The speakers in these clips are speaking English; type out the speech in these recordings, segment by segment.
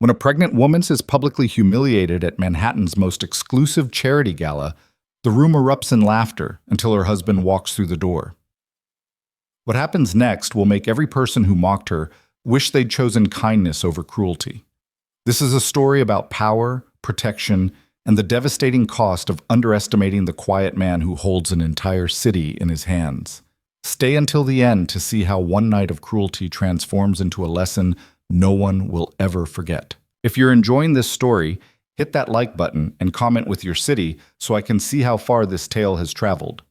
When a pregnant woman is publicly humiliated at Manhattan's most exclusive charity gala, the room erupts in laughter until her husband walks through the door. What happens next will make every person who mocked her wish they'd chosen kindness over cruelty. This is a story about power, protection, and the devastating cost of underestimating the quiet man who holds an entire city in his hands. Stay until the end to see how one night of cruelty transforms into a lesson no one will ever forget. If you're enjoying this story, hit that like button and comment with your city so I can see how far this tale has traveled.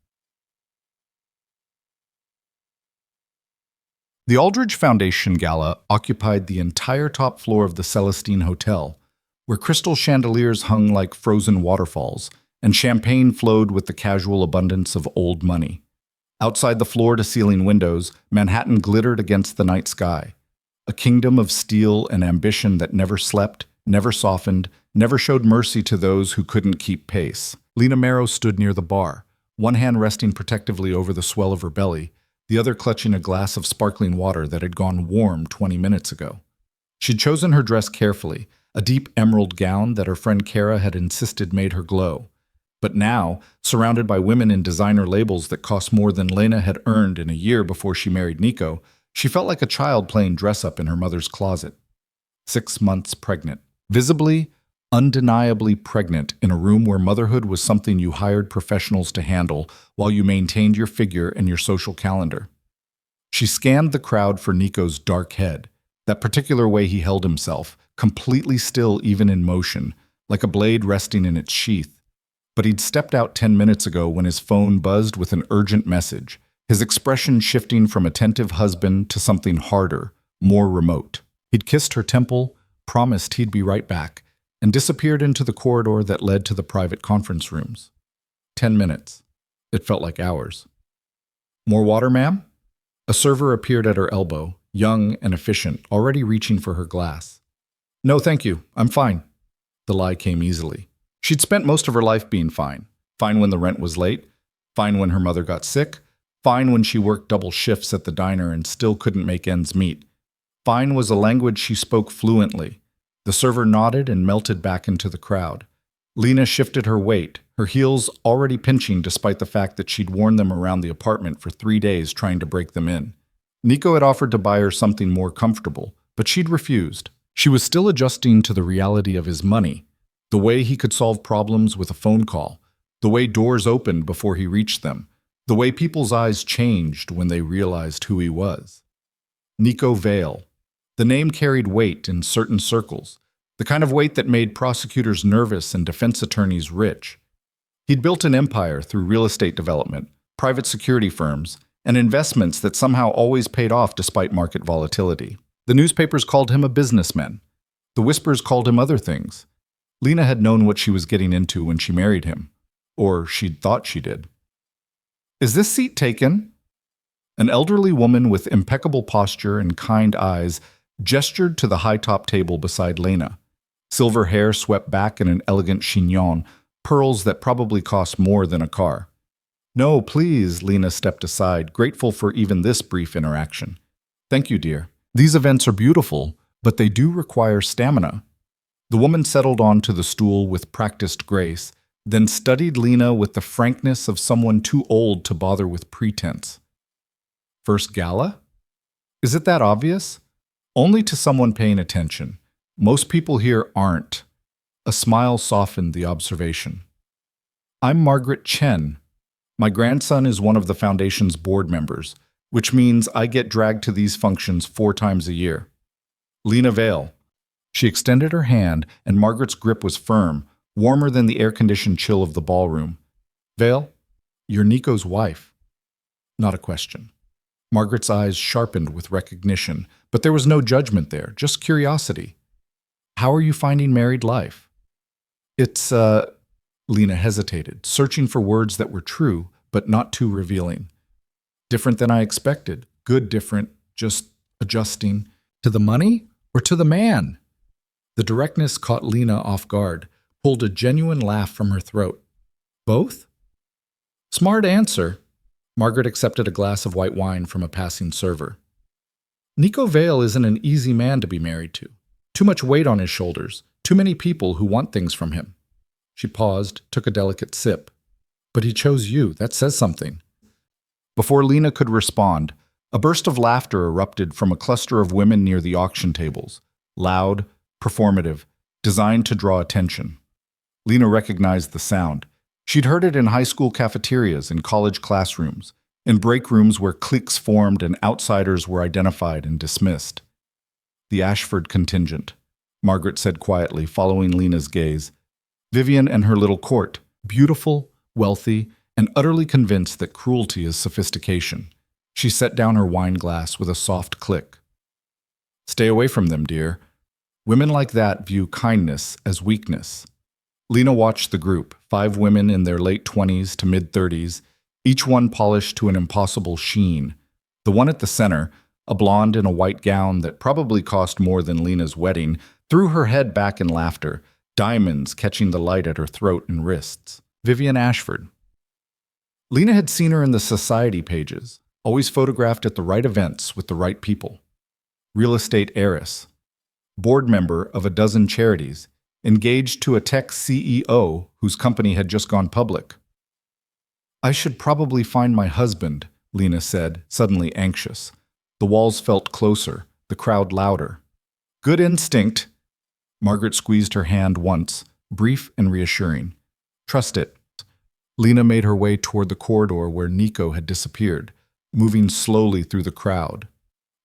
The Aldrich Foundation Gala occupied the entire top floor of the Celestine Hotel, where crystal chandeliers hung like frozen waterfalls, and champagne flowed with the casual abundance of old money. Outside the floor-to-ceiling windows, Manhattan glittered against the night sky, a kingdom of steel and ambition that never slept, never softened, never showed mercy to those who couldn't keep pace. Lena Marrow stood near the bar, one hand resting protectively over the swell of her belly, the other clutching a glass of sparkling water that had gone warm 20 minutes ago. She'd chosen her dress carefully, a deep emerald gown that her friend Kara had insisted made her glow. But now, surrounded by women in designer labels that cost more than Lena had earned in a year before she married Nico, she felt like a child playing dress-up in her mother's closet. 6 months pregnant. Visibly, undeniably pregnant in a room where motherhood was something you hired professionals to handle while you maintained your figure and your social calendar. She scanned the crowd for Nico's dark head, that particular way he held himself, completely still even in motion, like a blade resting in its sheath. But he'd stepped out 10 minutes ago when his phone buzzed with an urgent message, his expression shifting from attentive husband to something harder, more remote. He'd kissed her temple, promised he'd be right back, and disappeared into the corridor that led to the private conference rooms. 10 minutes. It felt like hours. More water, ma'am? A server appeared at her elbow, young and efficient, already reaching for her glass. No, thank you. I'm fine. The lie came easily. She'd spent most of her life being fine. Fine when the rent was late, fine when her mother got sick, fine when she worked double shifts at the diner and still couldn't make ends meet. Fine was a language she spoke fluently. The server nodded and melted back into the crowd. Lena shifted her weight, her heels already pinching despite the fact that she'd worn them around the apartment for 3 days trying to break them in. Nico had offered to buy her something more comfortable, but she'd refused. She was still adjusting to the reality of his money, the way he could solve problems with a phone call, the way doors opened before he reached them, the way people's eyes changed when they realized who he was. Nico Vale. The name carried weight in certain circles, the kind of weight that made prosecutors nervous and defense attorneys rich. He'd built an empire through real estate development, private security firms, and investments that somehow always paid off despite market volatility. The newspapers called him a businessman. The whispers called him other things. Lena had known what she was getting into when she married him, or she'd thought she did. Is this seat taken? An elderly woman with impeccable posture and kind eyes gestured to the high-top table beside Lena. Silver hair swept back in an elegant chignon, pearls that probably cost more than a car. No, please, Lena stepped aside, grateful for even this brief interaction. Thank you, dear. These events are beautiful, but they do require stamina. The woman settled onto the stool with practiced grace, then studied Lena with the frankness of someone too old to bother with pretense. First gala? Is it that obvious? Only to someone paying attention. Most people here aren't. A smile softened the observation. I'm Margaret Chen. My grandson is one of the foundation's board members, which means I get dragged to these functions 4 times a year. Lena Vale. She extended her hand, and Margaret's grip was firm, warmer than the air-conditioned chill of the ballroom. Vale, you're Nico's wife. Not a question. Margaret's eyes sharpened with recognition, but there was no judgment there, just curiosity. How are you finding married life? It's, Lena hesitated, searching for words that were true, but not too revealing. Different than I expected. Good different, just adjusting. To the money or to the man? The directness caught Lena off guard, pulled a genuine laugh from her throat. Both? Smart answer. Margaret accepted a glass of white wine from a passing server. Nico Vale isn't an easy man to be married to. Too much weight on his shoulders. Too many people who want things from him. She paused, took a delicate sip. But he chose you. That says something. Before Lena could respond, a burst of laughter erupted from a cluster of women near the auction tables. Loud, performative, designed to draw attention. Lena recognized the sound. She'd heard it in high school cafeterias, in college classrooms, in break rooms where cliques formed and outsiders were identified and dismissed. The Ashford contingent, Margaret said quietly, following Lena's gaze. Vivian and her little court, beautiful, wealthy, and utterly convinced that cruelty is sophistication. She set down her wine glass with a soft click. Stay away from them, dear. Women like that view kindness as weakness. Lena watched the group, 5 women in their late 20s to mid-30s, each one polished to an impossible sheen. The one at the center, a blonde in a white gown that probably cost more than Lena's wedding, threw her head back in laughter, diamonds catching the light at her throat and wrists. Vivian Ashford. Lena had seen her in the society pages, always photographed at the right events with the right people. Real estate heiress. Board member of a dozen charities, engaged to a tech CEO whose company had just gone public. I should probably find my husband, Lena said, suddenly anxious. The walls felt closer, the crowd louder. Good instinct. Margaret squeezed her hand once, brief and reassuring. Trust it. Lena made her way toward the corridor where Nico had disappeared, moving slowly through the crowd.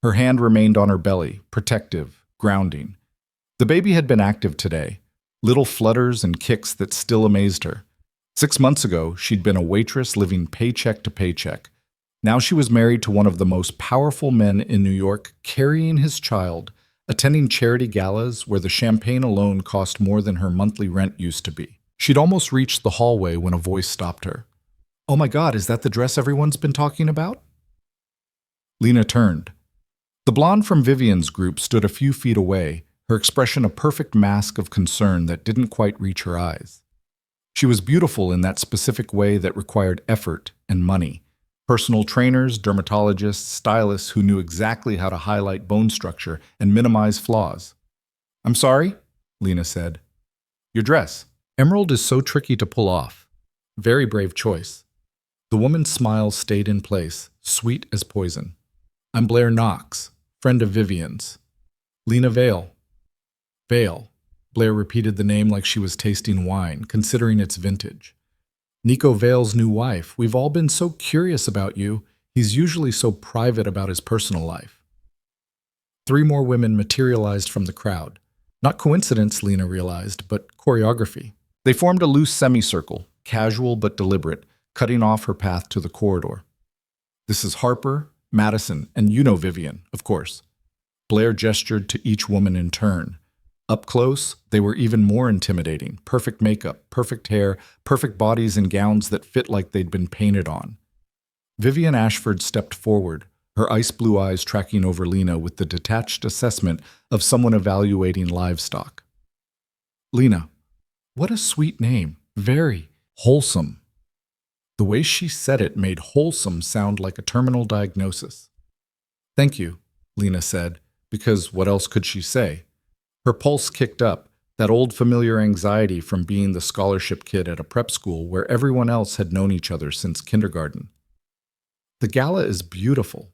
Her hand remained on her belly, protective, grounding. The baby had been active today, little flutters and kicks that still amazed her. 6 months ago, she'd been a waitress living paycheck to paycheck. Now she was married to one of the most powerful men in New York, carrying his child, attending charity galas where the champagne alone cost more than her monthly rent used to be. She'd almost reached the hallway when a voice stopped her. Oh my God, is that the dress everyone's been talking about? Lena turned. The blonde from Vivian's group stood a few feet away, her expression a perfect mask of concern that didn't quite reach her eyes. She was beautiful in that specific way that required effort and money. Personal trainers, dermatologists, stylists who knew exactly how to highlight bone structure and minimize flaws. I'm sorry, Lena said. Your dress. Emerald is so tricky to pull off. Very brave choice. The woman's smile stayed in place, sweet as poison. I'm Blair Knox, friend of Vivian's. Lena Vale. Vale. Blair repeated the name like she was tasting wine, considering its vintage. Nico Vale's new wife. We've all been so curious about you. He's usually so private about his personal life. 3 more women materialized from the crowd. Not coincidence, Lena realized, but choreography. They formed a loose semicircle, casual but deliberate, cutting off her path to the corridor. This is Harper, Madison, and you know Vivian, of course. Blair gestured to each woman in turn. Up close, they were even more intimidating. Perfect makeup, perfect hair, perfect bodies in gowns that fit like they'd been painted on. Vivian Ashford stepped forward, her ice blue eyes tracking over Lena with the detached assessment of someone evaluating livestock. Lena, what a sweet name. Very wholesome. The way she said it made wholesome sound like a terminal diagnosis. Thank you, Lena said, because what else could she say? Her pulse kicked up, that old familiar anxiety from being the scholarship kid at a prep school where everyone else had known each other since kindergarten. The gala is beautiful.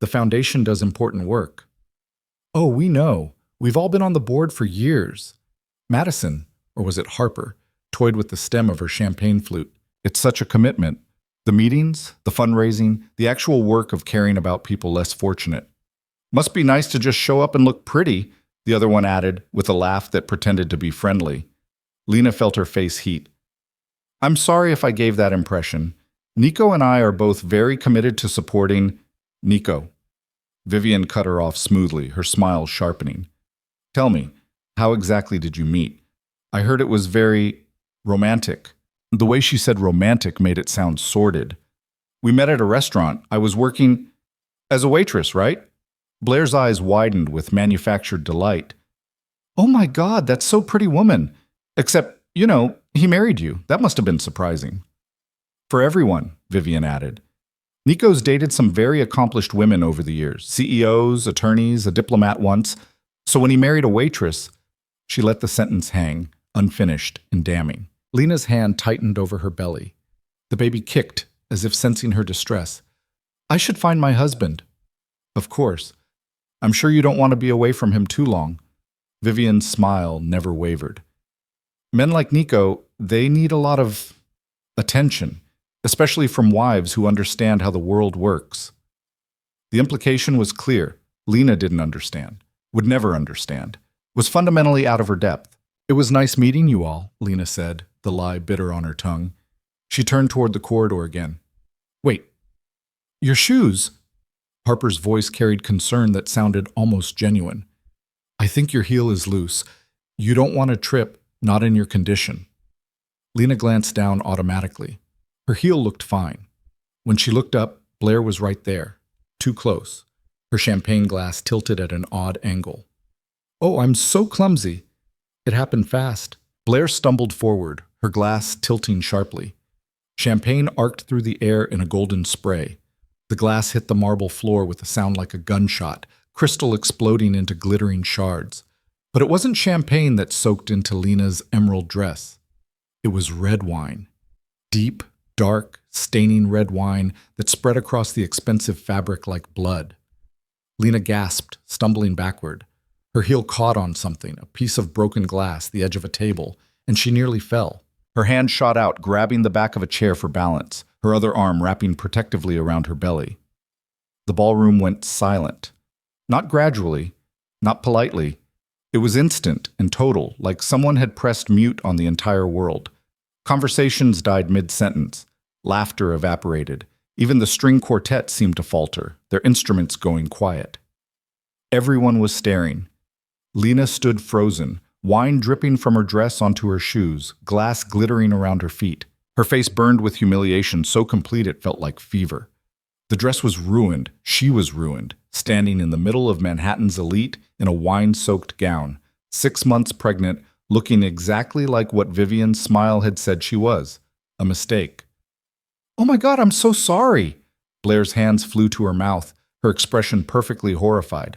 The foundation does important work. Oh, we know. We've all been on the board for years. Madison, or was it Harper, toyed with the stem of her champagne flute. It's such a commitment. The meetings, the fundraising, the actual work of caring about people less fortunate. Must be nice to just show up and look pretty, the other one added, with a laugh that pretended to be friendly. Lena felt her face heat. I'm sorry if I gave that impression. Nico and I are both very committed to supporting Nico. Vivian cut her off smoothly, her smile sharpening. Tell me, how exactly did you meet? I heard it was very romantic. The way she said romantic made it sound sordid. We met at a restaurant. I was working as a waitress, right? Blair's eyes widened with manufactured delight. Oh my God, that's so pretty woman. Except, he married you. That must have been surprising. For everyone, Vivian added. Nico's dated some very accomplished women over the years. CEOs, attorneys, a diplomat once. So when he married a waitress, she let the sentence hang, unfinished and damning. Lena's hand tightened over her belly. The baby kicked, as if sensing her distress. I should find my husband. Of course. I'm sure you don't want to be away from him too long. Vivian's smile never wavered. Men like Nico, they need a lot of attention, especially from wives who understand how the world works. The implication was clear. Lena didn't understand, would never understand, was fundamentally out of her depth. It was nice meeting you all, Lena said, the lie bitter on her tongue. She turned toward the corridor again. Wait, your shoes? Harper's voice carried concern that sounded almost genuine. I think your heel is loose. You don't want to trip, not in your condition. Lena glanced down automatically. Her heel looked fine. When she looked up, Blair was right there, too close, her champagne glass tilted at an odd angle. Oh, I'm so clumsy. It happened fast. Blair stumbled forward, her glass tilting sharply. Champagne arced through the air in a golden spray. The glass hit the marble floor with a sound like a gunshot, crystal exploding into glittering shards. But it wasn't champagne that soaked into Lena's emerald dress. It was red wine. Deep, dark, staining red wine that spread across the expensive fabric like blood. Lena gasped, stumbling backward. Her heel caught on something, a piece of broken glass, the edge of a table, and she nearly fell. Her hand shot out, grabbing the back of a chair for balance, her other arm wrapping protectively around her belly. The ballroom went silent. Not gradually, not politely. It was instant and total, like someone had pressed mute on the entire world. Conversations died mid-sentence. Laughter evaporated. Even the string quartet seemed to falter, their instruments going quiet. Everyone was staring. Lena stood frozen, wine dripping from her dress onto her shoes, glass glittering around her feet. Her face burned with humiliation so complete it felt like fever. The dress was ruined. She was ruined, standing in the middle of Manhattan's elite in a wine-soaked gown, 6 months pregnant, looking exactly like what Vivian's smile had said she was. A mistake. Oh my God, I'm so sorry. Blair's hands flew to her mouth, her expression perfectly horrified.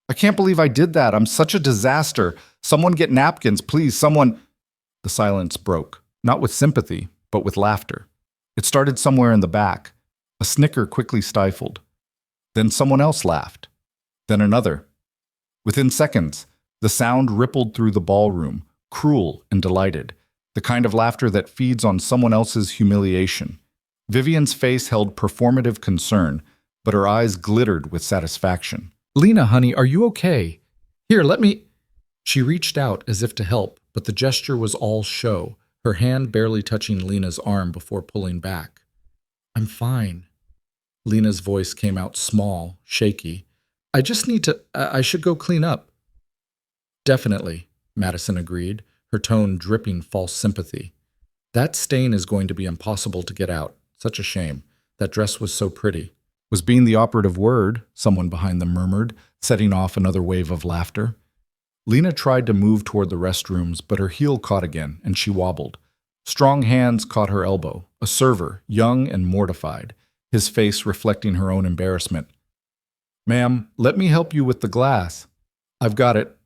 I can't believe I did that. I'm such a disaster. Someone get napkins, please, someone. The silence broke, not with sympathy, but with laughter. It started somewhere in the back. A snicker quickly stifled. Then someone else laughed. Then another. Within seconds, the sound rippled through the ballroom, cruel and delighted, the kind of laughter that feeds on someone else's humiliation. Vivian's face held performative concern, but her eyes glittered with satisfaction. Lena, honey, are you okay? Here, let me... She reached out as if to help, but the gesture was all show, her hand barely touching Lena's arm before pulling back. I'm fine. Lena's voice came out small, shaky. I just need to... I should go clean up. Definitely, Madison agreed, her tone dripping false sympathy. That stain is going to be impossible to get out. Such a shame. That dress was so pretty. Was being the operative word, someone behind them murmured, setting off another wave of laughter. Lena tried to move toward the restrooms, but her heel caught again, and she wobbled. Strong hands caught her elbow, a server, young and mortified, his face reflecting her own embarrassment. Ma'am, let me help you with the glass. I've got it.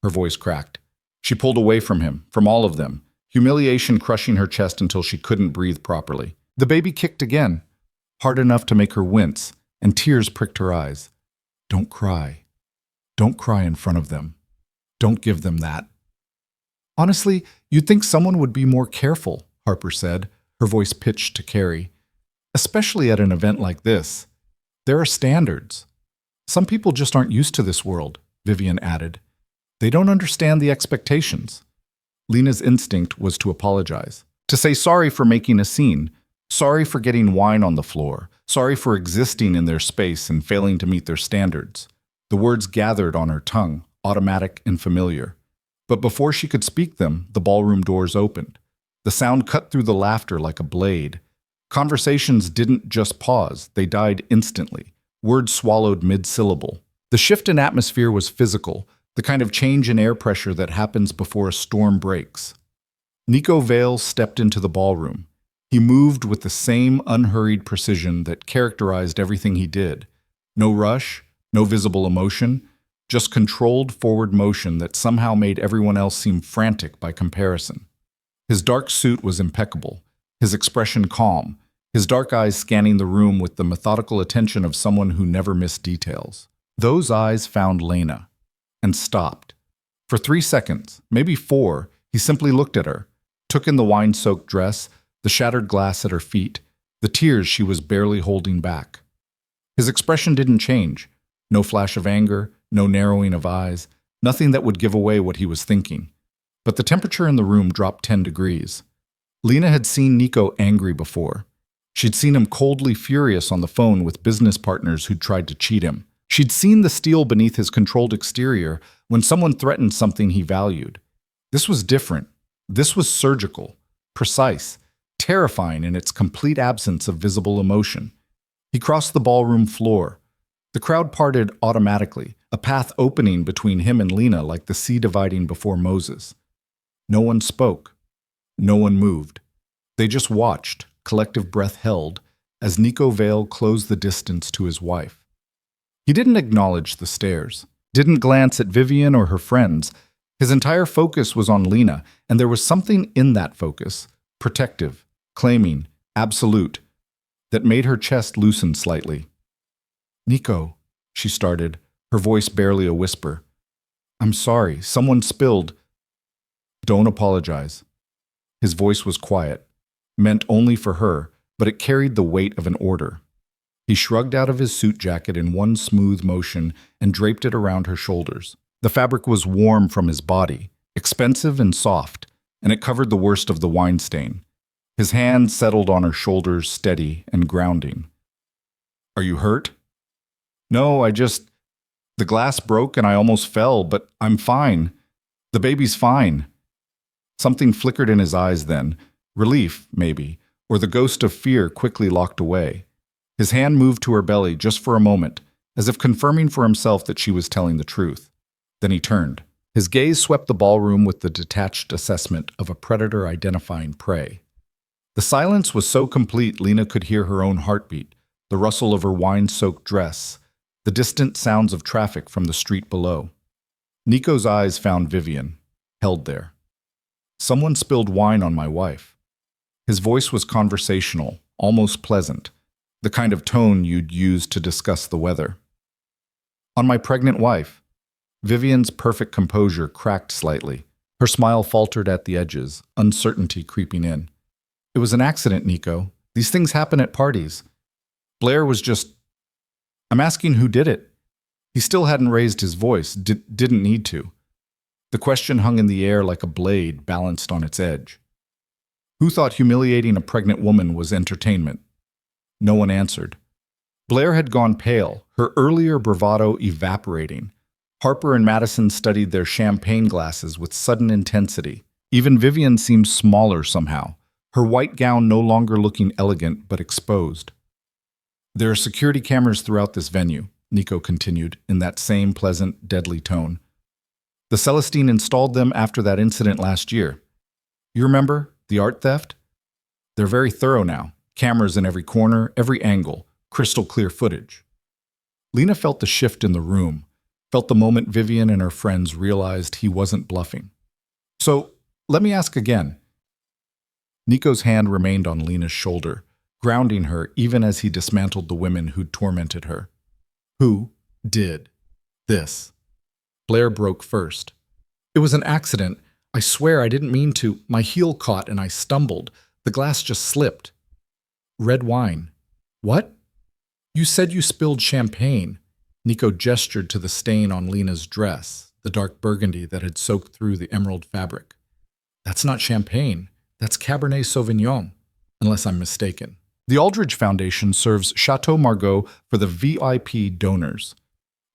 Her voice cracked. She pulled away from him, from all of them, humiliation crushing her chest until she couldn't breathe properly. The baby kicked again, hard enough to make her wince, and tears pricked her eyes. Don't cry. Don't cry in front of them. Don't give them that. Honestly, you'd think someone would be more careful, Harper said, her voice pitched to Carrie. Especially at an event like this. There are standards. Some people just aren't used to this world, Vivian added. They don't understand the expectations. Lena's instinct was to apologize, to say sorry for making a scene, sorry for getting wine on the floor, sorry for existing in their space and failing to meet their standards. The words gathered on her tongue, automatic and familiar. But before she could speak them, the ballroom doors opened. The sound cut through the laughter like a blade. Conversations didn't just pause, they died instantly, words swallowed mid-syllable. The shift in atmosphere was physical, the kind of change in air pressure that happens before a storm breaks. Nico Vale stepped into the ballroom. He moved with the same unhurried precision that characterized everything he did. No rush, no visible emotion, just controlled forward motion that somehow made everyone else seem frantic by comparison. His dark suit was impeccable, his expression calm, his dark eyes scanning the room with the methodical attention of someone who never missed details. Those eyes found Lena and stopped. For 3 seconds, maybe 4, he simply looked at her, took in the wine-soaked dress, the shattered glass at her feet, the tears she was barely holding back. His expression didn't change. No flash of anger, no narrowing of eyes, nothing that would give away what he was thinking. But the temperature in the room dropped 10 degrees. Lena had seen Nico angry before. She'd seen him coldly furious on the phone with business partners who'd tried to cheat him. She'd seen the steel beneath his controlled exterior when someone threatened something he valued. This was different. This was surgical, precise, terrifying in its complete absence of visible emotion. He crossed the ballroom floor. The crowd parted automatically, a path opening between him and Lena like the sea dividing before Moses. No one spoke. No one moved. They just watched, collective breath held, as Nico Vale closed the distance to his wife. He didn't acknowledge the stares, didn't glance at Vivian or her friends. His entire focus was on Lena, and there was something in that focus, protective, claiming, absolute, that made her chest loosen slightly. "Nico," she started, her voice barely a whisper. "I'm sorry, someone spilled." "Don't apologize." His voice was quiet, meant only for her, but it carried the weight of an order. He shrugged out of his suit jacket in one smooth motion and draped it around her shoulders. The fabric was warm from his body, expensive and soft, and it covered the worst of the wine stain. His hand settled on her shoulders, steady and grounding. "Are you hurt?" "No, the glass broke and I almost fell, but I'm fine. The baby's fine." Something flickered in his eyes then, relief, maybe, or the ghost of fear quickly locked away. His hand moved to her belly just for a moment, as if confirming for himself that she was telling the truth. Then he turned. His gaze swept the ballroom with the detached assessment of a predator identifying prey. The silence was so complete Lena could hear her own heartbeat, the rustle of her wine-soaked dress, the distant sounds of traffic from the street below. Nico's eyes found Vivian, held there. "Someone spilled wine on my wife." His voice was conversational, almost pleasant, the kind of tone you'd use to discuss the weather. "On my pregnant wife." Vivian's perfect composure cracked slightly. Her smile faltered at the edges, uncertainty creeping in. "It was an accident, Nico. These things happen at parties. Blair was just... I'm asking who did it." He still hadn't raised his voice, didn't need to. The question hung in the air like a blade balanced on its edge. Who thought humiliating a pregnant woman was entertainment? No one answered. Blair had gone pale, her earlier bravado evaporating. Harper and Madison studied their champagne glasses with sudden intensity. Even Vivian seemed smaller somehow, her white gown no longer looking elegant but exposed. "There are security cameras throughout this venue," Nico continued, in that same pleasant, deadly tone. "The Celestine installed them after that incident last year. You remember, the art theft? They're very thorough now. Cameras in every corner, every angle, crystal clear footage." Lena felt the shift in the room, felt the moment Vivian and her friends realized he wasn't bluffing. "So, let me ask again." Nico's hand remained on Lena's shoulder, grounding her even as he dismantled the women who'd tormented her. "Who did this?" Blair broke first. "It was an accident. I swear I didn't mean to. My heel caught and I stumbled. The glass just slipped." "Red wine." "What?" "You said you spilled champagne." Nico gestured to the stain on Lena's dress, the dark burgundy that had soaked through the emerald fabric. "That's not champagne. That's Cabernet Sauvignon, unless I'm mistaken." The Aldridge Foundation serves Chateau Margaux for the VIP donors.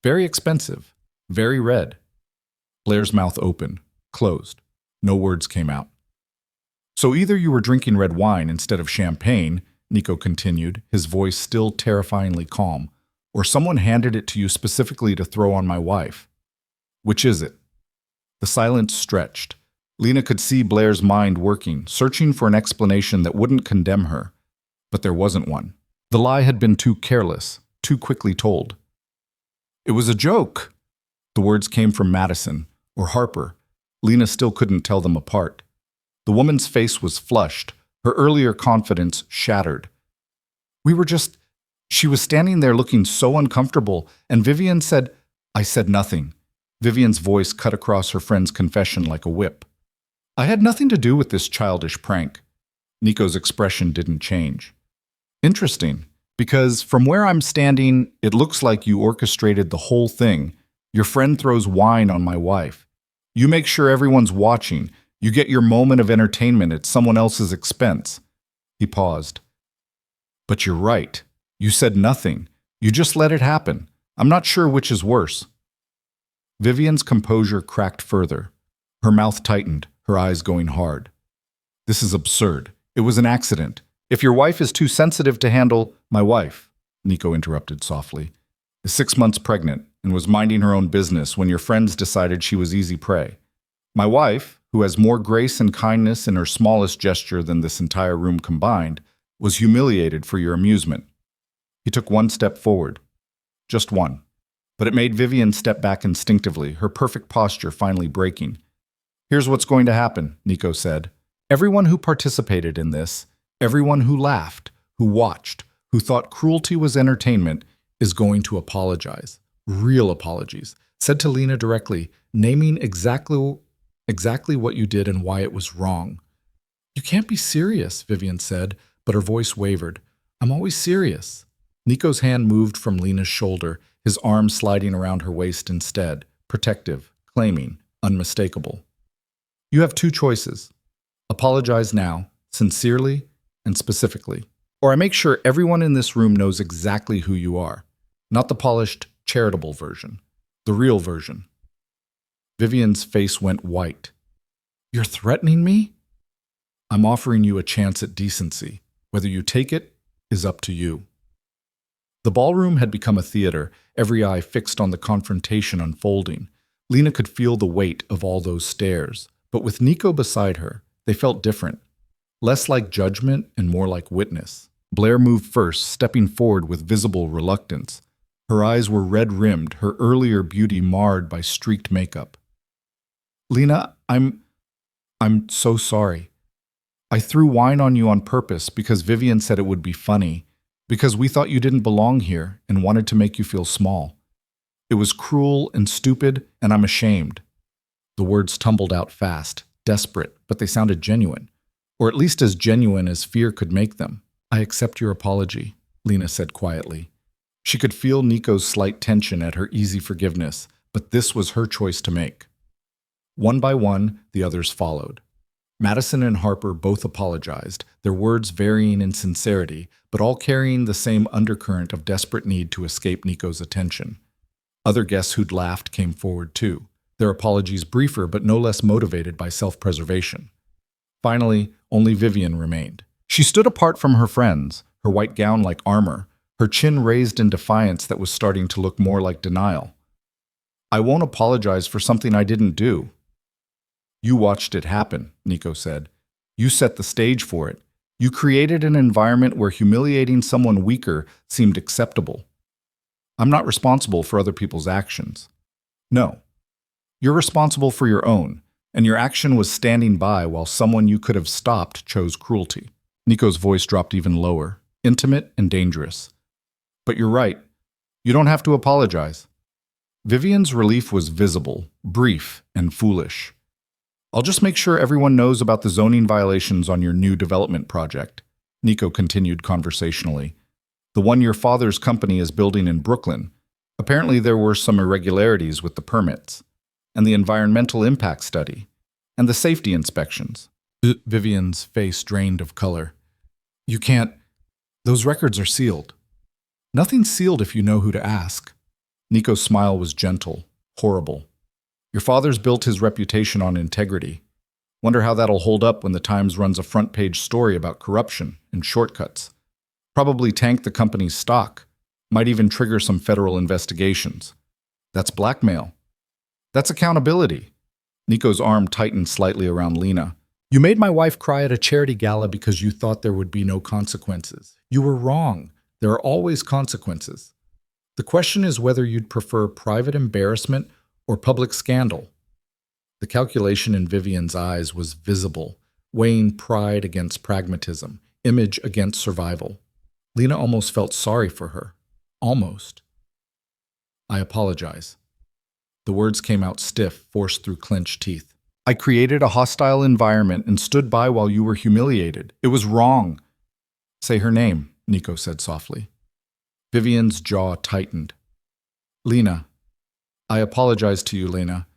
Very expensive, very red. Blair's mouth opened, closed. No words came out. "So either you were drinking red wine instead of champagne," Nico continued, his voice still terrifyingly calm, "or someone handed it to you specifically to throw on my wife. Which is it?" The silence stretched. Lena could see Blair's mind working, searching for an explanation that wouldn't condemn her. But there wasn't one. The lie had been too careless, too quickly told. "It was a joke." The words came from Madison, or Harper. Lena still couldn't tell them apart. The woman's face was flushed, her earlier confidence shattered. We were just... She was standing there looking so uncomfortable, and Vivian said, I said nothing. Vivian's voice cut across her friend's confession like a whip. I had nothing to do with this childish prank. Nico's expression didn't change. Interesting, because from where I'm standing, it looks like you orchestrated the whole thing. Your friend throws wine on my wife. You make sure everyone's watching. You get your moment of entertainment at someone else's expense. He paused. But you're right. You said nothing. You just let it happen. I'm not sure which is worse. Vivian's composure cracked further. Her mouth tightened, her eyes going hard. This is absurd. It was an accident. If your wife is too sensitive to handle... My wife, Nico interrupted softly, is 6 months pregnant and was minding her own business when your friends decided she was easy prey. My wife, who has more grace and kindness in her smallest gesture than this entire room combined, was humiliated for your amusement. He took one step forward. Just one. But it made Vivian step back instinctively, her perfect posture finally breaking. Here's what's going to happen, Nico said. Everyone who participated in this, everyone who laughed, who watched, who thought cruelty was entertainment, is going to apologize. Real apologies. Said to Lena directly, naming exactly what you did and why it was wrong. You can't be serious, Vivian said, but her voice wavered. I'm always serious. Nico's hand moved from Lena's shoulder, his arm sliding around her waist instead, protective, claiming, unmistakable. You have two choices. Apologize now, sincerely and specifically. Or I make sure everyone in this room knows exactly who you are. Not the polished, charitable version. The real version. Vivian's face went white. You're threatening me? I'm offering you a chance at decency. Whether you take it is up to you. The ballroom had become a theater, every eye fixed on the confrontation unfolding. Lena could feel the weight of all those stares, but with Nico beside her, they felt different. Less like judgment and more like witness. Blair moved first, stepping forward with visible reluctance. Her eyes were red-rimmed, her earlier beauty marred by streaked makeup. Lena, I'm so sorry. I threw wine on you on purpose because Vivian said it would be funny, because we thought you didn't belong here and wanted to make you feel small. It was cruel and stupid, and I'm ashamed. The words tumbled out fast, desperate, but they sounded genuine, or at least as genuine as fear could make them. I accept your apology, Lena said quietly. She could feel Nico's slight tension at her easy forgiveness, but this was her choice to make. One by one, the others followed. Madison and Harper both apologized, their words varying in sincerity, but all carrying the same undercurrent of desperate need to escape Nico's attention. Other guests who'd laughed came forward too, their apologies briefer but no less motivated by self-preservation. Finally, only Vivian remained. She stood apart from her friends, her white gown like armor, her chin raised in defiance that was starting to look more like denial. I won't apologize for something I didn't do. You watched it happen, Nico said. You set the stage for it. You created an environment where humiliating someone weaker seemed acceptable. I'm not responsible for other people's actions. No. You're responsible for your own, and your action was standing by while someone you could have stopped chose cruelty. Nico's voice dropped even lower, intimate and dangerous. But you're right. You don't have to apologize. Vivian's relief was visible, brief, and foolish. I'll just make sure everyone knows about the zoning violations on your new development project, Nico continued conversationally. The one your father's company is building in Brooklyn. Apparently there were some irregularities with the permits, and the environmental impact study, and the safety inspections. Vivian's face drained of color. You can't... Those records are sealed. Nothing's sealed if you know who to ask. Nico's smile was gentle, horrible. Your father's built his reputation on integrity. Wonder how that'll hold up when the Times runs a front-page story about corruption and shortcuts. Probably tank the company's stock. Might even trigger some federal investigations. That's blackmail. That's accountability. Nico's arm tightened slightly around Lena. You made my wife cry at a charity gala because you thought there would be no consequences. You were wrong. There are always consequences. The question is whether you'd prefer private embarrassment or public scandal? The calculation in Vivian's eyes was visible, weighing pride against pragmatism, image against survival. Lena almost felt sorry for her. Almost. I apologize. The words came out stiff, forced through clenched teeth. I created a hostile environment and stood by while you were humiliated. It was wrong. Say her name, Nico said softly. Vivian's jaw tightened. Lena. I apologize to you, Lena.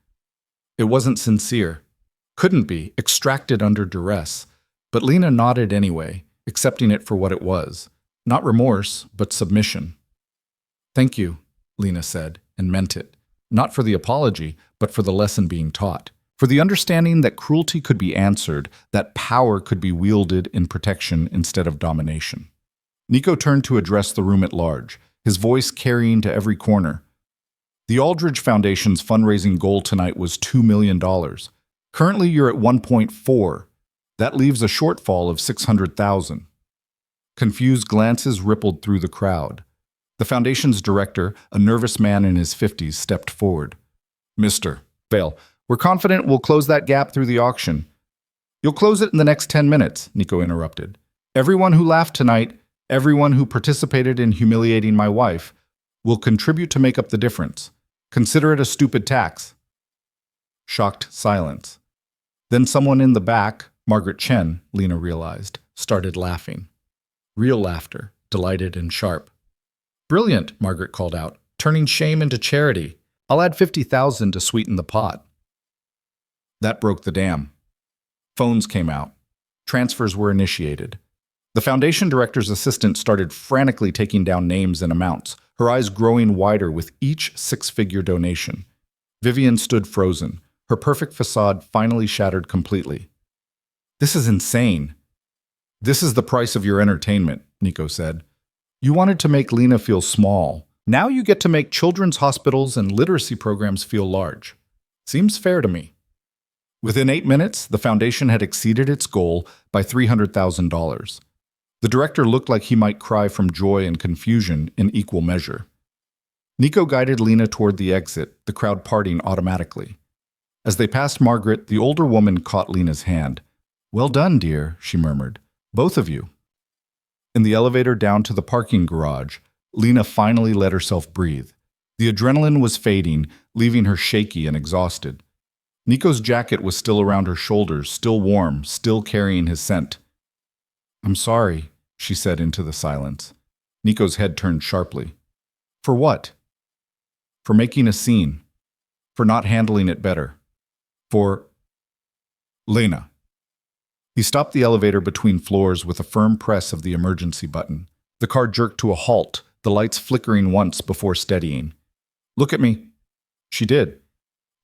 It wasn't sincere. Couldn't be, extracted under duress. But Lena nodded anyway, accepting it for what it was. Not remorse, but submission. Thank you, Lena said, and meant it. Not for the apology, but for the lesson being taught. For the understanding that cruelty could be answered, that power could be wielded in protection instead of domination. Nico turned to address the room at large, his voice carrying to every corner. The Aldridge Foundation's fundraising goal tonight was $2 million. Currently, you're at 1.4. That leaves a shortfall of 600,000. Confused glances rippled through the crowd. The foundation's director, a nervous man in his 50s, stepped forward. Mr. Vale, we're confident we'll close that gap through the auction. You'll close it in the next 10 minutes, Nico interrupted. Everyone who laughed tonight, everyone who participated in humiliating my wife, will contribute to make up the difference. Consider it a stupid tax. Shocked silence. Then someone in the back, Margaret Chen, Lena realized, started laughing. Real laughter, delighted and sharp. Brilliant, Margaret called out, turning shame into charity. I'll add 50,000 to sweeten the pot. That broke the dam. Phones came out. Transfers were initiated. The foundation director's assistant started frantically taking down names and amounts, her eyes growing wider with each six-figure donation. Vivian stood frozen, her perfect facade finally shattered completely. This is insane. This is the price of your entertainment, Nico said. You wanted to make Lena feel small. Now you get to make children's hospitals and literacy programs feel large. Seems fair to me. Within 8 minutes, the foundation had exceeded its goal by $300,000. The director looked like he might cry from joy and confusion in equal measure. Nico guided Lena toward the exit, the crowd parting automatically. As they passed Margaret, the older woman caught Lena's hand. Well done, dear, she murmured. Both of you. In the elevator down to the parking garage, Lena finally let herself breathe. The adrenaline was fading, leaving her shaky and exhausted. Nico's jacket was still around her shoulders, still warm, still carrying his scent. I'm sorry, she said into the silence. Nico's head turned sharply. For what? For making a scene. For not handling it better. For Lena. He stopped the elevator between floors with a firm press of the emergency button. The car jerked to a halt, the lights flickering once before steadying. Look at me. She did.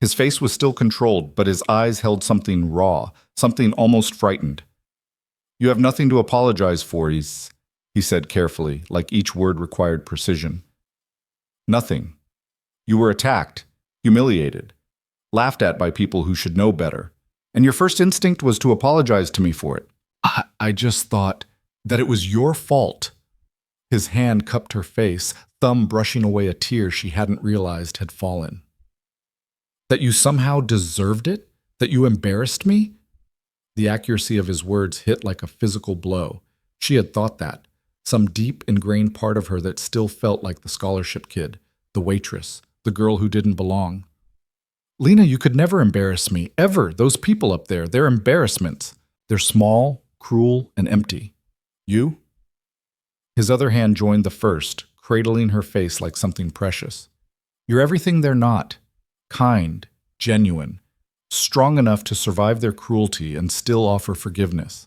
His face was still controlled, but his eyes held something raw, something almost frightened. You have nothing to apologize for, he said carefully, like each word required precision. Nothing. You were attacked, humiliated, laughed at by people who should know better, and your first instinct was to apologize to me for it. I just thought that it was your fault. His hand cupped her face, thumb brushing away a tear she hadn't realized had fallen. That you somehow deserved it? That you embarrassed me? The accuracy of his words hit like a physical blow. She had thought that. Some deep, ingrained part of her that still felt like the scholarship kid, the waitress, the girl who didn't belong. Lena, you could never embarrass me, ever. Those people up there, they're embarrassments. They're small, cruel, and empty. You? His other hand joined the first, cradling her face like something precious. You're everything they're not. Kind, genuine, strong enough to survive their cruelty and still offer forgiveness.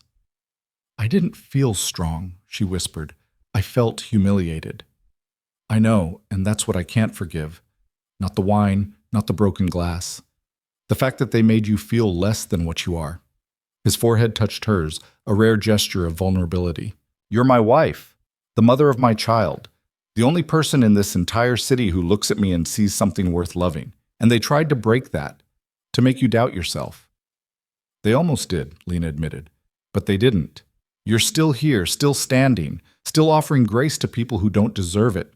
I didn't feel strong, she whispered. I felt humiliated. I know, and that's what I can't forgive. Not the wine, not the broken glass. The fact that they made you feel less than what you are. His forehead touched hers, a rare gesture of vulnerability. You're my wife, the mother of my child, the only person in this entire city who looks at me and sees something worth loving. And they tried to break that, to make you doubt yourself. They almost did, Lena admitted, but they didn't. You're still here, still standing, still offering grace to people who don't deserve it.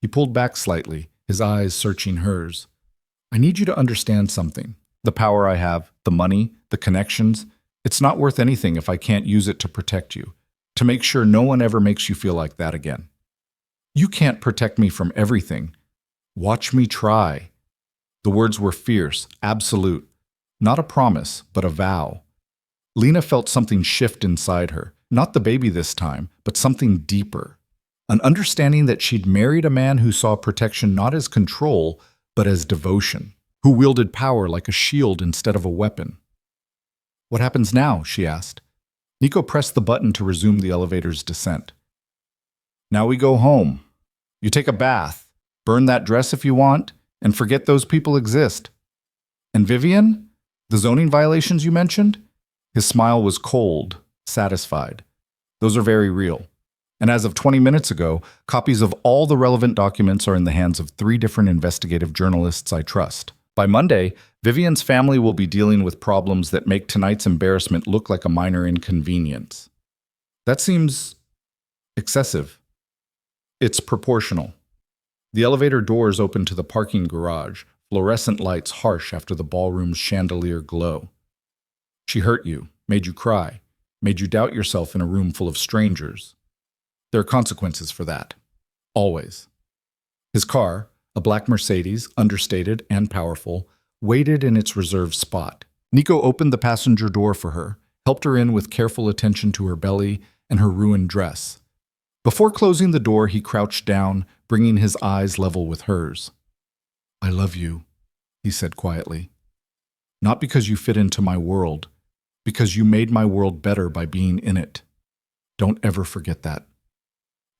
He pulled back slightly, his eyes searching hers. I need you to understand something. The power I have, the money, the connections, it's not worth anything if I can't use it to protect you, to make sure no one ever makes you feel like that again. You can't protect me from everything. Watch me try. The words were fierce, absolute. Not a promise, but a vow. Lena felt something shift inside her. Not the baby this time, but something deeper. An understanding that she'd married a man who saw protection not as control, but as devotion, who wielded power like a shield instead of a weapon. What happens now? She asked. Nico pressed the button to resume the elevator's descent. Now we go home. You take a bath, burn that dress if you want, and forget those people exist. And Vivian? The zoning violations you mentioned? His smile was cold, satisfied. Those are very real. And as of 20 minutes ago, copies of all the relevant documents are in the hands of 3 different investigative journalists I trust. By Monday, Vivian's family will be dealing with problems that make tonight's embarrassment look like a minor inconvenience. That seems excessive. It's proportional. The elevator doors open to the parking garage, fluorescent lights harsh after the ballroom's chandelier glow. She hurt you, made you cry, made you doubt yourself in a room full of strangers. There are consequences for that. Always. His car, a black Mercedes, understated and powerful, waited in its reserved spot. Nico opened the passenger door for her, helped her in with careful attention to her belly and her ruined dress. Before closing the door, he crouched down, bringing his eyes level with hers. I love you, he said quietly. Not because you fit into my world, because you made my world better by being in it. Don't ever forget that.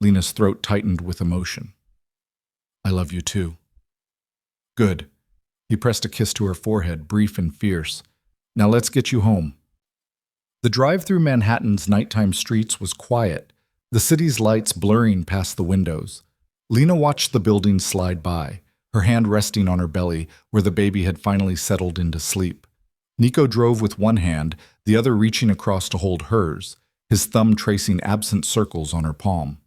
Lena's throat tightened with emotion. I love you too. Good. He pressed a kiss to her forehead, brief and fierce. Now let's get you home. The drive through Manhattan's nighttime streets was quiet, the city's lights blurring past the windows. Lena watched the buildings slide by, her hand resting on her belly where the baby had finally settled into sleep. Nico drove with one hand, the other reaching across to hold hers, his thumb tracing absent circles on her palm.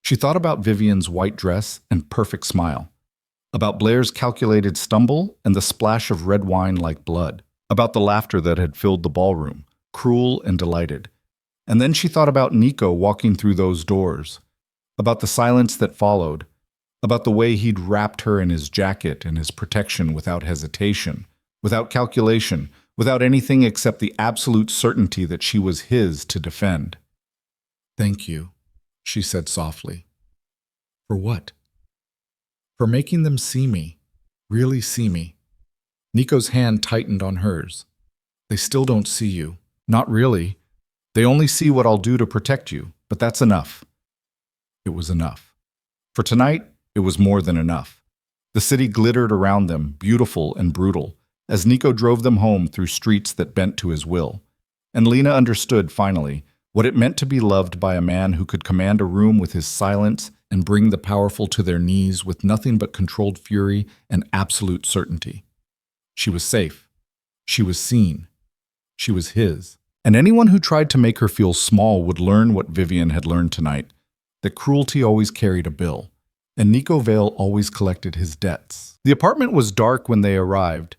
She thought about Vivian's white dress and perfect smile, about Blair's calculated stumble and the splash of red wine like blood, about the laughter that had filled the ballroom, cruel and delighted. And then she thought about Nico walking through those doors, about the silence that followed, about the way he'd wrapped her in his jacket and his protection without hesitation, without calculation, without anything except the absolute certainty that she was his to defend. Thank you, she said softly. For what? For making them see me, really see me. Nico's hand tightened on hers. They still don't see you. Not really. They only see what I'll do to protect you, but that's enough. It was enough. For tonight, it was more than enough. The city glittered around them, beautiful and brutal, as Nico drove them home through streets that bent to his will. And Lena understood, finally, what it meant to be loved by a man who could command a room with his silence and bring the powerful to their knees with nothing but controlled fury and absolute certainty. She was safe. She was seen. She was his. And anyone who tried to make her feel small would learn what Vivian had learned tonight, that cruelty always carried a bill, and Nico Vale always collected his debts. The apartment was dark when they arrived,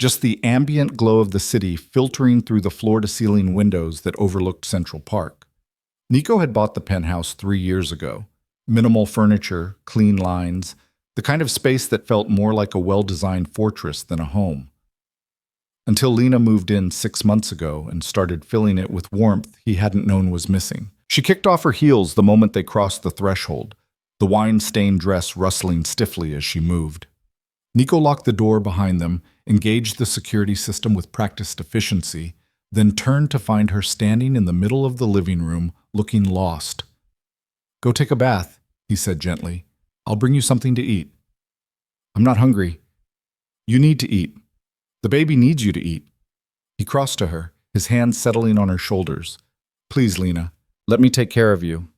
just the ambient glow of the city filtering through the floor-to-ceiling windows that overlooked Central Park. Nico had bought the penthouse 3 years ago. Minimal furniture, clean lines, the kind of space that felt more like a well-designed fortress than a home. Until Lena moved in 6 months ago and started filling it with warmth he hadn't known was missing. She kicked off her heels the moment they crossed the threshold, the wine-stained dress rustling stiffly as she moved. Nico locked the door behind them, engaged the security system with practiced efficiency, then turned to find her standing in the middle of the living room, looking lost. Go take a bath, he said gently. I'll bring you something to eat. I'm not hungry. You need to eat. The baby needs you to eat. He crossed to her, his hands settling on her shoulders. Please, Lena, let me take care of you.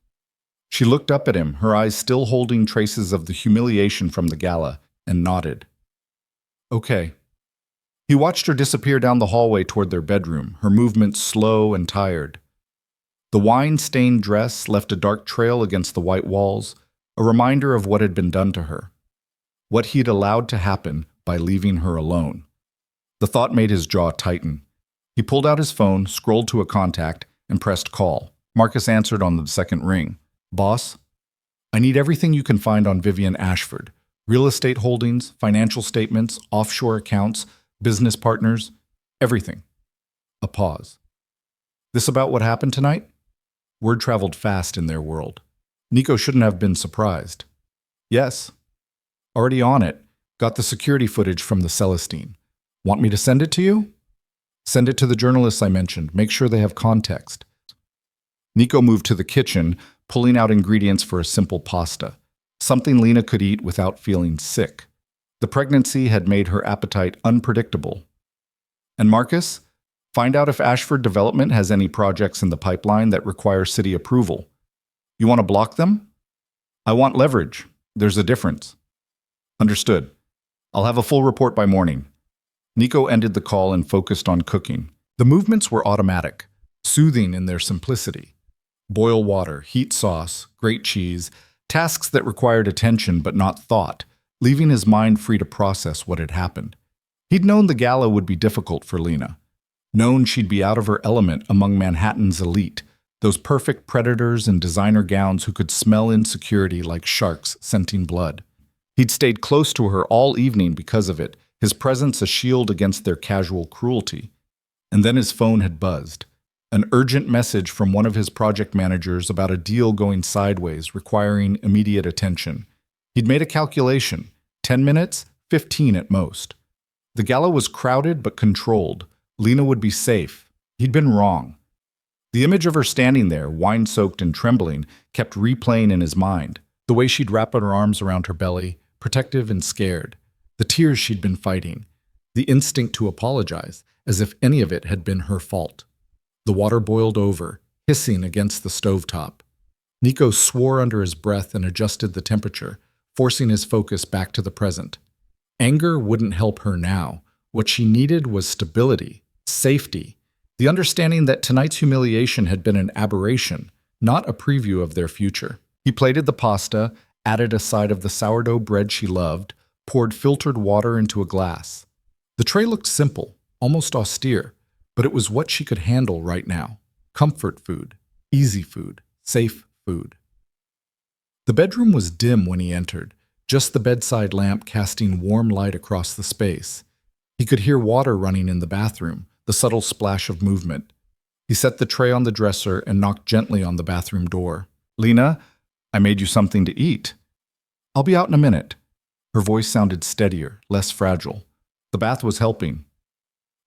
She looked up at him, her eyes still holding traces of the humiliation from the gala, and nodded. Okay. He watched her disappear down the hallway toward their bedroom, her movements slow and tired. The wine-stained dress left a dark trail against the white walls, a reminder of what had been done to her. What he'd allowed to happen by leaving her alone. The thought made his jaw tighten. He pulled out his phone, scrolled to a contact, and pressed call. Marcus answered on the second ring. "Boss, I need everything you can find on Vivian Ashford. Real estate holdings, financial statements, offshore accounts, business partners, everything." A pause. "This about what happened tonight?" Word traveled fast in their world. Nico shouldn't have been surprised. "Yes. Already on it. Got the security footage from the Celestine. Want me to send it to you?" "Send it to the journalists I mentioned. Make sure they have context." Nico moved to the kitchen, pulling out ingredients for a simple pasta, something Lena could eat without feeling sick. The pregnancy had made her appetite unpredictable. "And Marcus, find out if Ashford Development has any projects in the pipeline that require city approval. You want to block them?" "I want leverage. There's a difference." "Understood. I'll have a full report by morning." Nico ended the call and focused on cooking. The movements were automatic, soothing in their simplicity. Boil water, heat sauce, grate cheese, tasks that required attention but not thought, leaving his mind free to process what had happened. He'd known the gala would be difficult for Lena, known she'd be out of her element among Manhattan's elite, those perfect predators in designer gowns who could smell insecurity like sharks scenting blood. He'd stayed close to her all evening because of it, his presence a shield against their casual cruelty. And then his phone had buzzed. An urgent message from one of his project managers about a deal going sideways, requiring immediate attention. He'd made a calculation. 10 minutes, 15 at most. The gala was crowded but controlled. Lena would be safe. He'd been wrong. The image of her standing there, wine-soaked and trembling, kept replaying in his mind. The way she'd wrap her arms around her belly, protective and scared. The tears she'd been fighting. The instinct to apologize, as if any of it had been her fault. The water boiled over, hissing against the stovetop. Nico swore under his breath and adjusted the temperature, forcing his focus back to the present. Anger wouldn't help her now. What she needed was stability, safety, the understanding that tonight's humiliation had been an aberration, not a preview of their future. He plated the pasta, added a side of the sourdough bread she loved, poured filtered water into a glass. The tray looked simple, almost austere, but it was what she could handle right now. Comfort food, easy food, safe food. The bedroom was dim when he entered, just the bedside lamp casting warm light across the space. He could hear water running in the bathroom, the subtle splash of movement. He set the tray on the dresser and knocked gently on the bathroom door. "Lena, I made you something to eat." "I'll be out in a minute." Her voice sounded steadier, less fragile. The bath was helping.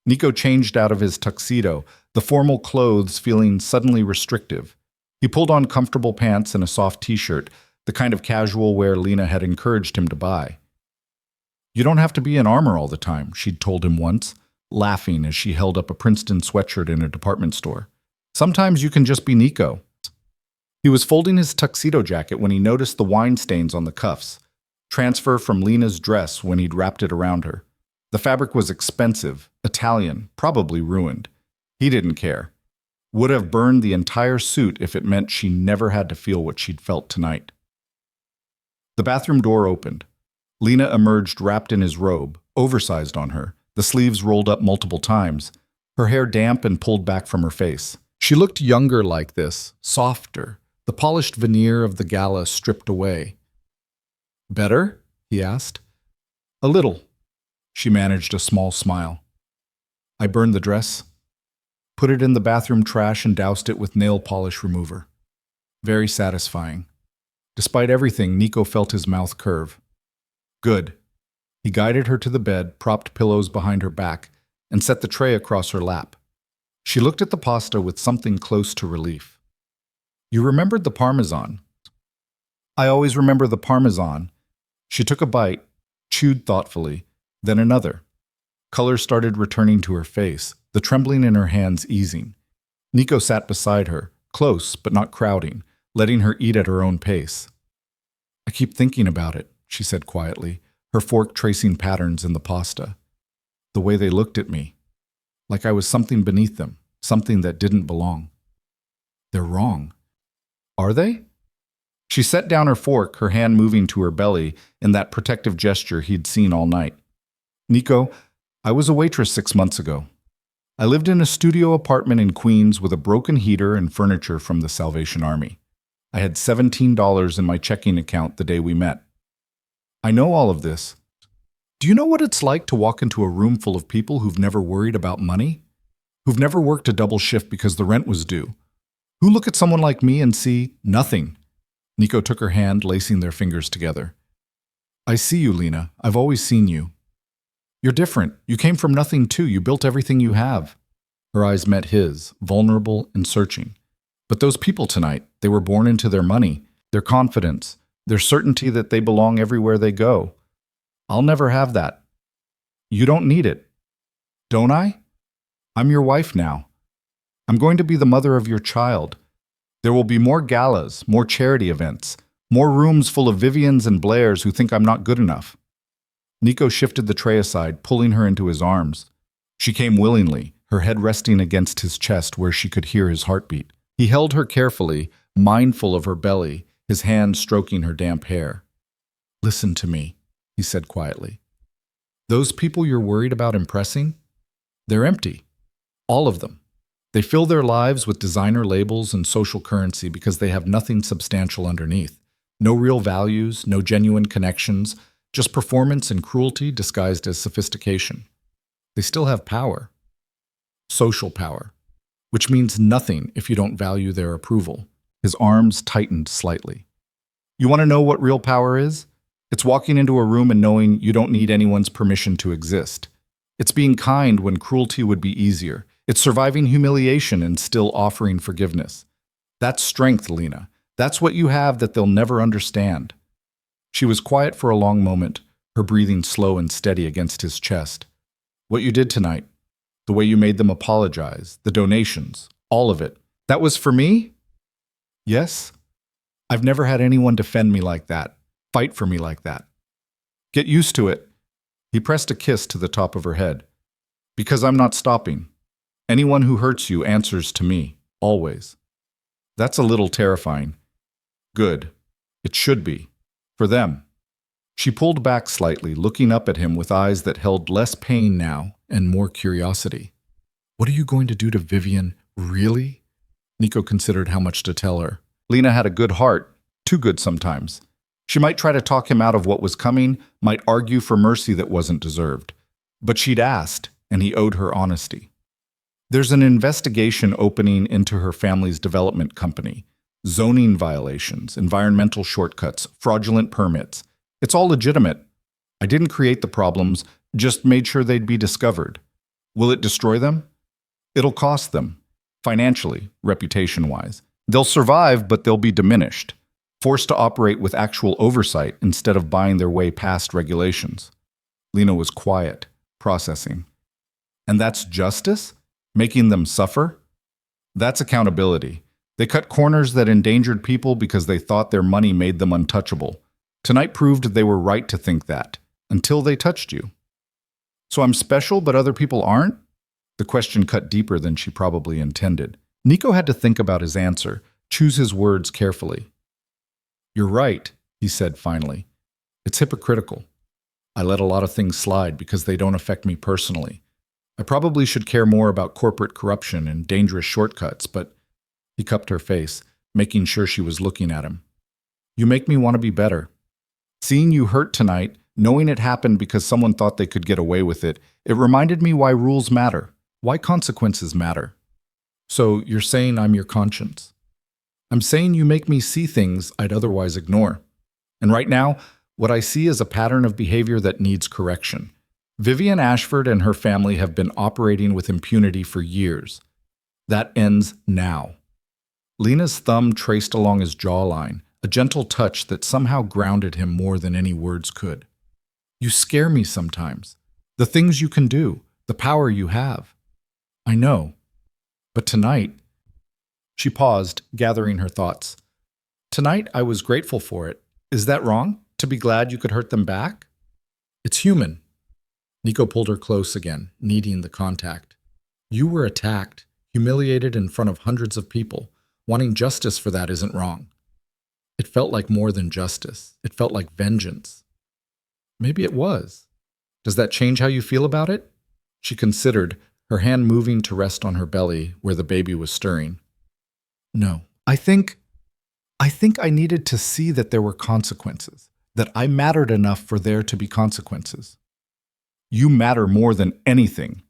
Nico changed out of his tuxedo, the formal clothes feeling suddenly restrictive. He pulled on comfortable pants and a soft t-shirt, the kind of casual wear Lena had encouraged him to buy. "You don't have to be in armor all the time," she'd told him once, laughing as she held up a Princeton sweatshirt in a department store. "Sometimes you can just be Nico." He was folding his tuxedo jacket when he noticed the wine stains on the cuffs, transfer from Lena's dress when he'd wrapped it around her. The fabric was expensive, Italian, probably ruined. He didn't care. Would have burned the entire suit if it meant she never had to feel what she'd felt tonight. The bathroom door opened. Lena emerged wrapped in his robe, oversized on her, the sleeves rolled up multiple times, her hair damp and pulled back from her face. She looked younger like this, softer, the polished veneer of the gala stripped away. "Better?" he asked. "A little." She managed a small smile. "I burned the dress, put it in the bathroom trash and doused it with nail polish remover. Very satisfying." Despite everything, Nico felt his mouth curve. "Good." He guided her to the bed, propped pillows behind her back, and set the tray across her lap. She looked at the pasta with something close to relief. "You remembered the Parmesan." "I always remember the Parmesan." She took a bite, chewed thoughtfully, then another. Color started returning to her face, the trembling in her hands easing. Nico sat beside her, close but not crowding, letting her eat at her own pace. "I keep thinking about it," she said quietly, her fork tracing patterns in the pasta. "The way they looked at me. Like I was something beneath them, something that didn't belong." "They're wrong." "Are they?" She set down her fork, her hand moving to her belly in that protective gesture he'd seen all night. Nico, I was a waitress 6 months ago. I lived in a studio apartment in Queens with a broken heater and furniture from the Salvation Army. I had $17 in my checking account the day we met. I know all of this. Do you know what it's like to walk into a room full of people who've never worried about money? Who've never worked a double shift because the rent was due? Who look at someone like me and see nothing? Nico took her hand, lacing their fingers together. I see you, Lena. I've always seen you. You're different. You came from nothing too. You built everything you have. Her eyes met his, vulnerable and searching. But those people tonight, they were born into their money, their confidence, their certainty that they belong everywhere they go. I'll never have that. You don't need it. Don't I? I'm your wife now. I'm going to be the mother of your child. There will be more galas, more charity events, more rooms full of Vivians and Blairs who think I'm not good enough. Nico shifted the tray aside, pulling her into his arms. She came willingly, her head resting against his chest where she could hear his heartbeat. He held her carefully, mindful of her belly, his hand stroking her damp hair. Listen to me, he said quietly. Those people you're worried about impressing? They're empty. All of them. They fill their lives with designer labels and social currency because they have nothing substantial underneath. No real values, no genuine connections, just performance and cruelty disguised as sophistication. They still have power. Social power. Which means nothing if you don't value their approval. His arms tightened slightly. You want to know what real power is? It's walking into a room and knowing you don't need anyone's permission to exist. It's being kind when cruelty would be easier. It's surviving humiliation and still offering forgiveness. That's strength, Lena. That's what you have that they'll never understand. She was quiet for a long moment, her breathing slow and steady against his chest. What you did tonight, the way you made them apologize, the donations, all of it, that was for me? Yes. I've never had anyone defend me like that, fight for me like that. Get used to it. He pressed a kiss to the top of her head. Because I'm not stopping. Anyone who hurts you answers to me, always. That's a little terrifying. Good. It should be. For them. She pulled back slightly, looking up at him with eyes that held less pain now and more curiosity. What are you going to do to Vivian, really? Nico considered how much to tell her. Lena had a good heart, too good sometimes. She might try to talk him out of what was coming, might argue for mercy that wasn't deserved. But she'd asked, and he owed her honesty. There's an investigation opening into her family's development company. Zoning violations, environmental shortcuts, fraudulent permits. It's all legitimate. I didn't create the problems, just made sure they'd be discovered. Will it destroy them? It'll cost them. Financially, reputation-wise. They'll survive, but they'll be diminished. Forced to operate with actual oversight instead of buying their way past regulations. Lena was quiet, processing. And that's justice? Making them suffer? That's accountability. They cut corners that endangered people because they thought their money made them untouchable. Tonight proved they were right to think that, until they touched you. So I'm special, but other people aren't? The question cut deeper than she probably intended. Nico had to think about his answer, choose his words carefully. You're right, he said finally. It's hypocritical. I let a lot of things slide because they don't affect me personally. I probably should care more about corporate corruption and dangerous shortcuts, but he cupped her face, making sure she was looking at him. You make me want to be better. Seeing you hurt tonight, knowing it happened because someone thought they could get away with it, it reminded me why rules matter, why consequences matter. So you're saying I'm your conscience. I'm saying you make me see things I'd otherwise ignore. And right now, what I see is a pattern of behavior that needs correction. Vivian Ashford and her family have been operating with impunity for years. That ends now. Lena's thumb traced along his jawline, a gentle touch that somehow grounded him more than any words could. You scare me sometimes. The things you can do, the power you have. I know. But tonight... She paused, gathering her thoughts. Tonight I was grateful for it. Is that wrong? To be glad you could hurt them back? It's human. Nico pulled her close again, needing the contact. You were attacked, humiliated in front of hundreds of people. Wanting justice for that isn't wrong. It felt like more than justice. It felt like vengeance. Maybe it was. Does that change how you feel about it? She considered, her hand moving to rest on her belly where the baby was stirring. No, I think I needed to see that there were consequences, that I mattered enough for there to be consequences. You matter more than anything.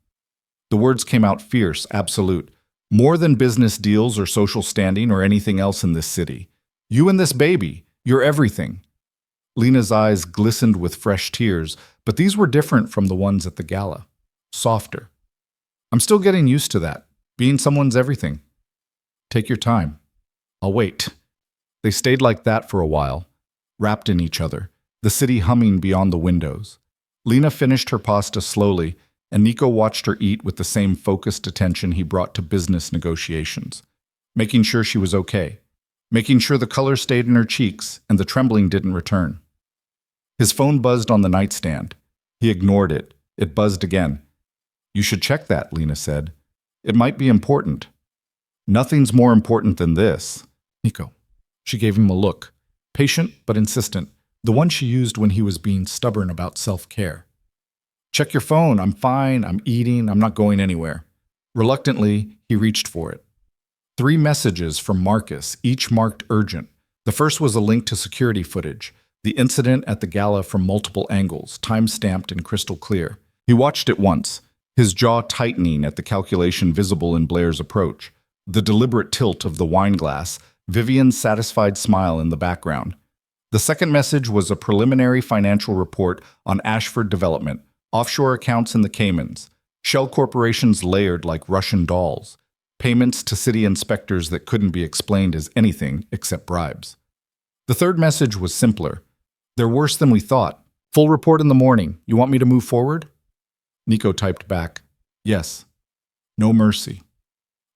The words came out fierce, absolute. More than business deals or social standing or anything else in this city. You and this baby, you're everything. Lena's eyes glistened with fresh tears, but these were different from the ones at the gala. Softer. I'm still getting used to that, being someone's everything. Take your time. I'll wait. They stayed like that for a while, wrapped in each other, the city humming beyond the windows. Lena finished her pasta slowly, and Nico watched her eat with the same focused attention he brought to business negotiations, making sure she was okay, making sure the color stayed in her cheeks and the trembling didn't return. His phone buzzed on the nightstand. He ignored it. It buzzed again. You should check that, Lena said. It might be important. Nothing's more important than this. Nico. She gave him a look, patient but insistent, the one she used when he was being stubborn about self-care. Check your phone. I'm fine. I'm eating. I'm not going anywhere. Reluctantly, he reached for it. 3 messages from Marcus, each marked urgent. The first was a link to security footage, the incident at the gala from multiple angles, time-stamped and crystal clear. He watched it once, his jaw tightening at the calculation visible in Blair's approach, the deliberate tilt of the wine glass, Vivian's satisfied smile in the background. The second message was a preliminary financial report on Ashford Development, offshore accounts in the Caymans, shell corporations layered like Russian dolls, payments to city inspectors that couldn't be explained as anything except bribes. The third message was simpler. They're worse than we thought. Full report in the morning. You want me to move forward? Nico typed back, yes. No mercy.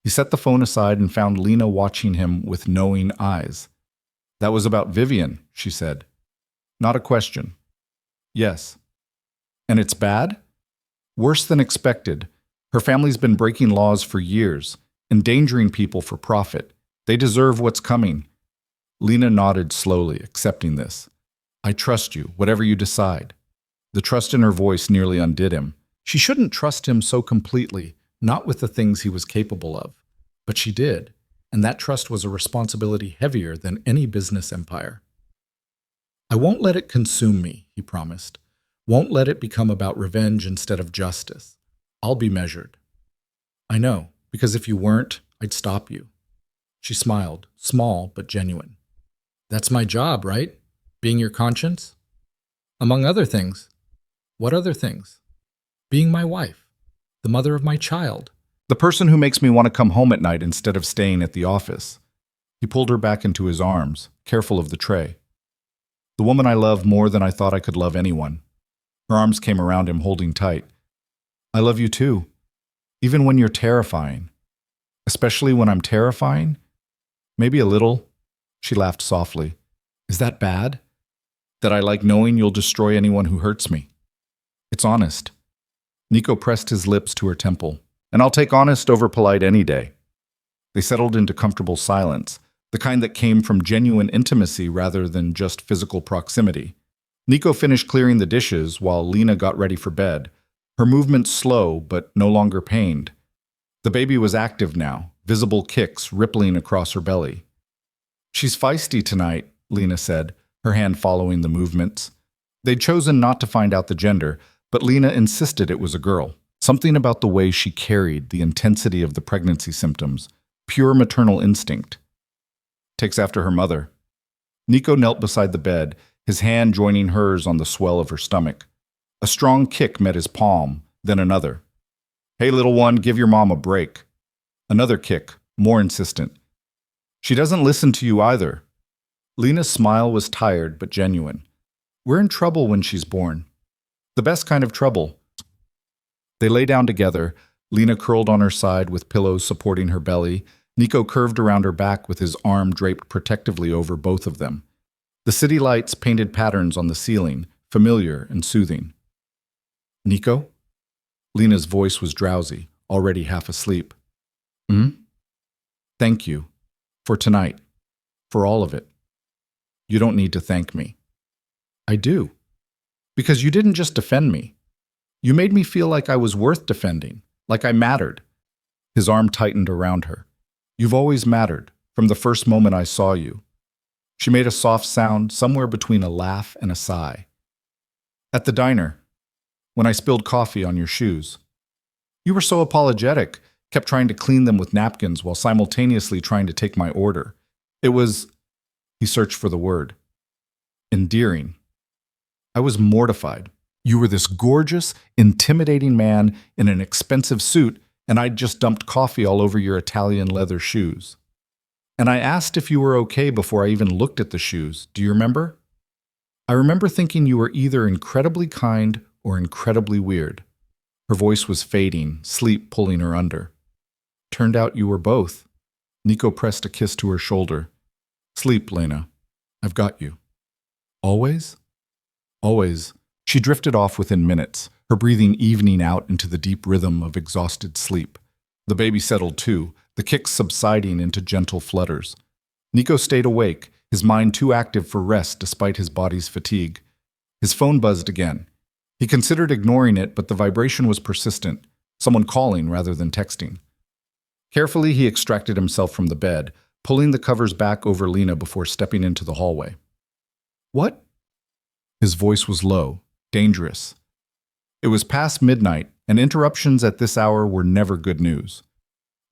He set the phone aside and found Lena watching him with knowing eyes. That was about Vivian, she said. Not a question. Yes. And it's bad? Worse than expected. Her family's been breaking laws for years, endangering people for profit. They deserve what's coming. Lena nodded slowly, accepting this. I trust you, whatever you decide. The trust in her voice nearly undid him. She shouldn't trust him so completely, not with the things he was capable of. But she did, and that trust was a responsibility heavier than any business empire. I won't let it consume me, he promised. Won't let it become about revenge instead of justice. I'll be measured. I know, because if you weren't, I'd stop you. She smiled, small but genuine. That's my job, right? Being your conscience? Among other things. What other things? Being my wife, the mother of my child. The person who makes me want to come home at night instead of staying at the office. He pulled her back into his arms, careful of the tray. The woman I love more than I thought I could love anyone. Her arms came around him, holding tight. I love you too, even when you're terrifying. Especially when I'm terrifying? Maybe a little. She laughed softly. Is that bad? That I like knowing you'll destroy anyone who hurts me? It's honest. Nico pressed his lips to her temple. And I'll take honest over polite any day. They settled into comfortable silence, the kind that came from genuine intimacy rather than just physical proximity. Nico finished clearing the dishes while Lena got ready for bed, her movements slow but no longer pained. The baby was active now, visible kicks rippling across her belly. She's feisty tonight, Lena said, her hand following the movements. They'd chosen not to find out the gender, but Lena insisted it was a girl. Something about the way she carried the intensity of the pregnancy symptoms, pure maternal instinct. Takes after her mother. Nico knelt beside the bed, his hand joining hers on the swell of her stomach. A strong kick met his palm, then another. Hey, little one, give your mom a break. Another kick, more insistent. She doesn't listen to you either. Lena's smile was tired but genuine. We're in trouble when she's born. The best kind of trouble. They lay down together, Lena curled on her side with pillows supporting her belly, Nico curved around her back with his arm draped protectively over both of them. The city lights painted patterns on the ceiling, familiar and soothing. Nico? Lena's voice was drowsy, already half asleep. Thank you. For tonight. For all of it. You don't need to thank me. I do. Because you didn't just defend me. You made me feel like I was worth defending, like I mattered. His arm tightened around her. You've always mattered, from the first moment I saw you. She made a soft sound somewhere between a laugh and a sigh. At the diner, when I spilled coffee on your shoes. You were so apologetic, kept trying to clean them with napkins while simultaneously trying to take my order. It was, he searched for the word, endearing. I was mortified. You were this gorgeous, intimidating man in an expensive suit, and I'd just dumped coffee all over your Italian leather shoes. And I asked if you were okay before I even looked at the shoes. Do you remember? I remember thinking you were either incredibly kind or incredibly weird. Her voice was fading, sleep pulling her under. Turned out you were both. Nico pressed a kiss to her shoulder. Sleep, Lena. I've got you. Always? Always. She drifted off within minutes, her breathing evening out into the deep rhythm of exhausted sleep. The baby settled too, the kicks subsiding into gentle flutters. Nico stayed awake, his mind too active for rest despite his body's fatigue. His phone buzzed again. He considered ignoring it, but the vibration was persistent, someone calling rather than texting. Carefully, he extracted himself from the bed, pulling the covers back over Lena before stepping into the hallway. What? His voice was low, dangerous. It was past midnight, and interruptions at this hour were never good news.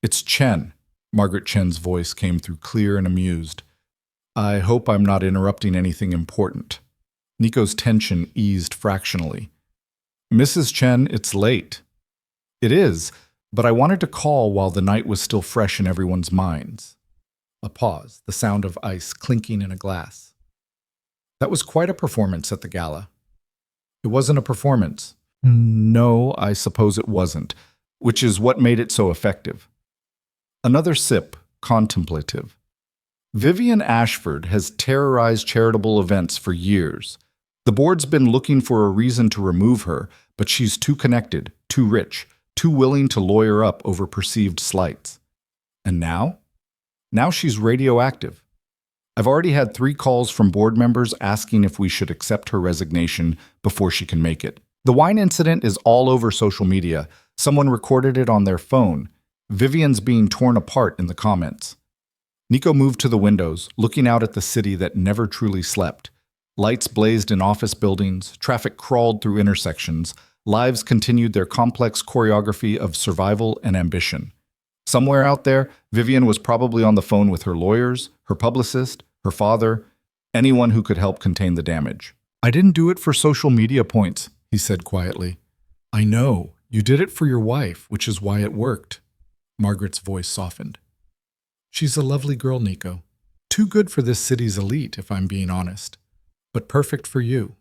It's Chen. Margaret Chen's voice came through clear and amused. I hope I'm not interrupting anything important. Nico's tension eased fractionally. Mrs. Chen, it's late. It is, but I wanted to call while the night was still fresh in everyone's minds. A pause, the sound of ice clinking in a glass. That was quite a performance at the gala. It wasn't a performance. No, I suppose it wasn't, which is what made it so effective. Another sip, contemplative. Vivian Ashford has terrorized charitable events for years. The board's been looking for a reason to remove her, but she's too connected, too rich, too willing to lawyer up over perceived slights. And now? Now she's radioactive. I've already had 3 calls from board members asking if we should accept her resignation before she can make it. The wine incident is all over social media. Someone recorded it on their phone. Vivian's being torn apart in the comments. Nico moved to the windows, looking out at the city that never truly slept. Lights blazed in office buildings, traffic crawled through intersections, lives continued their complex choreography of survival and ambition. Somewhere out there, Vivian was probably on the phone with her lawyers, her publicist, her father, anyone who could help contain the damage. I didn't do it for social media points, he said quietly. I know. You did it for your wife, which is why it worked. Margaret's voice softened. She's a lovely girl, Nico. Too good for this city's elite, if I'm being honest. But perfect for you.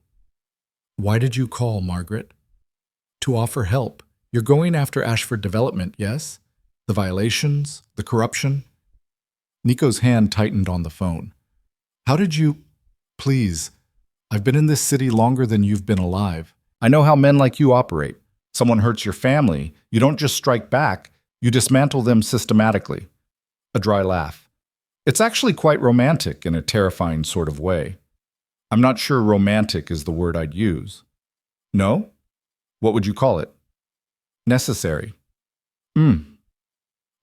Why did you call, Margaret? To offer help. You're going after Ashford Development, yes? The violations, the corruption? Nico's hand tightened on the phone. How did you... Please. I've been in this city longer than you've been alive. I know how men like you operate. Someone hurts your family, you don't just strike back, you dismantle them systematically. A dry laugh. It's actually quite romantic in a terrifying sort of way. I'm not sure romantic is the word I'd use. No? What would you call it? Necessary.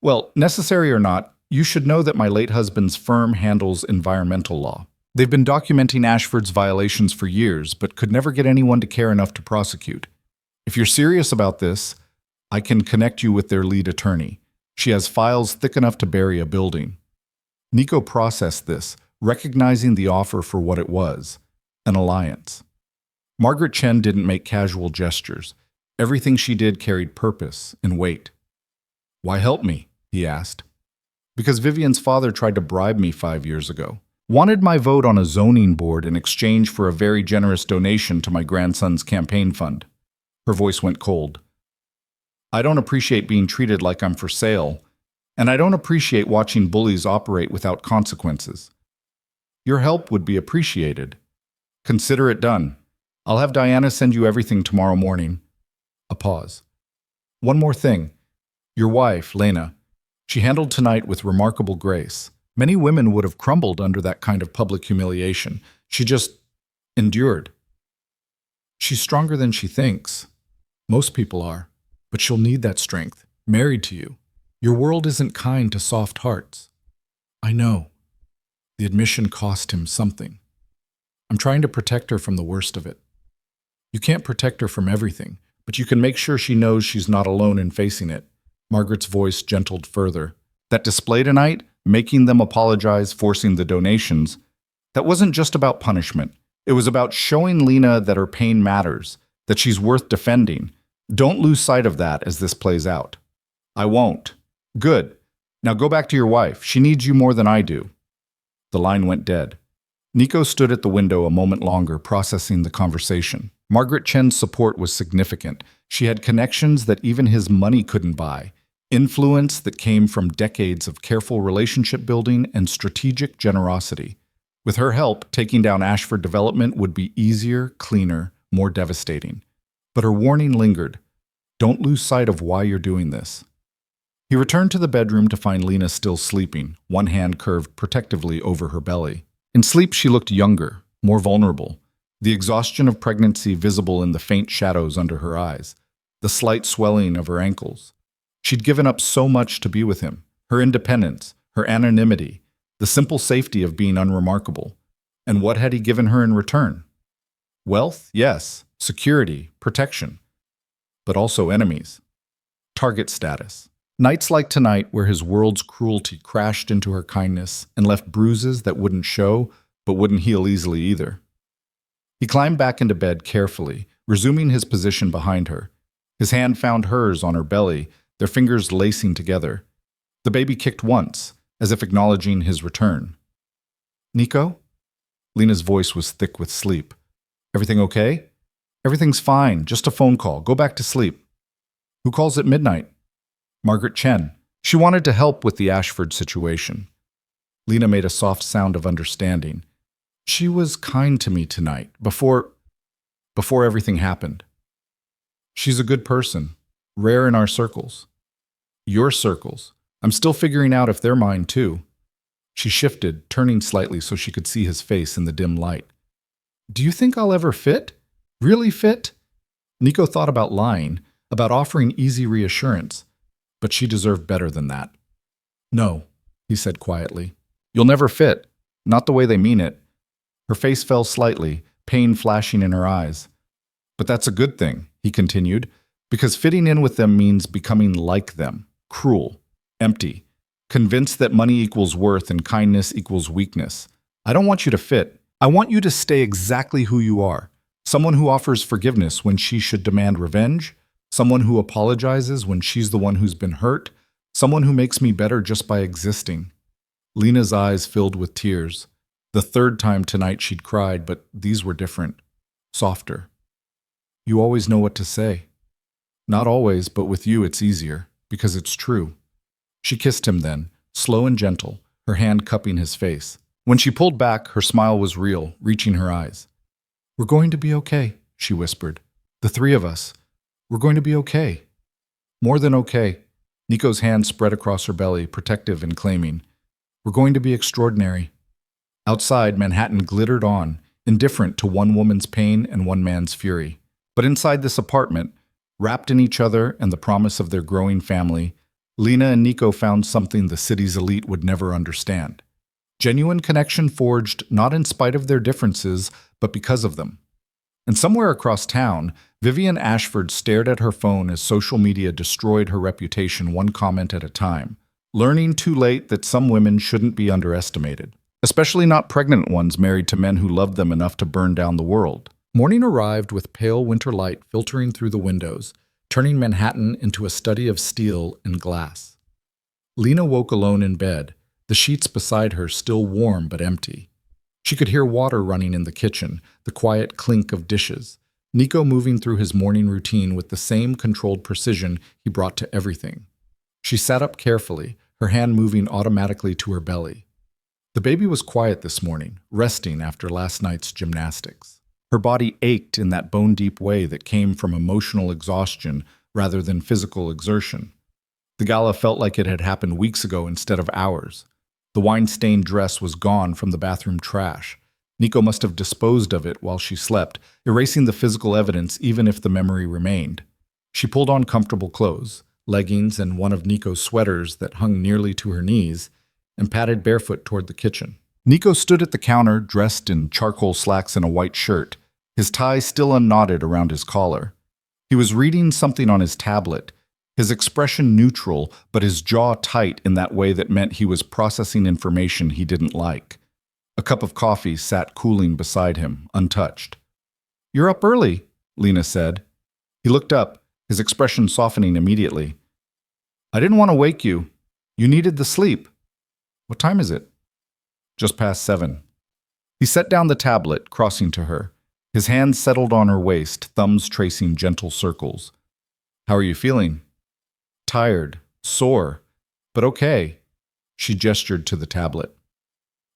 Well, necessary or not, you should know that my late husband's firm handles environmental law. They've been documenting Ashford's violations for years, but could never get anyone to care enough to prosecute. If you're serious about this, I can connect you with their lead attorney. She has files thick enough to bury a building. Nico processed this, recognizing the offer for what it was, an alliance. Margaret Chen didn't make casual gestures. Everything she did carried purpose and weight. Why help me? He asked. Because Vivian's father tried to bribe me 5 years ago. Wanted my vote on a zoning board in exchange for a very generous donation to my grandson's campaign fund. Her voice went cold. I don't appreciate being treated like I'm for sale, and I don't appreciate watching bullies operate without consequences. Your help would be appreciated. Consider it done. I'll have Diana send you everything tomorrow morning. A pause. One more thing. Your wife, Lena, she handled tonight with remarkable grace. Many women would have crumbled under that kind of public humiliation. She just endured. She's stronger than she thinks. Most people are. But she'll need that strength. Married to you. Your world isn't kind to soft hearts. I know. The admission cost him something. I'm trying to protect her from the worst of it. You can't protect her from everything, but you can make sure she knows she's not alone in facing it. Margaret's voice gentled further. That display tonight, making them apologize, forcing the donations, that wasn't just about punishment. It was about showing Lena that her pain matters, that she's worth defending. Don't lose sight of that as this plays out. I won't. Good. Now go back to your wife. She needs you more than I do. The line went dead. Nico stood at the window a moment longer, processing the conversation. Margaret Chen's support was significant. She had connections that even his money couldn't buy, influence that came from decades of careful relationship building and strategic generosity. With her help, taking down Ashford Development would be easier, cleaner, more devastating. But her warning lingered. Don't lose sight of why you're doing this. He returned to the bedroom to find Lena still sleeping, one hand curved protectively over her belly. In sleep, she looked younger, more vulnerable, the exhaustion of pregnancy visible in the faint shadows under her eyes, the slight swelling of her ankles. She'd given up so much to be with him, her independence, her anonymity, the simple safety of being unremarkable. And what had he given her in return? Wealth, yes, security, protection, but also enemies. Target status. Nights like tonight, where his world's cruelty crashed into her kindness and left bruises that wouldn't show, but wouldn't heal easily either. He climbed back into bed carefully, resuming his position behind her. His hand found hers on her belly, their fingers lacing together. The baby kicked once, as if acknowledging his return. Nico? Lena's voice was thick with sleep. Everything okay? Everything's fine, just a phone call. Go back to sleep. Who calls at midnight? Margaret Chen. She wanted to help with the Ashford situation. Lena made a soft sound of understanding. She was kind to me tonight, before everything happened. She's a good person, rare in our circles. Your circles. I'm still figuring out if they're mine too. She shifted, turning slightly so she could see his face in the dim light. Do you think I'll ever fit? Really fit? Nico thought about lying, about offering easy reassurance. But she deserved better than that. No, he said quietly. You'll never fit. Not the way they mean it. Her face fell slightly, pain flashing in her eyes. But that's a good thing, he continued, because fitting in with them means becoming like them, cruel, empty, convinced that money equals worth and kindness equals weakness. I don't want you to fit. I want you to stay exactly who you are. Someone who offers forgiveness when she should demand revenge, someone who apologizes when she's the one who's been hurt, someone who makes me better just by existing. Lena's eyes filled with tears. The third time tonight she'd cried, but these were different, softer. You always know what to say. Not always, but with you it's easier, because it's true. She kissed him then, slow and gentle, her hand cupping his face. When she pulled back, her smile was real, reaching her eyes. We're going to be okay, she whispered. The three of us. We're going to be okay. More than okay. Nico's hand spread across her belly, protective and claiming. We're going to be extraordinary. Outside, Manhattan glittered on, indifferent to one woman's pain and one man's fury. But inside this apartment, wrapped in each other and the promise of their growing family, Lena and Nico found something the city's elite would never understand. Genuine connection forged not in spite of their differences, but because of them. And somewhere across town, Vivian Ashford stared at her phone as social media destroyed her reputation one comment at a time, learning too late that some women shouldn't be underestimated, especially not pregnant ones married to men who loved them enough to burn down the world. Morning arrived with pale winter light filtering through the windows, turning Manhattan into a study of steel and glass. Lena woke alone in bed, the sheets beside her still warm but empty. She could hear water running in the kitchen, the quiet clink of dishes, Nico moving through his morning routine with the same controlled precision he brought to everything. She sat up carefully, her hand moving automatically to her belly. The baby was quiet this morning, resting after last night's gymnastics. Her body ached in that bone-deep way that came from emotional exhaustion rather than physical exertion. The gala felt like it had happened weeks ago instead of hours. The wine-stained dress was gone from the bathroom trash. Nico must have disposed of it while she slept, erasing the physical evidence even if the memory remained. She pulled on comfortable clothes, leggings and one of Nico's sweaters that hung nearly to her knees, and padded barefoot toward the kitchen. Nico stood at the counter, dressed in charcoal slacks and a white shirt, his tie still unknotted around his collar. He was reading something on his tablet, his expression neutral, but his jaw tight in that way that meant he was processing information he didn't like. A cup of coffee sat cooling beside him, untouched. "You're up early," Lena said. He looked up, his expression softening immediately. "I didn't want to wake you. You needed the sleep." "What time is it?" "Just past 7. He set down the tablet, crossing to her. His hands settled on her waist, thumbs tracing gentle circles. "How are you feeling?" "Tired, sore, but okay." She gestured to the tablet.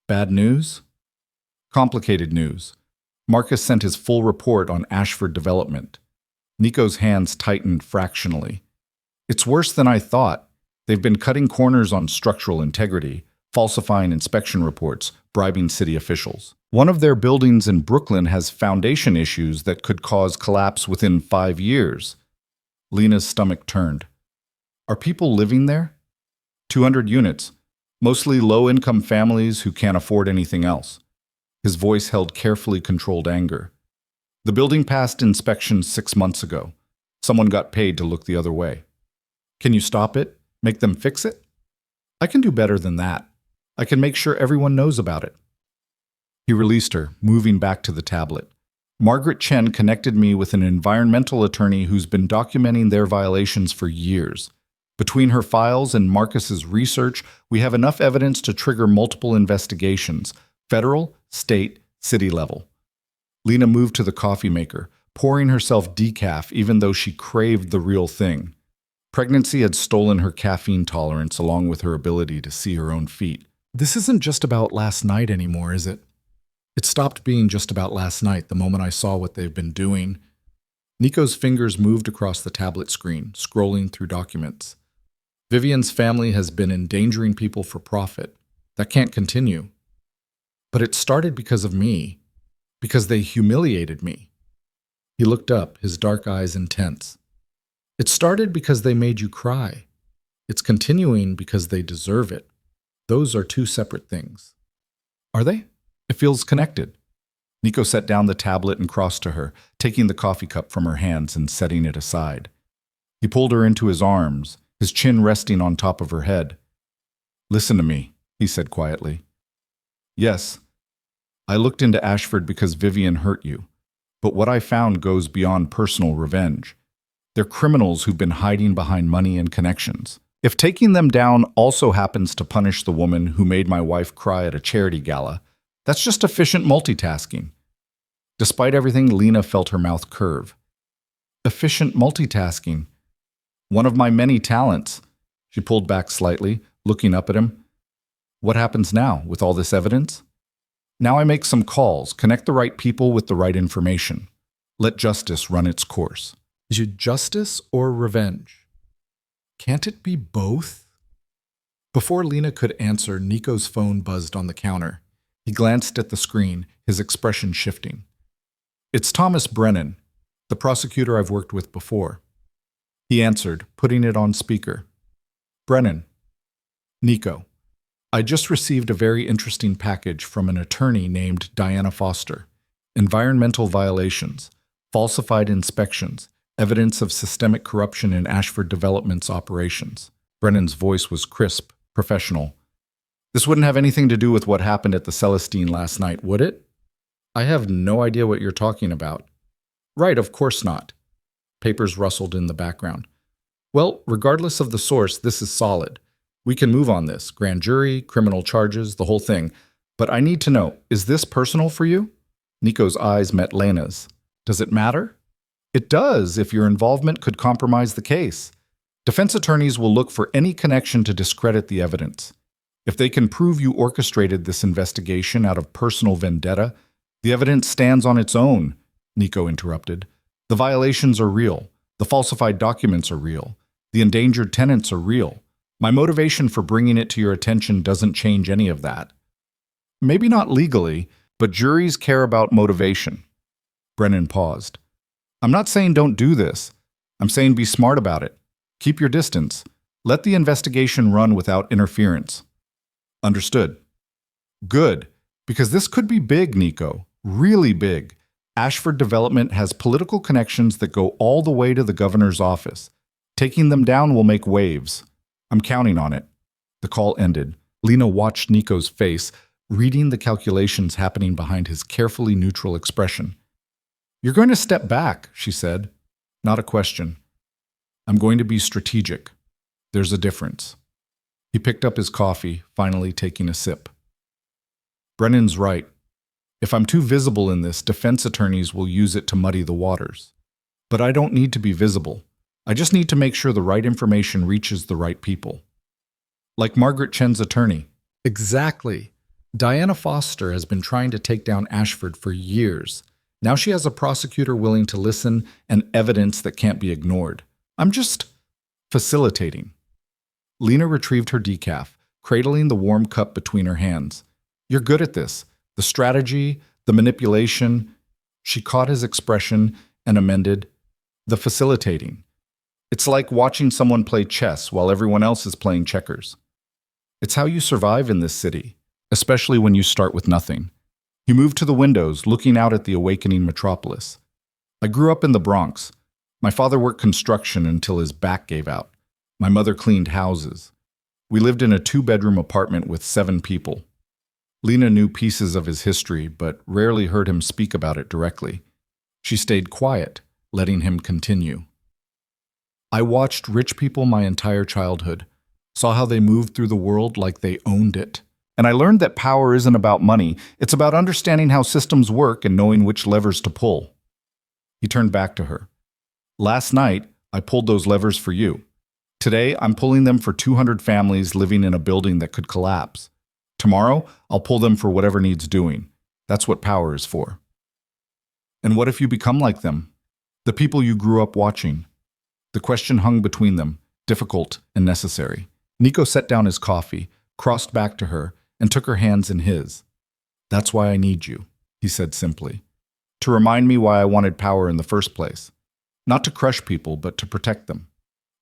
"Bad news?" "Complicated news. Marcus sent his full report on Ashford development." Nico's hands tightened fractionally. "It's worse than I thought. They've been cutting corners on structural integrity, falsifying inspection reports, bribing city officials. One of their buildings in Brooklyn has foundation issues that could cause collapse within 5 years." Lena's stomach turned. "Are people living there?" 200 units, mostly low-income families who can't afford anything else." His voice held carefully controlled anger. "The building passed inspection 6 months ago. Someone got paid to look the other way." "Can you stop it? Make them fix it?" "I can do better than that. I can make sure everyone knows about it." He released her, moving back to the tablet. "Margaret Chen connected me with an environmental attorney who's been documenting their violations for years. Between her files and Marcus's research, we have enough evidence to trigger multiple investigations, federal, state, city level." Lena moved to the coffee maker, pouring herself decaf even though she craved the real thing. Pregnancy had stolen her caffeine tolerance along with her ability to see her own feet. "This isn't just about last night anymore, is it?" "It stopped being just about last night the moment I saw what they've been doing." Nico's fingers moved across the tablet screen, scrolling through documents. "Vivian's family has been endangering people for profit. That can't continue. But it started because of me, because they humiliated me." He looked up, his dark eyes intense. "It started because they made you cry. It's continuing because they deserve it. Those are two separate things." "Are they?" "It feels connected." Nico set down the tablet and crossed to her, taking the coffee cup from her hands and setting it aside. He pulled her into his arms, his chin resting on top of her head. "Listen to me," he said quietly. "Yes, I looked into Ashford because Vivian hurt you, but what I found goes beyond personal revenge. They're criminals who've been hiding behind money and connections. If taking them down also happens to punish the woman who made my wife cry at a charity gala, that's just efficient multitasking." Despite everything, Lena felt her mouth curve. "Efficient multitasking. One of my many talents." She pulled back slightly, looking up at him. "What happens now, with all this evidence?" "Now I make some calls, connect the right people with the right information. Let justice run its course." "Is it justice or revenge? Can't it be both?" Before Lena could answer, Nico's phone buzzed on the counter. He glanced at the screen, his expression shifting. "It's Thomas Brennan, the prosecutor I've worked with before." He answered, putting it on speaker. "Brennan." "Nico, I just received a very interesting package from an attorney named Diana Foster. Environmental violations, falsified inspections, evidence of systemic corruption in Ashford Development's operations." Brennan's voice was crisp, professional. "This wouldn't have anything to do with what happened at the Celestine last night, would it?" "I have no idea what you're talking about." "Right, of course not." Papers rustled in the background. "Well, regardless of the source, this is solid. We can move on this. Grand jury, criminal charges, the whole thing. But I need to know, is this personal for you?" Nico's eyes met Lena's. "Does it matter?" "It does, if your involvement could compromise the case. Defense attorneys will look for any connection to discredit the evidence. If they can prove you orchestrated this investigation out of personal vendetta, the evidence stands on its own," Nico interrupted. "The violations are real. The falsified documents are real. The endangered tenants are real. My motivation for bringing it to your attention doesn't change any of that." "Maybe not legally, but juries care about motivation." Brennan paused. "I'm not saying don't do this. I'm saying be smart about it. Keep your distance. Let the investigation run without interference. Understood. Good, because this could be big, Nico. Really big. Ashford Development has political connections that go all the way to the governor's office. Taking them down will make waves. I'm counting on it. The call ended. Lena watched Nico's face, reading the calculations happening behind his carefully neutral expression. You're going to step back, she said. Not a question. I'm going to be strategic. There's a difference. He picked up his coffee, finally taking a sip. Brennan's right. If I'm too visible in this, defense attorneys will use it to muddy the waters. But I don't need to be visible. I just need to make sure the right information reaches the right people. Like Margaret Chen's attorney. Exactly. Diana Foster has been trying to take down Ashford for years. Now she has a prosecutor willing to listen and evidence that can't be ignored. I'm just facilitating. Lena retrieved her decaf, cradling the warm cup between her hands. You're good at this. The strategy, the manipulation. She caught his expression and amended, the facilitating. It's like watching someone play chess while everyone else is playing checkers. It's how you survive in this city, especially when you start with nothing. He moved to the windows, looking out at the awakening metropolis. I grew up in the Bronx. My father worked construction until his back gave out. My mother cleaned houses. We lived in a 2-bedroom apartment with 7 people. Lena knew pieces of his history, but rarely heard him speak about it directly. She stayed quiet, letting him continue. I watched rich people my entire childhood, saw how they moved through the world like they owned it. And I learned that power isn't about money, it's about understanding how systems work and knowing which levers to pull. He turned back to her. Last night, I pulled those levers for you. Today, I'm pulling them for 200 families living in a building that could collapse. Tomorrow, I'll pull them for whatever needs doing. That's what power is for. And what if you become like them? The people you grew up watching. The question hung between them, difficult and necessary. Nico set down his coffee, crossed back to her, and took her hands in his. That's why I need you, he said simply. To remind me why I wanted power in the first place. Not to crush people, but to protect them.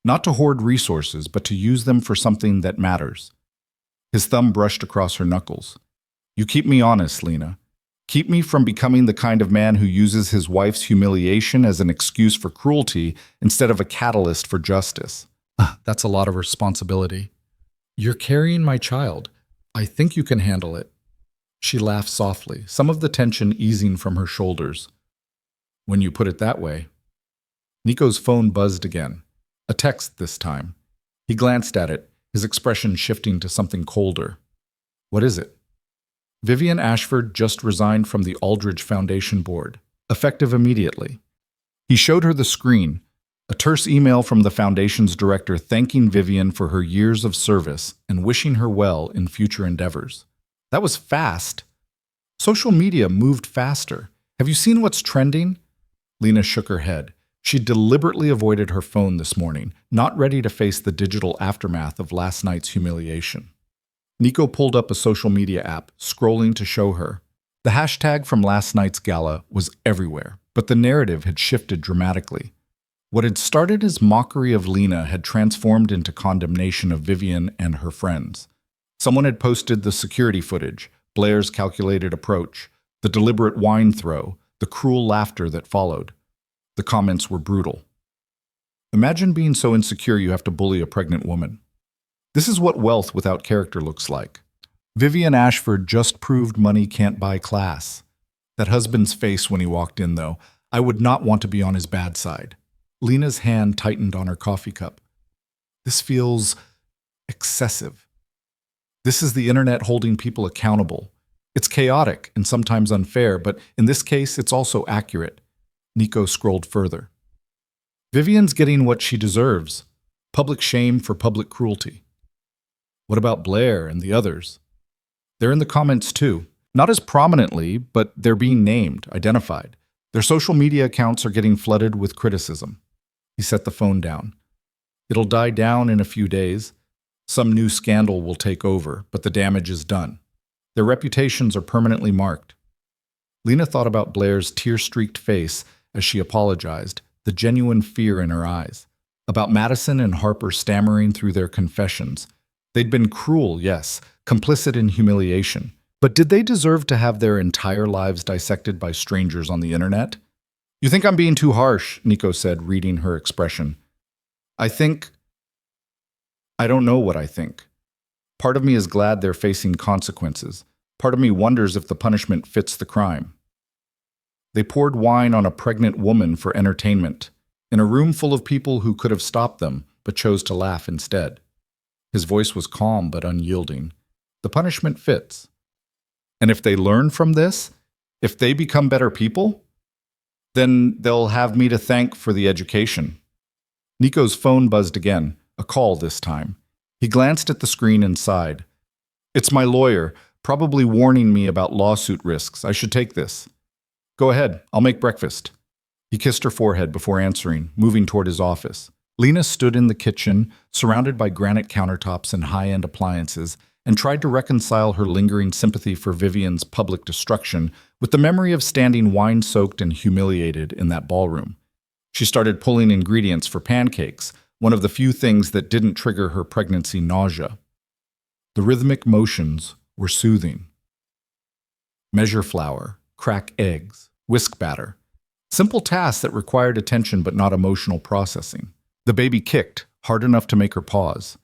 Not to hoard resources, but to use them for something that matters. His thumb brushed across her knuckles. You keep me honest, Lena. Keep me from becoming the kind of man who uses his wife's humiliation as an excuse for cruelty instead of a catalyst for justice. That's a lot of responsibility. You're carrying my child. I think you can handle it. She laughed softly, some of the tension easing from her shoulders. When you put it that way. Nico's phone buzzed again. A text this time. He glanced at it, his expression shifting to something colder. What is it? Vivian Ashford just resigned from the Aldridge Foundation board, effective immediately. He showed her the screen, a terse email from the foundation's director thanking Vivian for her years of service and wishing her well in future endeavors. That was fast. Social media moved faster. Have you seen what's trending? Lena shook her head. She deliberately avoided her phone this morning, not ready to face the digital aftermath of last night's humiliation. Nico pulled up a social media app, scrolling to show her. The hashtag from last night's gala was everywhere, but the narrative had shifted dramatically. What had started as mockery of Lena had transformed into condemnation of Vivian and her friends. Someone had posted the security footage, Blair's calculated approach, the deliberate wine throw, the cruel laughter that followed. The comments were brutal. Imagine being so insecure you have to bully a pregnant woman. This is what wealth without character looks like. Vivian Ashford just proved money can't buy class. That husband's face when he walked in, though, I would not want to be on his bad side. Lena's hand tightened on her coffee cup. This feels excessive. This is the internet holding people accountable. It's chaotic and sometimes unfair, but in this case, it's also accurate. Nico scrolled further. Vivian's getting what she deserves. Public shame for public cruelty. What about Blair and the others? They're in the comments too. Not as prominently, but they're being named, identified. Their social media accounts are getting flooded with criticism. He set the phone down. It'll die down in a few days. Some new scandal will take over, but the damage is done. Their reputations are permanently marked. Lena thought about Blair's tear-streaked face as she apologized, the genuine fear in her eyes. About Madison and Harper stammering through their confessions. They'd been cruel, yes, complicit in humiliation. But did they deserve to have their entire lives dissected by strangers on the internet? You think I'm being too harsh, Nico said, reading her expression. I don't know what I think. Part of me is glad they're facing consequences. Part of me wonders if the punishment fits the crime. They poured wine on a pregnant woman for entertainment, in a room full of people who could have stopped them, but chose to laugh instead. His voice was calm but unyielding. The punishment fits. And if they learn from this, if they become better people, then they'll have me to thank for the education. Nico's phone buzzed again, a call this time. He glanced at the screen and sighed. It's my lawyer, probably warning me about lawsuit risks. I should take this. Go ahead, I'll make breakfast. He kissed her forehead before answering, moving toward his office. Lena stood in the kitchen, surrounded by granite countertops and high-end appliances, and tried to reconcile her lingering sympathy for Vivian's public destruction with the memory of standing wine-soaked and humiliated in that ballroom. She started pulling ingredients for pancakes, one of the few things that didn't trigger her pregnancy nausea. The rhythmic motions were soothing. Measure flour, crack eggs, whisk batter. Simple tasks that required attention but not emotional processing. The baby kicked, hard enough to make her pause.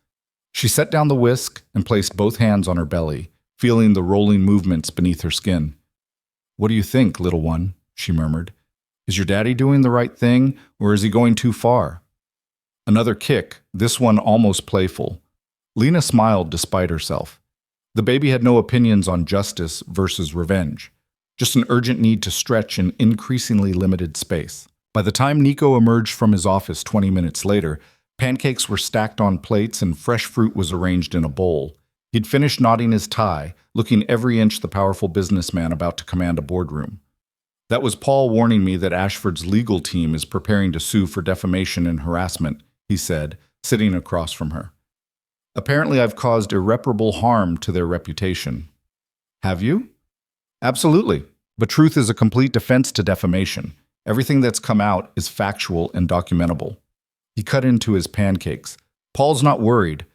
She set down the whisk and placed both hands on her belly, feeling the rolling movements beneath her skin. What do you think, little one? She murmured. Is your daddy doing the right thing, or is he going too far? Another kick, this one almost playful. Lena smiled despite herself. The baby had no opinions on justice versus revenge, just an urgent need to stretch in increasingly limited space. By the time Nico emerged from his office 20 minutes later, pancakes were stacked on plates and fresh fruit was arranged in a bowl. He'd finished knotting his tie, looking every inch the powerful businessman about to command a boardroom. That was Paul warning me that Ashford's legal team is preparing to sue for defamation and harassment, he said, sitting across from her. Apparently I've caused irreparable harm to their reputation. Have you? Absolutely. But truth is a complete defense to defamation. Everything that's come out is factual and documentable. He cut into his pancakes. Paul's not worried.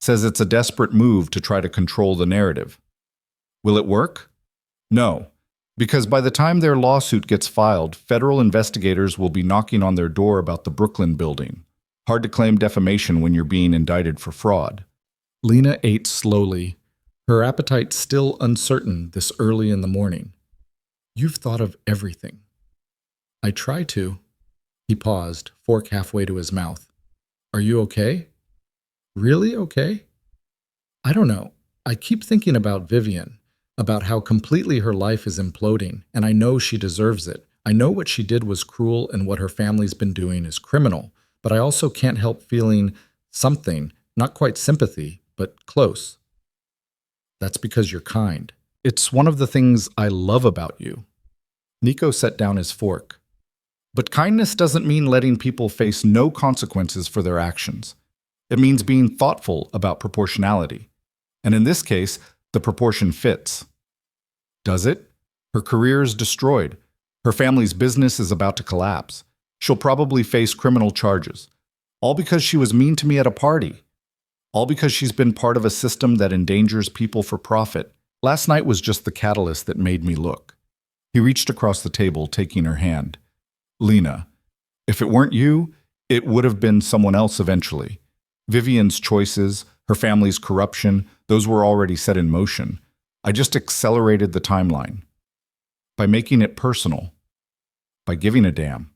Says it's a desperate move to try to control the narrative. Will it work? No. Because by the time their lawsuit gets filed, federal investigators will be knocking on their door about the Brooklyn building. Hard to claim defamation when you're being indicted for fraud. Lena ate slowly, her appetite still uncertain this early in the morning. You've thought of everything. I try to. He paused, fork halfway to his mouth. Are you okay? Really okay? I don't know. I keep thinking about Vivian, about how completely her life is imploding, and I know she deserves it. I know what she did was cruel and what her family's been doing is criminal, but I also can't help feeling something, not quite sympathy, but close. That's because you're kind. It's one of the things I love about you. Nico set down his fork. But kindness doesn't mean letting people face no consequences for their actions. It means being thoughtful about proportionality. And in this case, the proportion fits. Does it? Her career is destroyed. Her family's business is about to collapse. She'll probably face criminal charges. All because she was mean to me at a party. All because she's been part of a system that endangers people for profit. Last night was just the catalyst that made me look. He reached across the table, taking her hand. Lena, if it weren't you, it would have been someone else eventually. Vivian's choices, her family's corruption, those were already set in motion. I just accelerated the timeline. By making it personal. By giving a damn.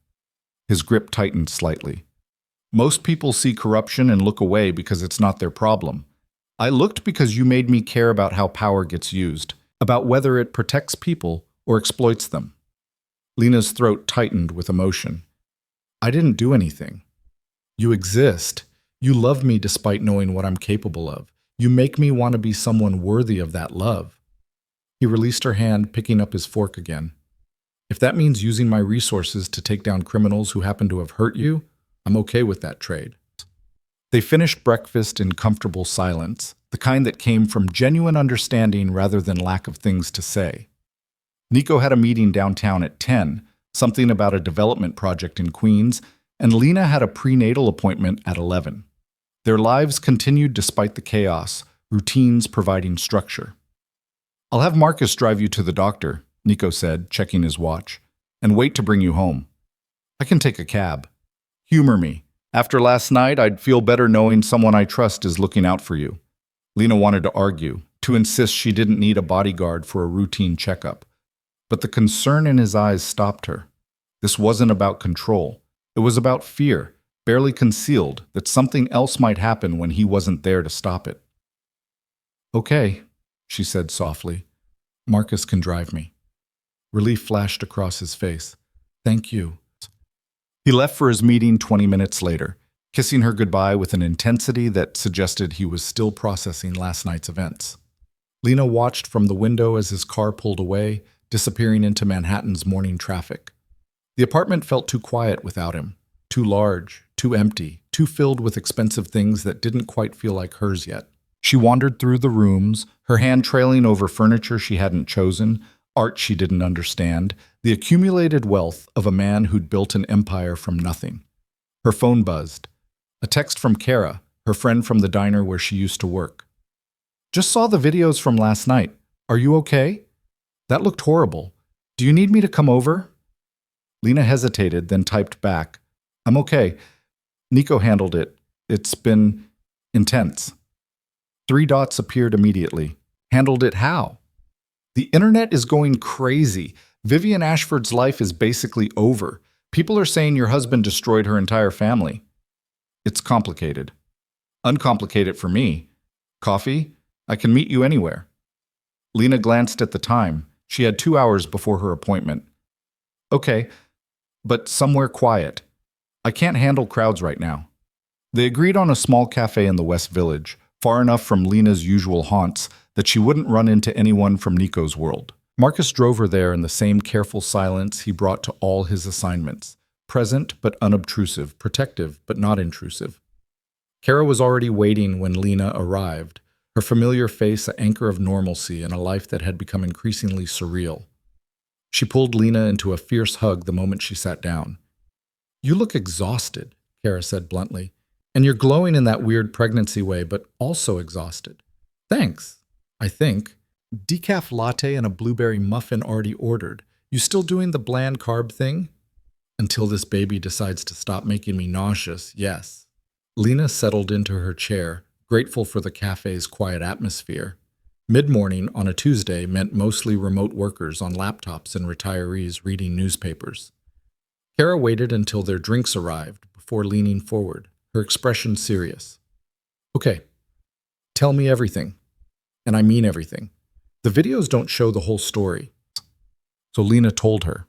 His grip tightened slightly. Most people see corruption and look away because it's not their problem. I looked because you made me care about how power gets used, about whether it protects people or exploits them. Lena's throat tightened with emotion. I didn't do anything. You exist. You love me despite knowing what I'm capable of. You make me want to be someone worthy of that love. He released her hand, picking up his fork again. If that means using my resources to take down criminals who happen to have hurt you, I'm okay with that trade. They finished breakfast in comfortable silence, the kind that came from genuine understanding rather than lack of things to say. Nico had a meeting downtown at 10, something about a development project in Queens, and Lena had a prenatal appointment at 11. Their lives continued despite the chaos, routines providing structure. "I'll have Marcus drive you to the doctor," Nico said, checking his watch, "and wait to bring you home. I can take a cab. Humor me. After last night, I'd feel better knowing someone I trust is looking out for you." Lena wanted to argue, to insist she didn't need a bodyguard for a routine checkup. But the concern in his eyes stopped her. This wasn't about control. It was about fear, barely concealed, that something else might happen when he wasn't there to stop it. "Okay," she said softly. "Marcus can drive me." Relief flashed across his face. "Thank you." He left for his meeting 20 minutes later, kissing her goodbye with an intensity that suggested he was still processing last night's events. Lena watched from the window as his car pulled away, disappearing into Manhattan's morning traffic. The apartment felt too quiet without him, too large, too empty, too filled with expensive things that didn't quite feel like hers yet. She wandered through the rooms, her hand trailing over furniture she hadn't chosen, art she didn't understand, the accumulated wealth of a man who'd built an empire from nothing. Her phone buzzed. A text from Kara, her friend from the diner where she used to work. "Just saw the videos from last night. Are you okay? That looked horrible. Do you need me to come over?" Lena hesitated, then typed back, "I'm okay. Nico handled it. It's been intense." 3 dots appeared immediately. Handled it how? The internet is going crazy. Vivian Ashford's life is basically over. People are saying your husband destroyed her entire family. It's complicated. Uncomplicated for me. Coffee? I can meet you anywhere. Lena glanced at the time. She had 2 hours before her appointment. "Okay, but somewhere quiet. I can't handle crowds right now." They agreed on a small cafe in the West Village, far enough from Lena's usual haunts that she wouldn't run into anyone from Nico's world. Marcus drove her there in the same careful silence he brought to all his assignments, present but unobtrusive, protective but not intrusive. Kara was already waiting when Lena arrived, her familiar face an anchor of normalcy in a life that had become increasingly surreal. She pulled Lena into a fierce hug the moment she sat down. "You look exhausted," Kara said bluntly, "and you're glowing in that weird pregnancy way, but also exhausted." "Thanks, I think. Decaf latte and a blueberry muffin already ordered. You still doing the bland carb thing?" "Until this baby decides to stop making me nauseous, yes." Lena settled into her chair, grateful for the cafe's quiet atmosphere. Mid-morning on a Tuesday meant mostly remote workers on laptops and retirees reading newspapers. Kara waited until their drinks arrived before leaning forward, her expression serious. "Okay, tell me everything. And I mean everything. The videos don't show the whole story." So Lena told her.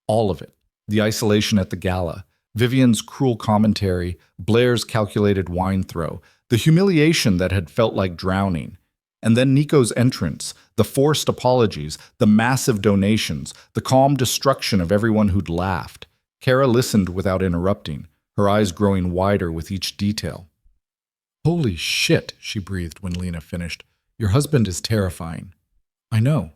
All of it. The isolation at the gala, Vivian's cruel commentary, Blair's calculated wine throw, the humiliation that had felt like drowning, and then Nico's entrance, the forced apologies, the massive donations, the calm destruction of everyone who'd laughed. Kara listened without interrupting, her eyes growing wider with each detail. "Holy shit," she breathed when Lena finished. "Your husband is terrifying." "I know.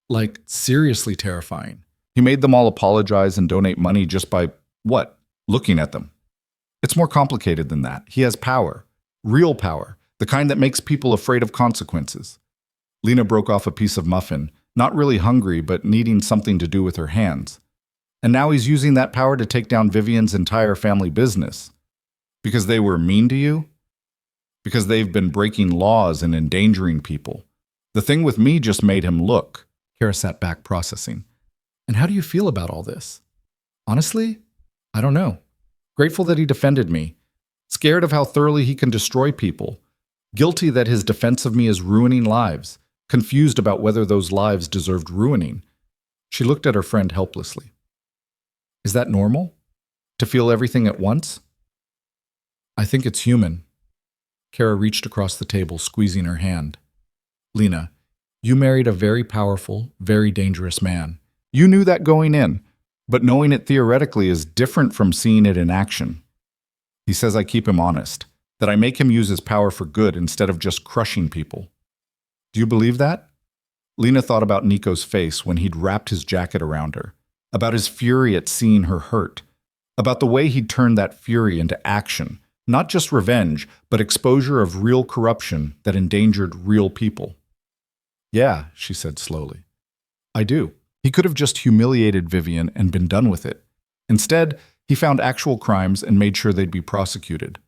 Like, seriously terrifying. He made them all apologize and donate money just by, what? Looking at them. It's more complicated than that. He has power. Real power. The kind that makes people afraid of consequences." Lena broke off a piece of muffin, not really hungry, but needing something to do with her hands. "And now he's using that power to take down Vivian's entire family business. Because they were mean to you? Because they've been breaking laws and endangering people. The thing with me just made him look." Kara sat back, processing. "And how do you feel about all this?" "Honestly, I don't know. Grateful that he defended me. Scared of how thoroughly he can destroy people. Guilty that his defense of me is ruining lives. Confused about whether those lives deserved ruining." She looked at her friend helplessly. "Is that normal? To feel everything at once?" "I think it's human." Kara reached across the table, squeezing her hand. "Lena, you married a very powerful, very dangerous man. You knew that going in, but knowing it theoretically is different from seeing it in action. He says I keep him honest, that I make him use his power for good instead of just crushing people. Do you believe that?" Lena thought about Nico's face when he'd wrapped his jacket around her, about his fury at seeing her hurt, about the way he'd turned that fury into action, not just revenge, but exposure of real corruption that endangered real people. Yeah, she said slowly. I do. He could have just humiliated Vivian and been done with it. Instead, he found actual crimes and made sure they'd be prosecuted.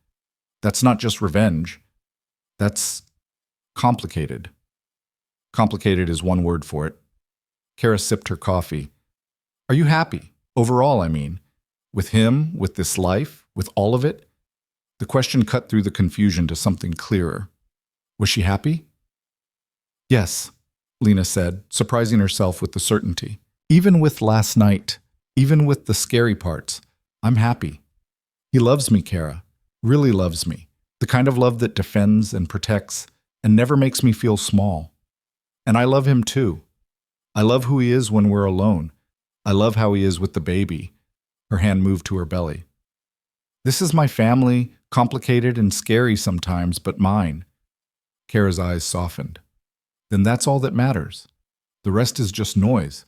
That's not just revenge. That's complicated. Complicated is one word for it. Kara sipped her coffee. Are you happy? Overall, I mean. With him, with this life, with all of it? The question cut through the confusion to something clearer. Was she happy? Yes, Lena said, surprising herself with the certainty. Even with last night, even with the scary parts, I'm happy. He loves me, Kara. Really loves me. The kind of love that defends and protects and never makes me feel small. And I love him too. I love who he is when we're alone. I love how he is with the baby. Her hand moved to her belly. This is my family, complicated and scary sometimes, but mine. Kara's eyes softened. Then that's all that matters. The rest is just noise.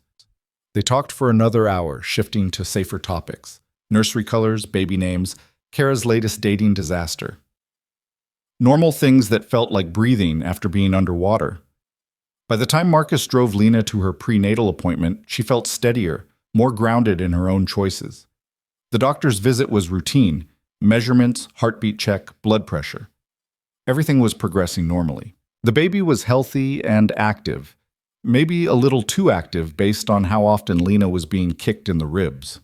They talked for another hour, shifting to safer topics. Nursery colors, baby names, Kara's latest dating disaster. Normal things that felt like breathing after being underwater. By the time Marcus drove Lena to her prenatal appointment, she felt steadier, more grounded in her own choices. The doctor's visit was routine: measurements, heartbeat check, blood pressure. Everything was progressing normally. The baby was healthy and active, maybe a little too active based on how often Lena was being kicked in the ribs.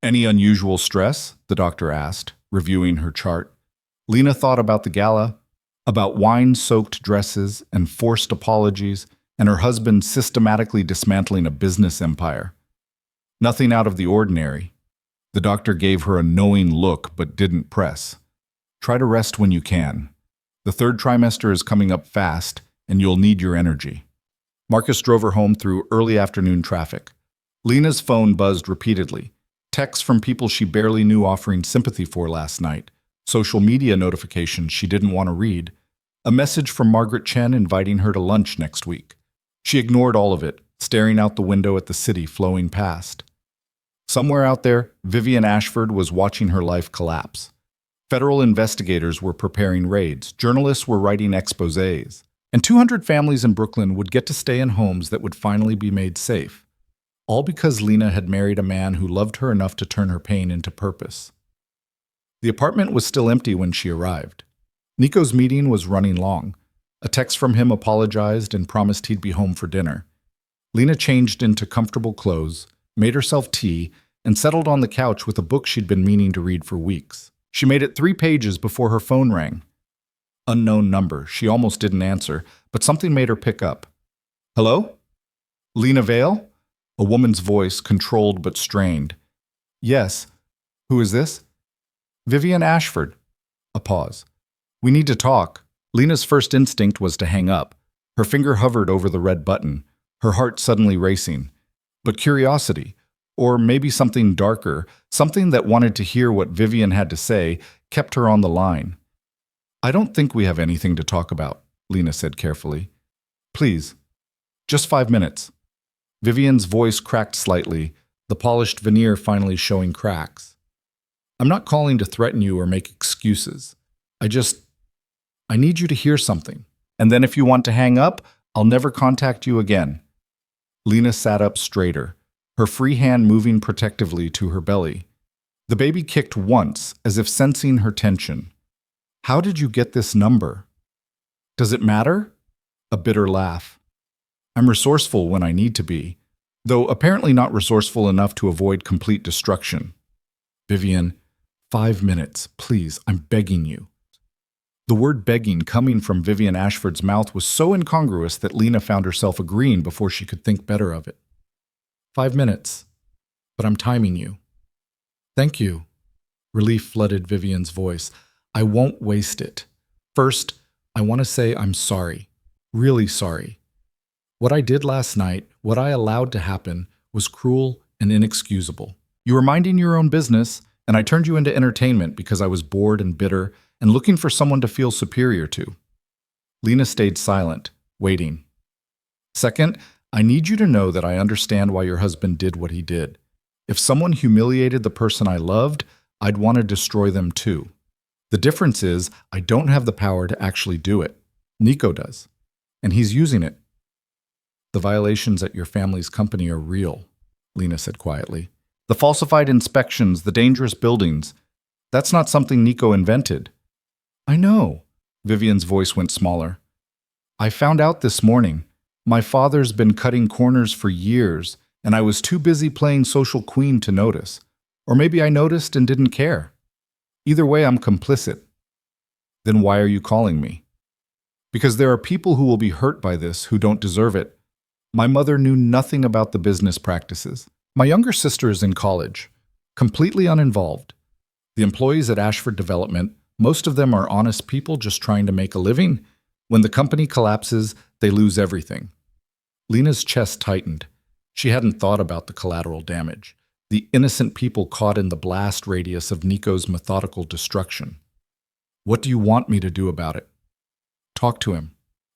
Any unusual stress? The doctor asked, reviewing her chart. Lena thought about the gala, about wine-soaked dresses and forced apologies, and her husband systematically dismantling a business empire. Nothing out of the ordinary. The doctor gave her a knowing look but didn't press. Try to rest when you can. The third trimester is coming up fast, and you'll need your energy. Marcus drove her home through early afternoon traffic. Lena's phone buzzed repeatedly. Texts from people she barely knew offering sympathy for last night. Social media notifications she didn't want to read. A message from Margaret Chen inviting her to lunch next week. She ignored all of it, staring out the window at the city flowing past. Somewhere out there, Vivian Ashford was watching her life collapse. Federal investigators were preparing raids, journalists were writing exposés, and 200 families in Brooklyn would get to stay in homes that would finally be made safe. All because Lena had married a man who loved her enough to turn her pain into purpose. The apartment was still empty when she arrived. Nico's meeting was running long. A text from him apologized and promised he'd be home for dinner. Lena changed into comfortable clothes, made herself tea, and settled on the couch with a book she'd been meaning to read for weeks. She made it 3 pages before her phone rang. Unknown number. She almost didn't answer, but something made her pick up. Hello? Lena Vale? A woman's voice, controlled but strained. Yes. Who is this? Vivian Ashford. A pause. We need to talk. Lena's first instinct was to hang up. Her finger hovered over the red button, her heart suddenly racing. But curiosity, or maybe something darker, something that wanted to hear what Vivian had to say, kept her on the line. I don't think we have anything to talk about, Lena said carefully. Please, just 5 minutes. Vivian's voice cracked slightly, the polished veneer finally showing cracks. I'm not calling to threaten you or make excuses. I need you to hear something. And then if you want to hang up, I'll never contact you again. Lena sat up straighter, her free hand moving protectively to her belly. The baby kicked once, as if sensing her tension. How did you get this number? Does it matter? A bitter laugh. I'm resourceful when I need to be, though apparently not resourceful enough to avoid complete destruction. Vivian, 5 minutes, please, I'm begging you. The word begging coming from Vivian Ashford's mouth was so incongruous that Lena found herself agreeing before she could think better of it. 5 minutes, but I'm timing you. Thank you. Relief flooded Vivian's voice. I won't waste it. First, I want to say I'm sorry. Really sorry. What I did last night, what I allowed to happen, was cruel and inexcusable. You were minding your own business, and I turned you into entertainment because I was bored and bitter and looking for someone to feel superior to. Lena stayed silent, waiting. Second, I need you to know that I understand why your husband did what he did. If someone humiliated the person I loved, I'd want to destroy them too. The difference is I don't have the power to actually do it. Nico does, and he's using it. The violations at your family's company are real, Lena said quietly. The falsified inspections, the dangerous buildings, that's not something Nico invented. I know. Vivian's voice went smaller. I found out this morning. My father's been cutting corners for years, and I was too busy playing social queen to notice. Or maybe I noticed and didn't care. Either way, I'm complicit. Then why are you calling me? Because there are people who will be hurt by this who don't deserve it. My mother knew nothing about the business practices. My younger sister is in college, completely uninvolved. The employees at Ashford Development, most of them are honest people just trying to make a living. When the company collapses, they lose everything. Lena's chest tightened. She hadn't thought about the collateral damage, the innocent people caught in the blast radius of Nico's methodical destruction. What do you want me to do about it? Talk to him.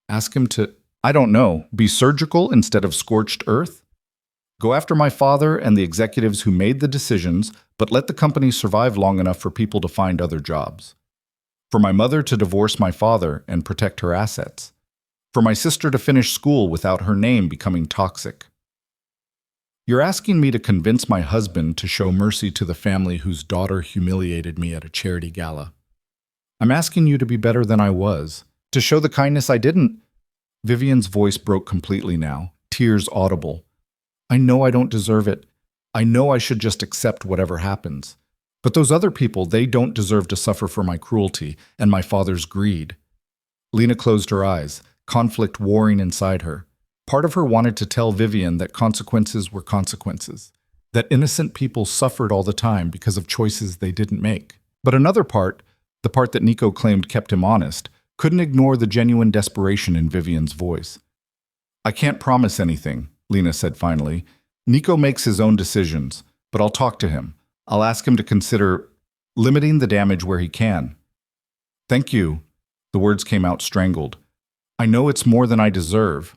Ask him to, I don't know, be surgical instead of scorched earth? Go after my father and the executives who made the decisions, but let the company survive long enough for people to find other jobs. For my mother to divorce my father and protect her assets. For my sister to finish school without her name becoming toxic. You're asking me to convince my husband to show mercy to the family whose daughter humiliated me at a charity gala. I'm asking you to be better than I was, to show the kindness I didn't. Vivian's voice broke completely now, tears audible. I know I don't deserve it. I know I should just accept whatever happens. But those other people, they don't deserve to suffer for my cruelty and my father's greed. Lena closed her eyes, conflict warring inside her. Part of her wanted to tell Vivian that consequences were consequences, that innocent people suffered all the time because of choices they didn't make. But another part, the part that Nico claimed kept him honest, couldn't ignore the genuine desperation in Vivian's voice. I can't promise anything, Lena said finally. Nico makes his own decisions, but I'll talk to him. I'll ask him to consider limiting the damage where he can. Thank you. The words came out strangled. I know it's more than I deserve.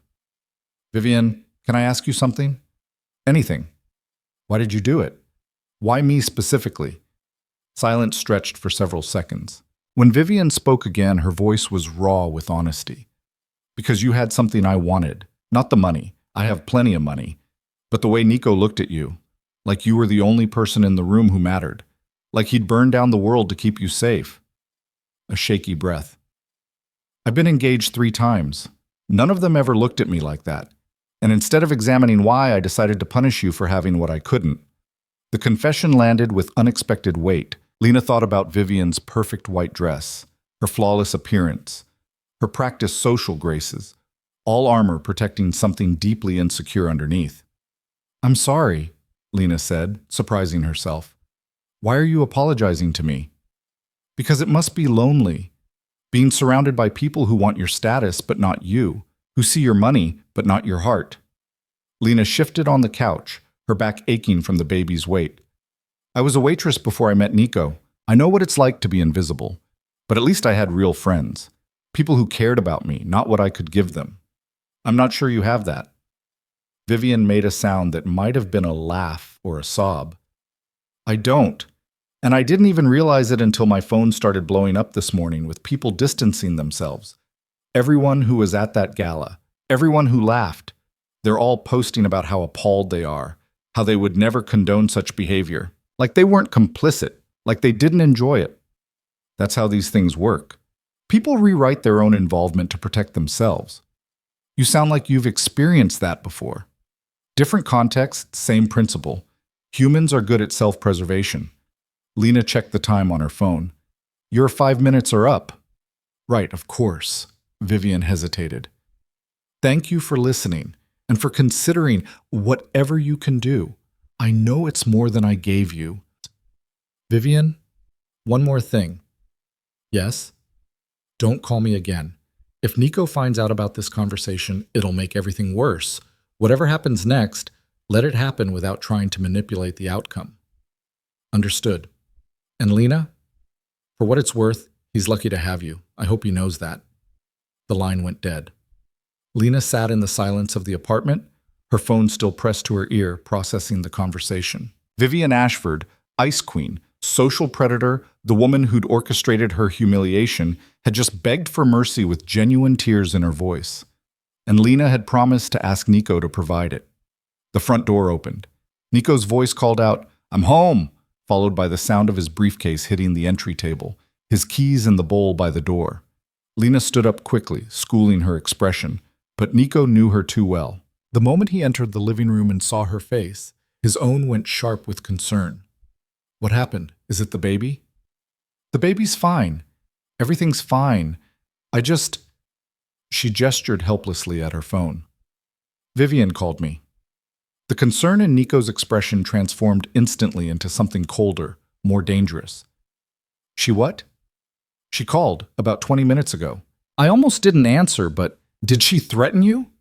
Vivian, can I ask you something? Anything. Why did you do it? Why me specifically? Silence stretched for several seconds. When Vivian spoke again, her voice was raw with honesty. Because you had something I wanted. Not the money. I have plenty of money. But the way Nico looked at you. Like you were the only person in the room who mattered. Like he'd burn down the world to keep you safe. A shaky breath. I've been engaged 3 times. None of them ever looked at me like that. And instead of examining why, I decided to punish you for having what I couldn't. The confession landed with unexpected weight. Lena thought about Vivian's perfect white dress, her flawless appearance, her practiced social graces, all armor protecting something deeply insecure underneath. I'm sorry, Lena said, surprising herself. Why are you apologizing to me? Because it must be lonely, being surrounded by people who want your status but not you, who see your money but not your heart. Lena shifted on the couch, her back aching from the baby's weight. I was a waitress before I met Nico. I know what it's like to be invisible, but at least I had real friends, people who cared about me, not what I could give them. I'm not sure you have that. Vivian made a sound that might have been a laugh or a sob. I don't. And I didn't even realize it until my phone started blowing up this morning with people distancing themselves. Everyone who was at that gala, everyone who laughed, they're all posting about how appalled they are, how they would never condone such behavior, like they weren't complicit, like they didn't enjoy it. That's how these things work. People rewrite their own involvement to protect themselves. You sound like you've experienced that before. Different context, same principle. Humans are good at self-preservation. Lena checked the time on her phone. Your 5 minutes are up. Right, of course. Vivian hesitated. Thank you for listening and for considering whatever you can do. I know it's more than I gave you. Vivian, one more thing. Yes? Don't call me again. If Nico finds out about this conversation, it'll make everything worse. Whatever happens next, let it happen without trying to manipulate the outcome. Understood. And Lena? For what it's worth, he's lucky to have you. I hope he knows that. The line went dead. Lena sat in the silence of the apartment, her phone still pressed to her ear, processing the conversation. Vivian Ashford, Ice Queen, social predator, the woman who'd orchestrated her humiliation, had just begged for mercy with genuine tears in her voice. And Lena had promised to ask Nico to provide it. The front door opened. Nico's voice called out, "I'm home," followed by the sound of his briefcase hitting the entry table, his keys in the bowl by the door. Lena stood up quickly, schooling her expression, but Nico knew her too well. The moment he entered the living room and saw her face, his own went sharp with concern. "What happened? Is it the baby?" "The baby's fine. Everything's fine. I just—" She gestured helplessly at her phone. "Vivian called me." The concern in Nico's expression transformed instantly into something colder, more dangerous. "She what?" "She called about 20 minutes ago." I almost didn't answer, but did she threaten you?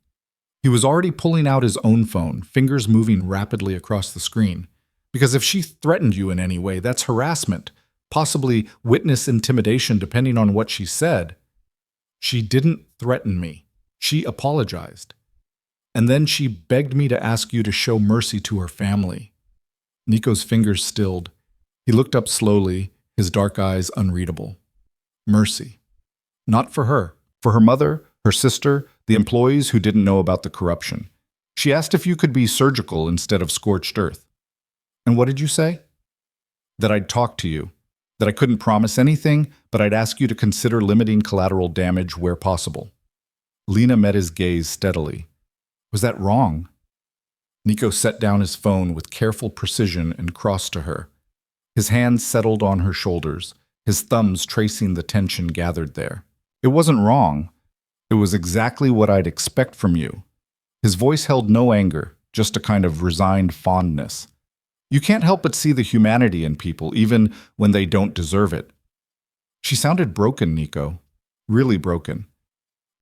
He was already pulling out his own phone, fingers moving rapidly across the screen. Because if she threatened you in any way, that's harassment, possibly witness intimidation depending on what she said. She didn't threaten me. She apologized. And then she begged me to ask you to show mercy to her family. Nico's fingers stilled. He looked up slowly, his dark eyes unreadable. Mercy. Not for her mother, her sister, the employees who didn't know about the corruption. She asked if you could be surgical instead of scorched earth. And what did you say? That I'd talk to you. That I couldn't promise anything, but I'd ask you to consider limiting collateral damage where possible. Lena met his gaze steadily. Was that wrong? Nico set down his phone with careful precision and crossed to her. His hands settled on her shoulders, his thumbs tracing the tension gathered there. It wasn't wrong. It was exactly what I'd expect from you. His voice held no anger, just a kind of resigned fondness. You can't help but see the humanity in people, even when they don't deserve it. She sounded broken, Nico. Really broken.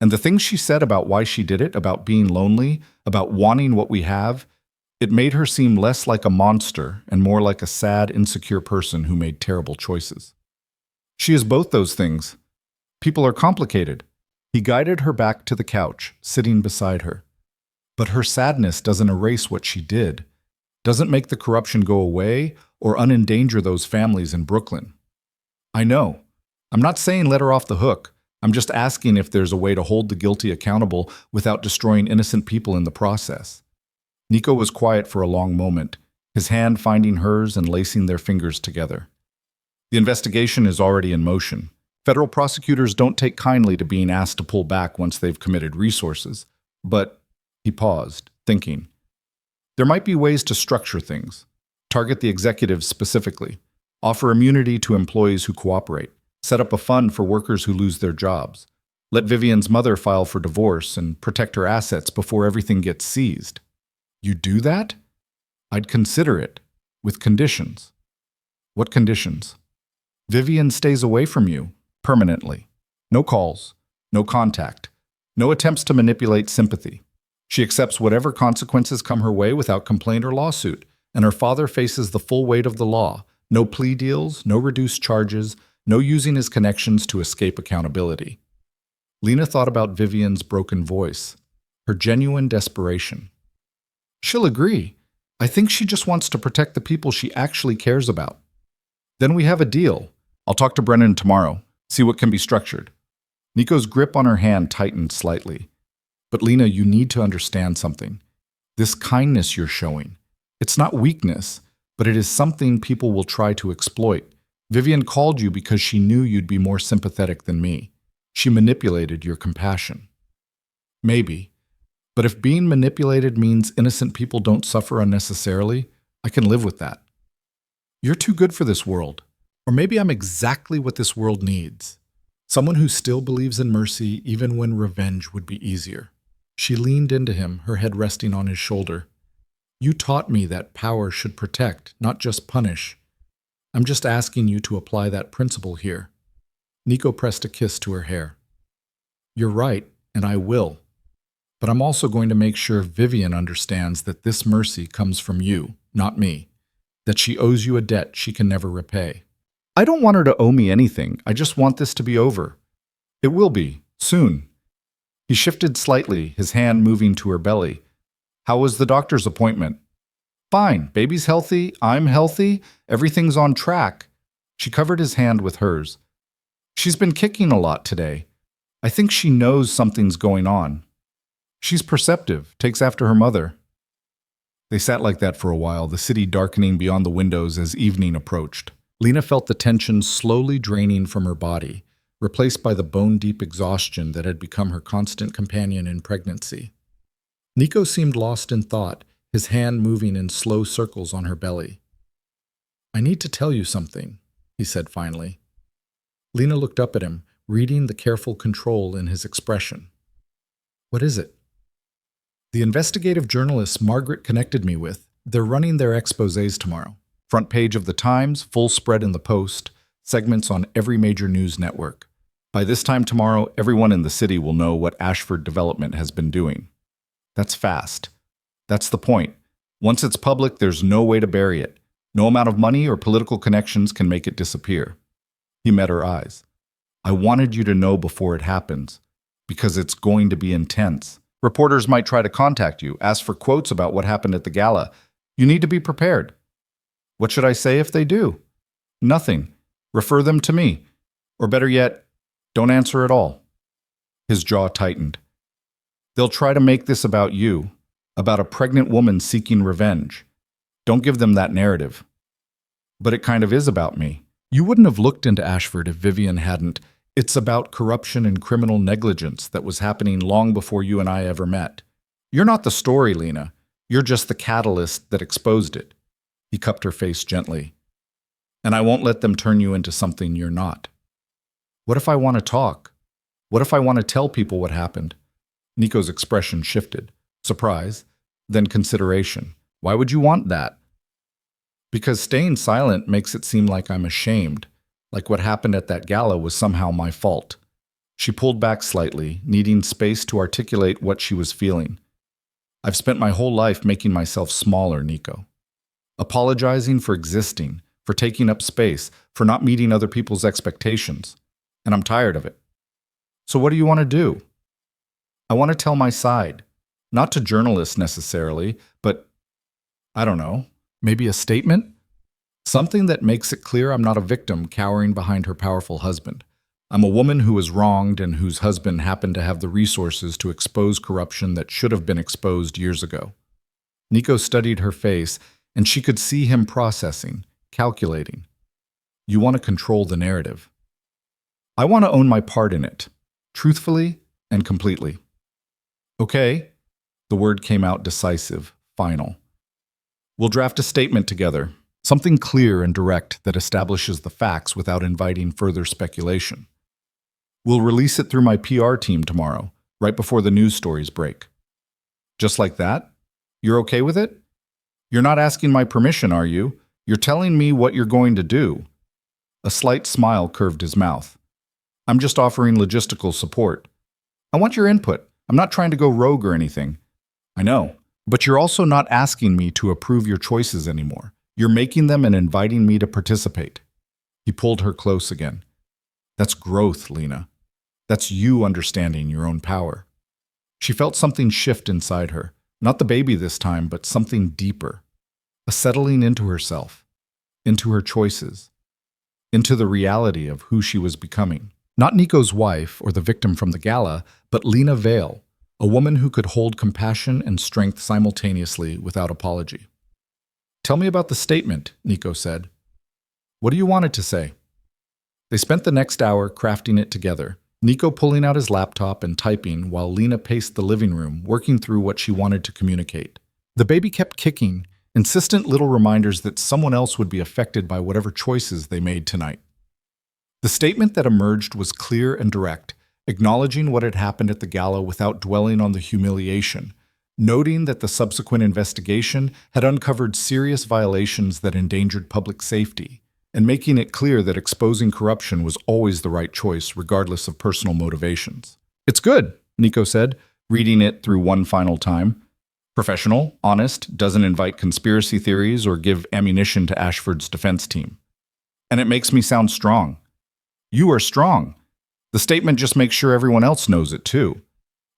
And the things she said about why she did it, about being lonely, about wanting what we have, it made her seem less like a monster and more like a sad, insecure person who made terrible choices. She is both those things. People are complicated. He guided her back to the couch, sitting beside her. But her sadness doesn't erase what she did, doesn't make the corruption go away or unendanger those families in Brooklyn. I know. I'm not saying let her off the hook. I'm just asking if there's a way to hold the guilty accountable without destroying innocent people in the process. Nico was quiet for a long moment, his hand finding hers and lacing their fingers together. The investigation is already in motion. Federal prosecutors don't take kindly to being asked to pull back once they've committed resources. But he paused, thinking. There might be ways to structure things. Target the executives specifically. Offer immunity to employees who cooperate. Set up a fund for workers who lose their jobs. Let Vivian's mother file for divorce and protect her assets before everything gets seized. You do that? I'd consider it, with conditions. What conditions? Vivian stays away from you, permanently. No calls, no contact, no attempts to manipulate sympathy. She accepts whatever consequences come her way without complaint or lawsuit, and her father faces the full weight of the law. No plea deals, no reduced charges, no using his connections to escape accountability. Lena thought about Vivian's broken voice, her genuine desperation. She'll agree. I think she just wants to protect the people she actually cares about. Then we have a deal. I'll talk to Brennan tomorrow, see what can be structured. Nico's grip on her hand tightened slightly. But Lena, you need to understand something. This kindness you're showing, it's not weakness, but it is something people will try to exploit. Vivian called you because she knew you'd be more sympathetic than me. She manipulated your compassion. Maybe. But if being manipulated means innocent people don't suffer unnecessarily, I can live with that. You're too good for this world. Or maybe I'm exactly what this world needs. Someone who still believes in mercy even when revenge would be easier. She leaned into him, her head resting on his shoulder. You taught me that power should protect, not just punish. I'm just asking you to apply that principle here. Nico pressed a kiss to her hair. You're right, and I will. But I'm also going to make sure Vivian understands that this mercy comes from you, not me. That she owes you a debt she can never repay. I don't want her to owe me anything. I just want this to be over. It will be, soon. He shifted slightly, his hand moving to her belly. How was the doctor's appointment? Fine, baby's healthy, I'm healthy, everything's on track. She covered his hand with hers. She's been kicking a lot today. I think she knows something's going on. She's perceptive, takes after her mother. They sat like that for a while, the city darkening beyond the windows as evening approached. Lena felt the tension slowly draining from her body, replaced by the bone-deep exhaustion that had become her constant companion in pregnancy. Nico seemed lost in thought, his hand moving in slow circles on her belly. "I need to tell you something," he said finally. Lena looked up at him, reading the careful control in his expression. "What is it?" "The investigative journalists Margaret connected me with, they're running their exposés tomorrow. Front page of the Times, full spread in the Post, segments on every major news network. By this time tomorrow, everyone in the city will know what Ashford Development has been doing. That's fast. That's the point. Once it's public, there's no way to bury it. No amount of money or political connections can make it disappear." He met her eyes. "I wanted you to know before it happens, because it's going to be intense. Reporters might try to contact you, ask for quotes about what happened at the gala. You need to be prepared. What should I say if they do? Nothing. Refer them to me. Or better yet, don't answer at all." His jaw tightened. "They'll try to make this about you, about a pregnant woman seeking revenge. Don't give them that narrative." "But it kind of is about me. You wouldn't have looked into Ashford if Vivian hadn't. It's about corruption and criminal negligence that was happening long before you and I ever met. You're not the story, Lena. You're just the catalyst that exposed it." He cupped her face gently. "And I won't let them turn you into something you're not." "What if I want to talk? What if I want to tell people what happened?" Nico's expression shifted. Surprise, then consideration. "Why would you want that?" "Because staying silent makes it seem like I'm ashamed, like what happened at that gala was somehow my fault." She pulled back slightly, needing space to articulate what she was feeling. "I've spent my whole life making myself smaller, Nico. Apologizing for existing, for taking up space, for not meeting other people's expectations. And I'm tired of it. So what do you want to do?" "I want to tell my side. Not to journalists necessarily, but, I don't know, maybe a statement? Something that makes it clear I'm not a victim cowering behind her powerful husband. I'm a woman who was wronged and whose husband happened to have the resources to expose corruption that should have been exposed years ago." Nico studied her face, and she could see him processing, calculating. "You want to control the narrative." "I want to own my part in it, truthfully and completely." "Okay." The word came out decisive, final. "We'll draft a statement together. Something clear and direct that establishes the facts without inviting further speculation. We'll release it through my PR team tomorrow, right before the news stories break." "Just like that? You're okay with it? You're not asking my permission, are you? You're telling me what you're going to do." A slight smile curved his mouth. "I'm just offering logistical support. I want your input. I'm not trying to go rogue or anything." "I know, but you're also not asking me to approve your choices anymore. You're making them and inviting me to participate." He pulled her close again. "That's growth, Lena. That's you understanding your own power." She felt something shift inside her, not the baby this time, but something deeper. A settling into herself, into her choices, into the reality of who she was becoming. Not Nico's wife or the victim from the gala, but Lena Vale, a woman who could hold compassion and strength simultaneously without apology. "Tell me about the statement," Nico said. "What do you want it to say?" They spent the next hour crafting it together, Nico pulling out his laptop and typing while Lena paced the living room, working through what she wanted to communicate. The baby kept kicking, insistent little reminders that someone else would be affected by whatever choices they made tonight. The statement that emerged was clear and direct, acknowledging what had happened at the gala without dwelling on the humiliation, noting that the subsequent investigation had uncovered serious violations that endangered public safety, and making it clear that exposing corruption was always the right choice, regardless of personal motivations. "It's good," Nico said, reading it through one final time. "Professional, honest, doesn't invite conspiracy theories or give ammunition to Ashford's defense team. And it makes me sound strong. You are strong. The statement just makes sure everyone else knows it too."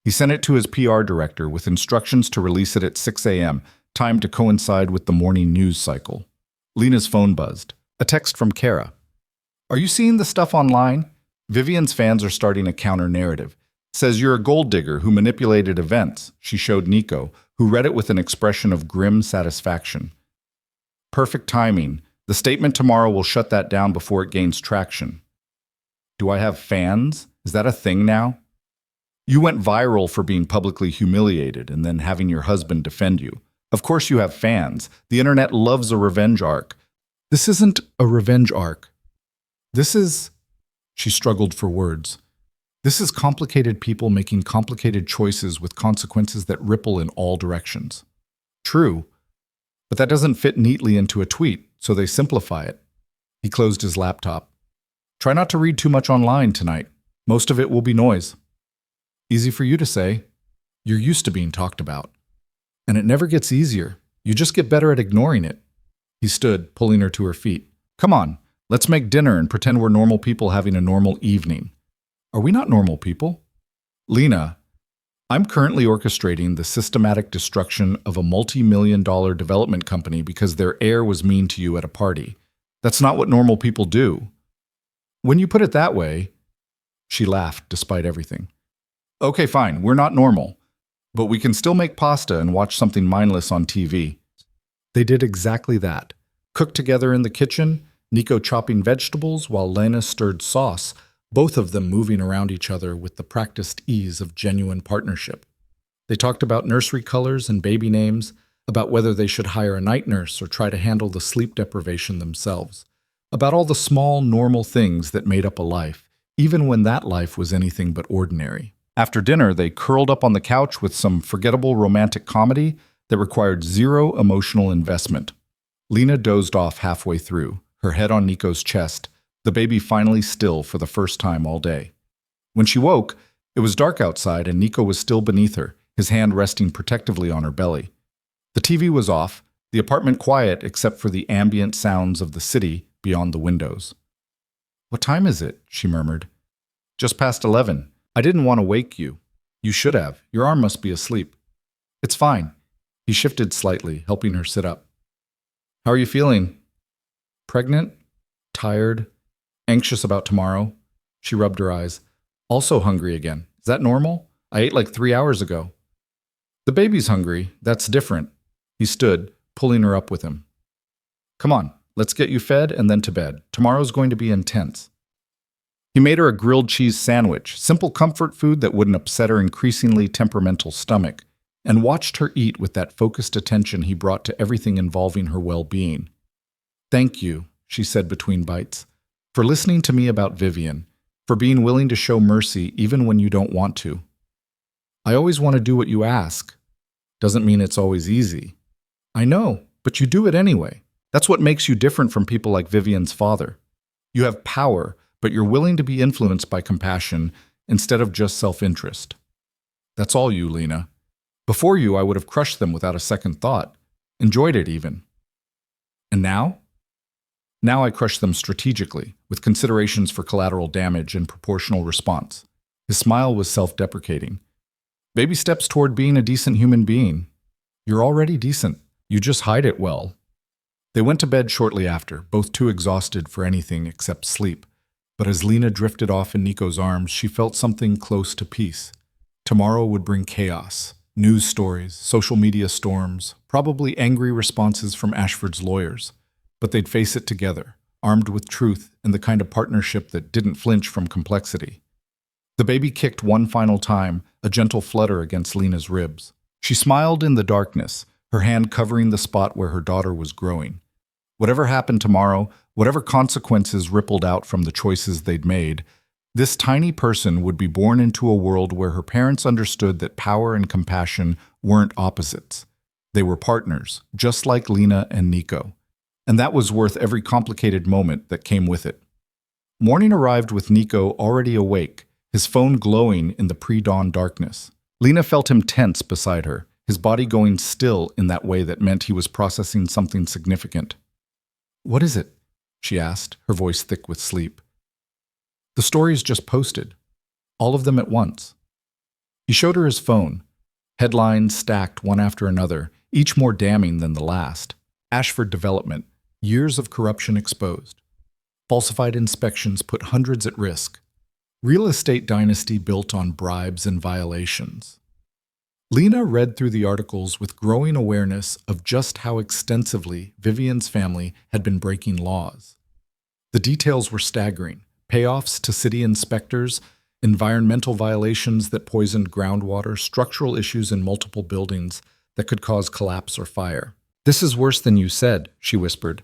He sent it to his PR director with instructions to release it at 6 a.m., timed to coincide with the morning news cycle. Lena's phone buzzed. A text from Kara. Are you seeing the stuff online? Vivian's fans are starting a counter-narrative. Says you're a gold digger who manipulated events, she showed Nico, who read it with an expression of grim satisfaction. Perfect timing. The statement tomorrow will shut that down before it gains traction. Do I have fans? Is that a thing now? You went viral for being publicly humiliated and then having your husband defend you. Of course you have fans. The internet loves a revenge arc. This isn't a revenge arc. This is... She struggled for words. This is complicated people making complicated choices with consequences that ripple in all directions. True, but that doesn't fit neatly into a tweet, so they simplify it. He closed his laptop. Try not to read too much online tonight. Most of it will be noise. Easy for you to say. You're used to being talked about. And it never gets easier. You just get better at ignoring it. He stood, pulling her to her feet. Come on, let's make dinner and pretend we're normal people having a normal evening. Are we not normal people? Lena, I'm currently orchestrating the systematic destruction of a multi-million-dollar development company because their heir was mean to you at a party. That's not what normal people do. When you put it that way, she laughed despite everything. Okay, fine, we're not normal, but we can still make pasta and watch something mindless on TV. They did exactly that. Cooked together in the kitchen, Nico chopping vegetables while Lena stirred sauce, both of them moving around each other with the practiced ease of genuine partnership. They talked about nursery colors and baby names, about whether they should hire a night nurse or try to handle the sleep deprivation themselves, about all the small, normal things that made up a life, even when that life was anything but ordinary. After dinner, they curled up on the couch with some forgettable romantic comedy that required zero emotional investment. Lena dozed off halfway through, her head on Nico's chest, the baby finally still for the first time all day. When she woke, it was dark outside and Nico was still beneath her, his hand resting protectively on her belly. The TV was off, the apartment quiet except for the ambient sounds of the city beyond the windows. What time is it? She murmured. Just past 11. I didn't want to wake you. You should have. Your arm must be asleep. It's fine. He shifted slightly, helping her sit up. How are you feeling? Pregnant? Tired? Anxious about tomorrow? She rubbed her eyes. Also hungry again. Is that normal? I ate like 3 hours ago. The baby's hungry. That's different. He stood, pulling her up with him. Come on, let's get you fed and then to bed. Tomorrow's going to be intense. He made her a grilled cheese sandwich, simple comfort food that wouldn't upset her increasingly temperamental stomach, and watched her eat with that focused attention he brought to everything involving her well-being. Thank you, she said between bites, for listening to me about Vivian, for being willing to show mercy even when you don't want to. I always want to do what you ask. Doesn't mean it's always easy. I know, but you do it anyway. That's what makes you different from people like Vivian's father. You have power, but you're willing to be influenced by compassion instead of just self-interest. That's all you, Lena. Before you, I would have crushed them without a second thought, enjoyed it even. And now? Now I crush them strategically, with considerations for collateral damage and proportional response. His smile was self-deprecating. Baby steps toward being a decent human being. You're already decent. You just hide it well. They went to bed shortly after, both too exhausted for anything except sleep. But as Lena drifted off in Nico's arms, she felt something close to peace. Tomorrow would bring chaos. News stories, social media storms, probably angry responses from Ashford's lawyers. But they'd face it together, armed with truth and the kind of partnership that didn't flinch from complexity. The baby kicked one final time, a gentle flutter against Lena's ribs. She smiled in the darkness, her hand covering the spot where her daughter was growing. Whatever happened tomorrow, whatever consequences rippled out from the choices they'd made, this tiny person would be born into a world where her parents understood that power and compassion weren't opposites. They were partners, just like Lena and Nico. And that was worth every complicated moment that came with it. Morning arrived with Nico already awake, his phone glowing in the pre-dawn darkness. Lena felt him tense beside her, his body going still in that way that meant he was processing something significant. What is it? She asked, her voice thick with sleep. The stories just posted. All of them at once. He showed her his phone. Headlines stacked one after another, each more damning than the last. Ashford Development, years of corruption exposed. Falsified inspections put hundreds at risk. Real estate dynasty built on bribes and violations. Lena read through the articles with growing awareness of just how extensively Vivian's family had been breaking laws. The details were staggering. Payoffs to city inspectors, environmental violations that poisoned groundwater, structural issues in multiple buildings that could cause collapse or fire. "This is worse than you said," she whispered.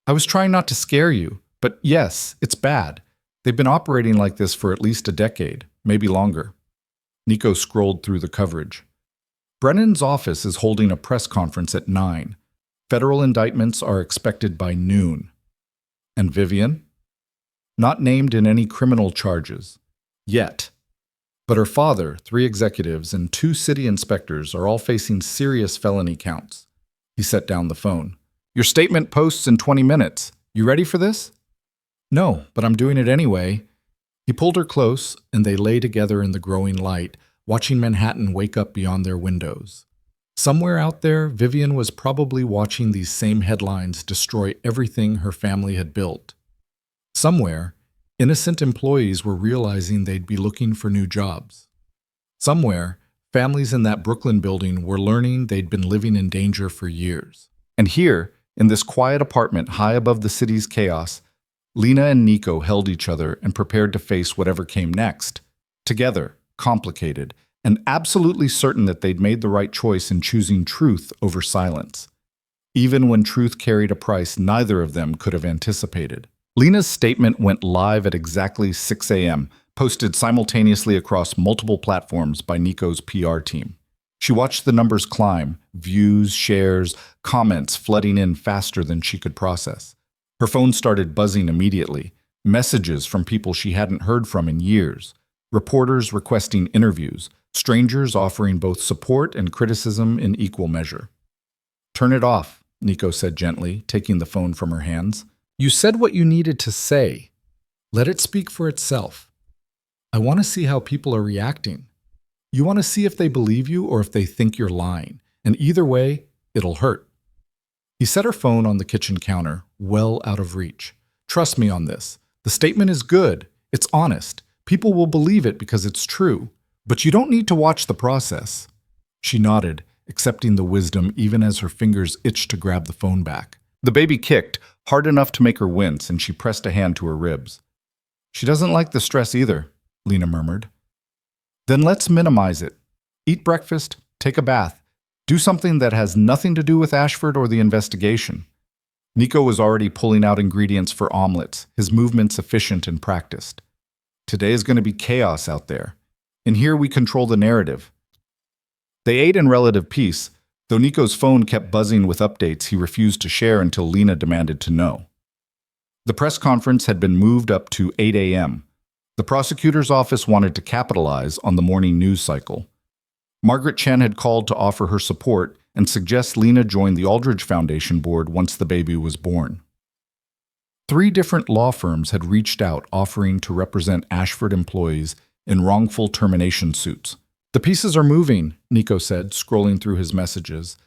"I was trying not to scare you, but yes, it's bad. They've been operating like this for at least a decade, maybe longer." Nico scrolled through the coverage. Brennan's office is holding a press conference at 9. Federal indictments are expected by noon. And Vivian? Not named in any criminal charges. Yet. But her father, 3 executives, and 2 city inspectors are all facing serious felony counts. He set down the phone. "Your statement posts in 20 minutes. You ready for this?" "No, but I'm doing it anyway." He pulled her close, and they lay together in the growing light, watching Manhattan wake up beyond their windows. Somewhere out there, Vivian was probably watching these same headlines destroy everything her family had built. Somewhere, innocent employees were realizing they'd be looking for new jobs. Somewhere, families in that Brooklyn building were learning they'd been living in danger for years. And here, in this quiet apartment high above the city's chaos, Lena and Nico held each other and prepared to face whatever came next. Together, complicated, and absolutely certain that they'd made the right choice in choosing truth over silence. Even when truth carried a price neither of them could have anticipated. Lena's statement went live at exactly 6 a.m., posted simultaneously across multiple platforms by Nico's PR team. She watched the numbers climb, views, shares, comments flooding in faster than she could process. Her phone started buzzing immediately, messages from people she hadn't heard from in years, reporters requesting interviews, strangers offering both support and criticism in equal measure. "Turn it off," Nico said gently, taking the phone from her hands. "You said what you needed to say. Let it speak for itself. I want to see how people are reacting. You want to see if they believe you or if they think you're lying. And either way, it'll hurt." He set her phone on the kitchen counter, well out of reach. "Trust me on this. The statement is good. It's honest. People will believe it because it's true. But you don't need to watch the process." She nodded, accepting the wisdom even as her fingers itched to grab the phone back. The baby kicked, hard enough to make her wince, and she pressed a hand to her ribs. "She doesn't like the stress either," Lena murmured. "Then let's minimize it. Eat breakfast, take a bath, do something that has nothing to do with Ashford or the investigation." Nico was already pulling out ingredients for omelets, his movements efficient and practiced. "Today is going to be chaos out there. And here we control the narrative." They ate in relative peace, though Nico's phone kept buzzing with updates he refused to share until Lena demanded to know. The press conference had been moved up to 8 a.m. The prosecutor's office wanted to capitalize on the morning news cycle. Margaret Chen had called to offer her support and suggest Lena join the Aldridge Foundation board once the baby was born. 3 different law firms had reached out offering to represent Ashford employees in wrongful termination suits. "The pieces are moving," Nico said, scrolling through his messages.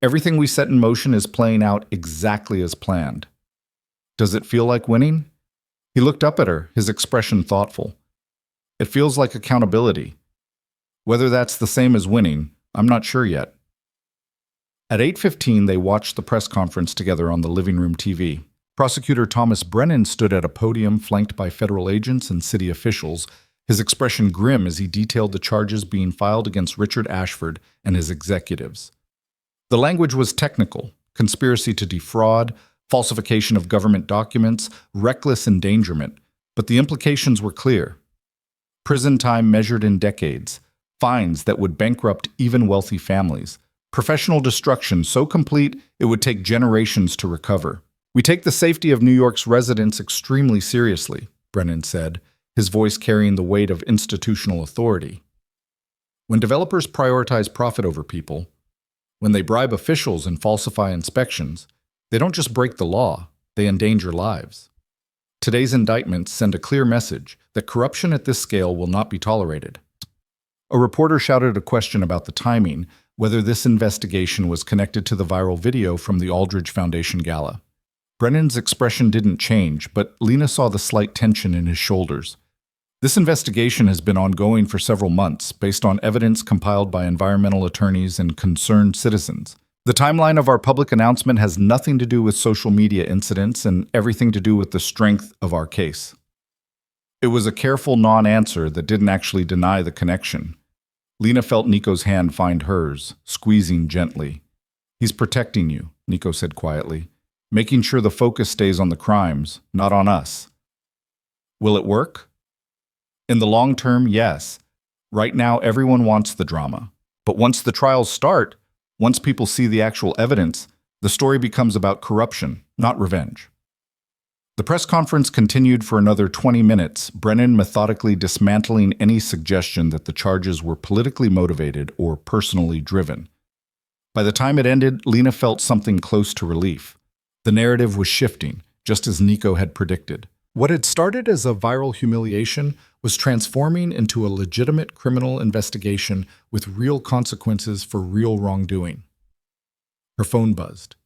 "Everything we set in motion is playing out exactly as planned." "Does it feel like winning?" He looked up at her, his expression thoughtful. "It feels like accountability. Whether that's the same as winning, I'm not sure yet." At 8:15, they watched the press conference together on the living room TV. Prosecutor Thomas Brennan stood at a podium flanked by federal agents and city officials, his expression grim as he detailed the charges being filed against Richard Ashford and his executives. The language was technical: conspiracy to defraud, falsification of government documents, reckless endangerment, but the implications were clear. Prison time measured in decades, fines that would bankrupt even wealthy families, professional destruction so complete it would take generations to recover. "We take the safety of New York's residents extremely seriously," Brennan said, his voice carrying the weight of institutional authority. "When developers prioritize profit over people, when they bribe officials and falsify inspections, they don't just break the law, they endanger lives. Today's indictments send a clear message that corruption at this scale will not be tolerated." A reporter shouted a question about the timing, whether this investigation was connected to the viral video from the Aldridge Foundation gala. Brennan's expression didn't change, but Lena saw the slight tension in his shoulders. This investigation has been ongoing for several months, based on evidence compiled by environmental attorneys and concerned citizens. The timeline of our public announcement has nothing to do with social media incidents and everything to do with the strength of our case. It was a careful non-answer that didn't actually deny the connection. Lena felt Nico's hand find hers, squeezing gently. "He's protecting you," Nico said quietly, "making sure the focus stays on the crimes, not on us." Will it work? In the long term, yes. Right now, everyone wants the drama. But once the trials start, once people see the actual evidence, the story becomes about corruption, not revenge. The press conference continued for another 20 minutes, Brennan methodically dismantling any suggestion that the charges were politically motivated or personally driven. By the time it ended, Lena felt something close to relief. The narrative was shifting, just as Nico had predicted. What had started as a viral humiliation was transforming into a legitimate criminal investigation with real consequences for real wrongdoing. Her phone buzzed.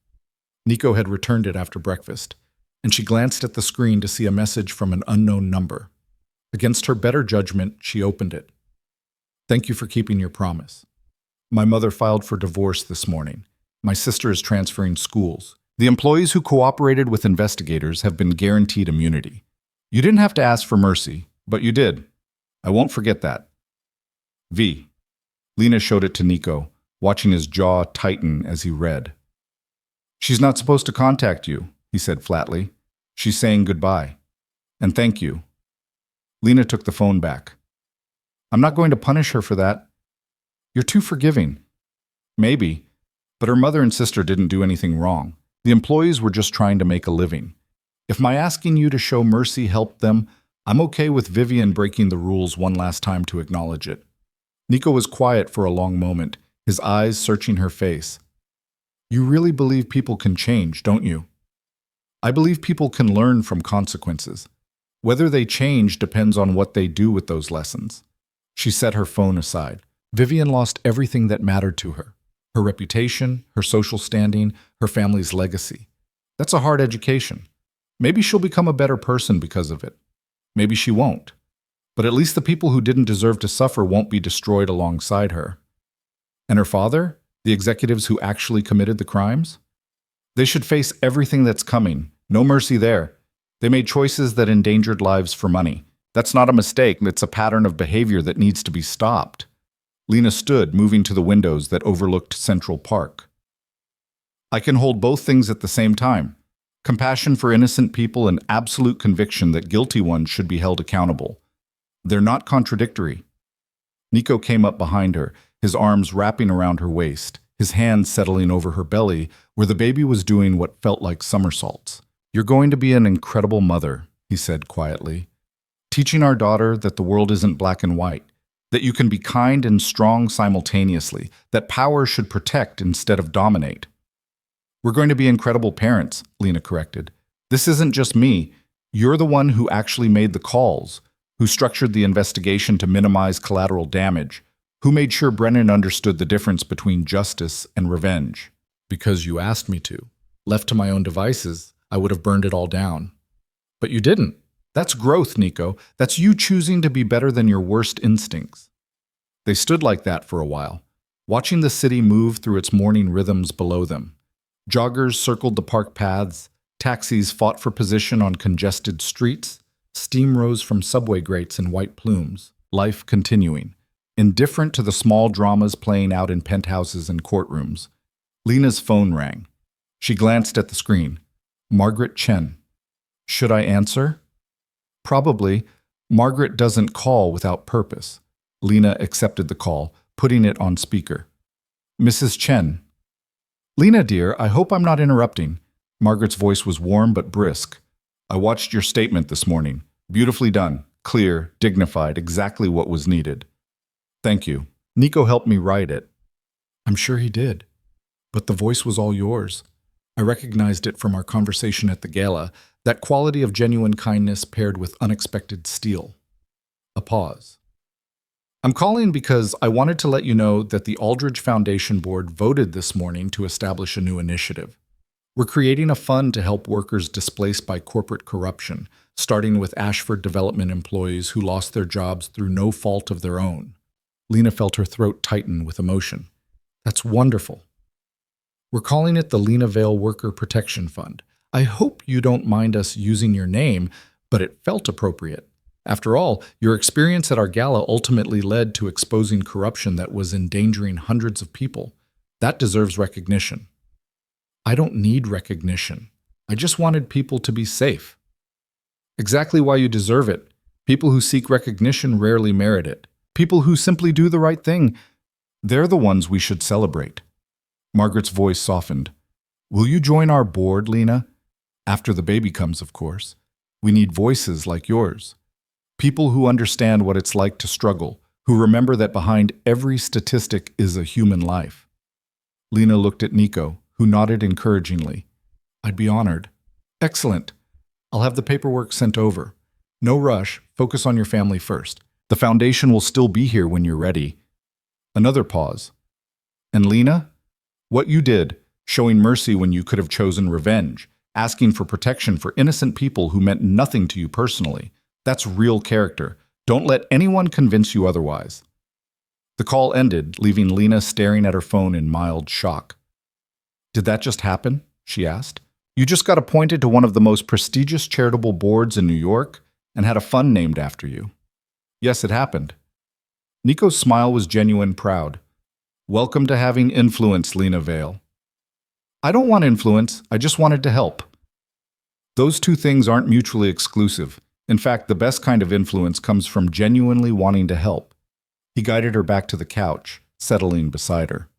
Nico had returned it after breakfast, and she glanced at the screen to see a message from an unknown number. Against her better judgment, she opened it. "Thank you for keeping your promise. My mother filed for divorce this morning. My sister is transferring schools. The employees who cooperated with investigators have been guaranteed immunity. You didn't have to ask for mercy, but you did. I won't forget that. V." Lena showed it to Nico, watching his jaw tighten as he read. "She's not supposed to contact you," he said flatly. "She's saying goodbye. And thank you." Lena took the phone back. "I'm not going to punish her for that. You're too forgiving." "Maybe, but her mother and sister didn't do anything wrong. The employees were just trying to make a living. If my asking you to show mercy helped them, I'm okay with Vivian breaking the rules one last time to acknowledge it." Nico was quiet for a long moment, his eyes searching her face. "You really believe people can change, don't you?" "I believe people can learn from consequences. Whether they change depends on what they do with those lessons." She set her phone aside. Vivian lost everything that mattered to her. Her reputation, her social standing, her family's legacy. That's a hard education. Maybe she'll become a better person because of it. Maybe she won't. But at least the people who didn't deserve to suffer won't be destroyed alongside her. And her father? The executives who actually committed the crimes? They should face everything that's coming. No mercy there. They made choices that endangered lives for money. That's not a mistake, it's a pattern of behavior that needs to be stopped. Lena stood, moving to the windows that overlooked Central Park. "I can hold both things at the same time. Compassion for innocent people and absolute conviction that guilty ones should be held accountable. They're not contradictory." Nico came up behind her, his arms wrapping around her waist, his hands settling over her belly, where the baby was doing what felt like somersaults. "You're going to be an incredible mother," he said quietly. "Teaching our daughter that the world isn't black and white, that you can be kind and strong simultaneously, that power should protect instead of dominate." "We're going to be incredible parents," Lena corrected. "This isn't just me. You're the one who actually made the calls, who structured the investigation to minimize collateral damage, who made sure Brennan understood the difference between justice and revenge." "Because you asked me to. Left to my own devices, I would have burned it all down." "But you didn't. That's growth, Nico. That's you choosing to be better than your worst instincts." They stood like that for a while, watching the city move through its morning rhythms below them. Joggers circled the park paths, taxis fought for position on congested streets, steam rose from subway grates in white plumes, life continuing, indifferent to the small dramas playing out in penthouses and courtrooms. Lena's phone rang. She glanced at the screen. Margaret Chen. Should I answer? Probably. Margaret doesn't call without purpose. Lena accepted the call, putting it on speaker. "Mrs. Chen." "Lena, dear, I hope I'm not interrupting." Margaret's voice was warm but brisk. "I watched your statement this morning. Beautifully done. Clear, dignified, exactly what was needed." "Thank you. Nico helped me write it." "I'm sure he did. But the voice was all yours. I recognized it from our conversation at the gala, that quality of genuine kindness paired with unexpected steel." A pause. I'm calling because I wanted to let you know that the Aldridge Foundation Board voted this morning to establish a new initiative. We're creating a fund to help workers displaced by corporate corruption, starting with Ashford Development employees who lost their jobs through no fault of their own. Lena felt her throat tighten with emotion. That's wonderful. We're calling it the Lena Vale Worker Protection Fund. I hope you don't mind us using your name, but it felt appropriate. After all, your experience at our gala ultimately led to exposing corruption that was endangering hundreds of people. That deserves recognition. I don't need recognition. I just wanted people to be safe. Exactly why you deserve it. People who seek recognition rarely merit it. People who simply do the right thing, they're the ones we should celebrate. Margaret's voice softened. Will you join our board, Lena? After the baby comes, of course. We need voices like yours. People who understand what it's like to struggle, who remember that behind every statistic is a human life. Lena looked at Nico, who nodded encouragingly. I'd be honored. Excellent. I'll have the paperwork sent over. No rush, focus on your family first. The foundation will still be here when you're ready. Another pause. And Lena? What you did, showing mercy when you could have chosen revenge, asking for protection for innocent people who meant nothing to you personally. That's real character. Don't let anyone convince you otherwise. The call ended, leaving Lena staring at her phone in mild shock. Did that just happen? She asked. You just got appointed to one of the most prestigious charitable boards in New York and had a fund named after you. Yes, it happened. Nico's smile was genuine proud. Welcome to having influence, Lena Vale. I don't want influence, I just wanted to help. Those two things aren't mutually exclusive. In fact, the best kind of influence comes from genuinely wanting to help. He guided her back to the couch, settling beside her.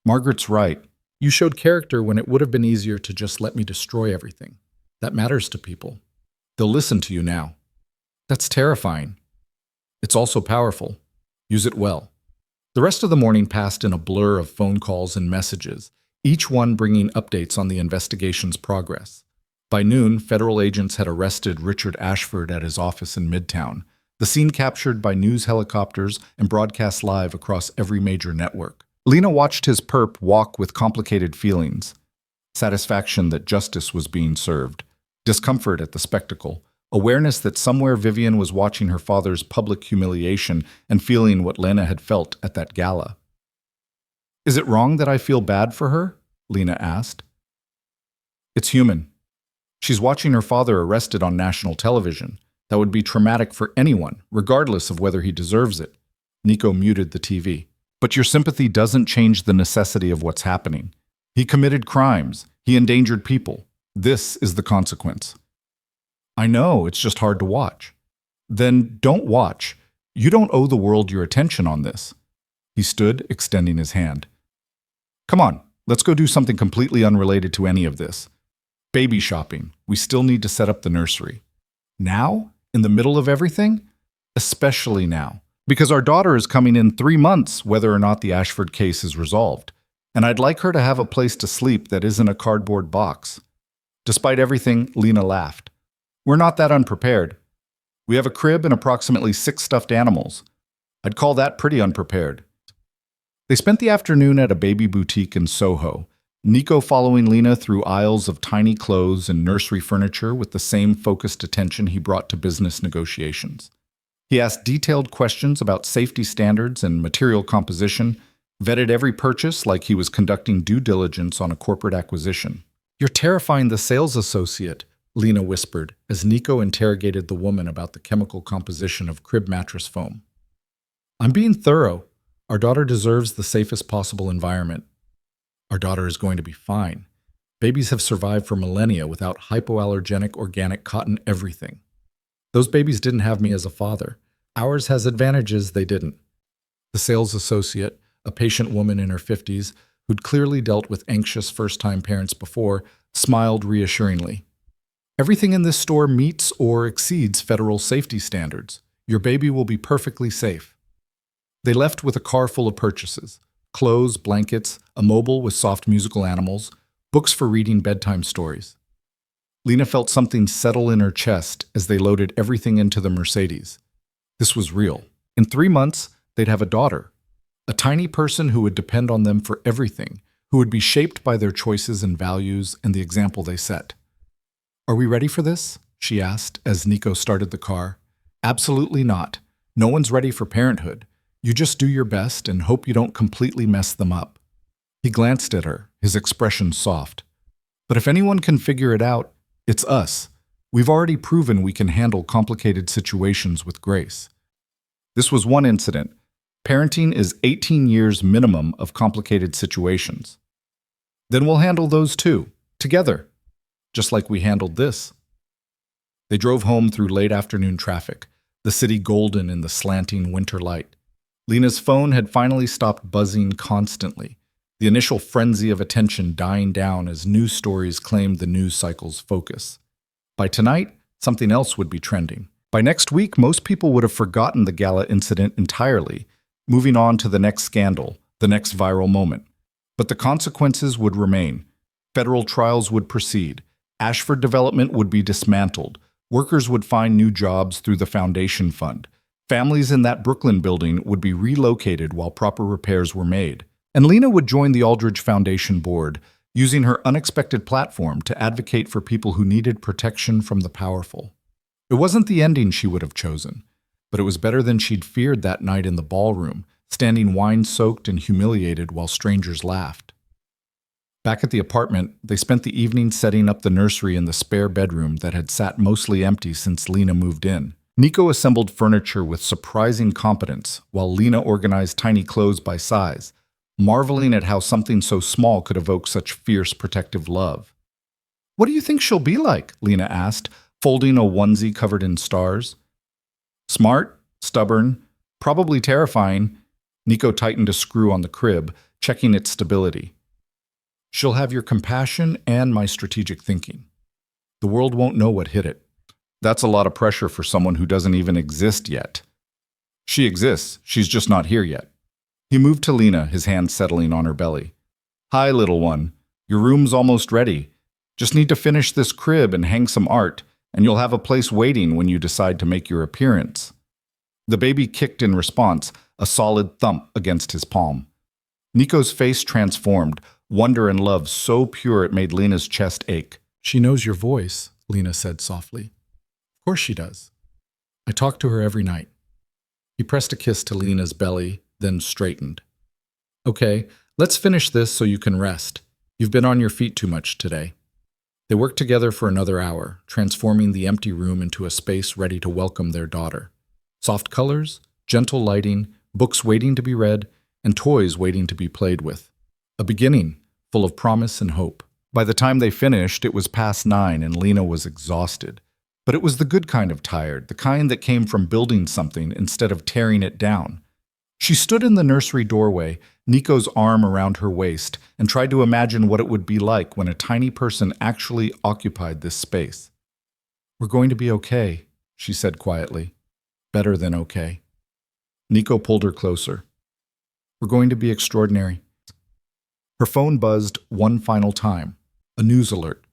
Margaret's right. You showed character when it would have been easier to just let me destroy everything. That matters to people. They'll listen to you now. That's terrifying. It's also powerful. Use it well. The rest of the morning passed in a blur of phone calls and messages, each one bringing updates on the investigation's progress. By noon, federal agents had arrested Richard Ashford at his office in Midtown, the scene captured by news helicopters and broadcast live across every major network. Lena watched his perp walk with complicated feelings. Satisfaction that justice was being served, discomfort at the spectacle, awareness that somewhere Vivian was watching her father's public humiliation and feeling what Lena had felt at that gala. Is it wrong that I feel bad for her? Lena asked. It's human. She's watching her father arrested on national television. That would be traumatic for anyone, regardless of whether he deserves it. Nico muted the TV. But your sympathy doesn't change the necessity of what's happening. He committed crimes. He endangered people. This is the consequence. I know, it's just hard to watch. Then don't watch. You don't owe the world your attention on this. He stood, extending his hand. Come on, let's go do something completely unrelated to any of this. Baby shopping. We still need to set up the nursery. Now? In the middle of everything? Especially now. Because our daughter is coming in 3 months, whether or not the Ashford case is resolved. And I'd like her to have a place to sleep that isn't a cardboard box. Despite everything, Lena laughed. We're not that unprepared. We have a crib and approximately 6 stuffed animals. I'd call that pretty unprepared. They spent the afternoon at a baby boutique in Soho, Nico following Lena through aisles of tiny clothes and nursery furniture with the same focused attention he brought to business negotiations. He asked detailed questions about safety standards and material composition, vetted every purchase like he was conducting due diligence on a corporate acquisition. You're terrifying the sales associate, Lena whispered as Nico interrogated the woman about the chemical composition of crib mattress foam. I'm being thorough. Our daughter deserves the safest possible environment. Our daughter is going to be fine. Babies have survived for millennia without hypoallergenic organic cotton everything. Those babies didn't have me as a father. Ours has advantages they didn't. The sales associate, a patient woman in her 50s, who'd clearly dealt with anxious first-time parents before, smiled reassuringly. Everything in this store meets or exceeds federal safety standards. Your baby will be perfectly safe. They left with a car full of purchases. Clothes, blankets, a mobile with soft musical animals, books for reading bedtime stories. Lena felt something settle in her chest as they loaded everything into the Mercedes. This was real. In 3 months, They'd have a daughter, a tiny person who would depend on them for everything, who would be shaped by their choices and values and the example they set. "Are we ready for this?" she asked as Nico started the car. "Absolutely not. No one's ready for parenthood. You just do your best and hope you don't completely mess them up." He glanced at her, his expression soft. "But if anyone can figure it out, it's us. We've already proven we can handle complicated situations with grace." This was one incident. Parenting is 18 years minimum of complicated situations. "Then we'll handle those too, together, just like we handled this." They drove home through late afternoon traffic, the city golden in the slanting winter light. Lena's phone had finally stopped buzzing constantly, the initial frenzy of attention dying down as news stories claimed the news cycle's focus. By tonight, something else would be trending. By next week, most people would have forgotten the gala incident entirely, moving on to the next scandal, the next viral moment. But the consequences would remain. Federal trials would proceed. Ashford Development would be dismantled. Workers would find new jobs through the foundation fund. Families in that Brooklyn building would be relocated while proper repairs were made. And Lena would join the Aldridge Foundation board, using her unexpected platform to advocate for people who needed protection from the powerful. It wasn't the ending she would have chosen, but it was better than she'd feared that night in the ballroom, standing wine-soaked and humiliated while strangers laughed. Back at the apartment, they spent the evening setting up the nursery in the spare bedroom that had sat mostly empty since Lena moved in. Nico assembled furniture with surprising competence, while Lena organized tiny clothes by size, marveling at how something so small could evoke such fierce protective love. "What do you think she'll be like?" Lena asked, folding a onesie covered in stars. "Smart, stubborn, probably terrifying." Nico tightened a screw on the crib, checking its stability. "She'll have your compassion and my strategic thinking. The world won't know what hit it." That's a lot of pressure for someone who doesn't even exist yet. "She exists, she's just not here yet." He moved to Lena, his hand settling on her belly. "Hi, little one. Your room's almost ready. Just need to finish this crib and hang some art, and you'll have a place waiting when you decide to make your appearance." The baby kicked in response, a solid thump against his palm. Nico's face transformed, wonder and love so pure it made Lena's chest ache. "She knows your voice," Lena said softly. "Of course she does. I talk to her every night." He pressed a kiss to Lena's belly, then straightened. "Okay, let's finish this so you can rest. You've been on your feet too much today." They worked together for another hour, transforming the empty room into a space ready to welcome their daughter. Soft colors, gentle lighting, books waiting to be read, and toys waiting to be played with. A beginning, full of promise and hope. By the time they finished, it was past 9 and Lena was exhausted. But it was the good kind of tired, the kind that came from building something instead of tearing it down. She stood in the nursery doorway, Nico's arm around her waist, and tried to imagine what it would be like when a tiny person actually occupied this space. "We're going to be okay," she said quietly. "Better than okay." Nico pulled her closer. "We're going to be extraordinary." Her phone buzzed one final time, a news alert.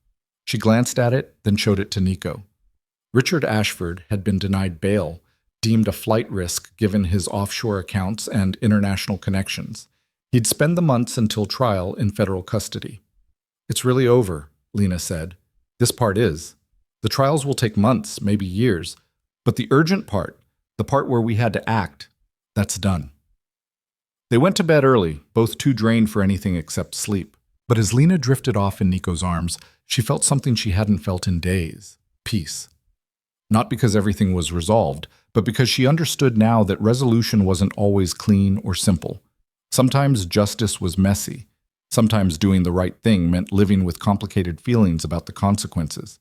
She glanced at it, then showed it to Nico. Richard Ashford had been denied bail, deemed a flight risk given his offshore accounts and international connections. He'd spend the months until trial in federal custody. "It's really over," Lena said. "This part is. The trials will take months, maybe years, but the urgent part, the part where we had to act, that's done." They went to bed early, both too drained for anything except sleep. But as Lena drifted off in Nico's arms, she felt something she hadn't felt in days: peace. Not because everything was resolved, but because she understood now that resolution wasn't always clean or simple. Sometimes justice was messy. Sometimes doing the right thing meant living with complicated feelings about the consequences.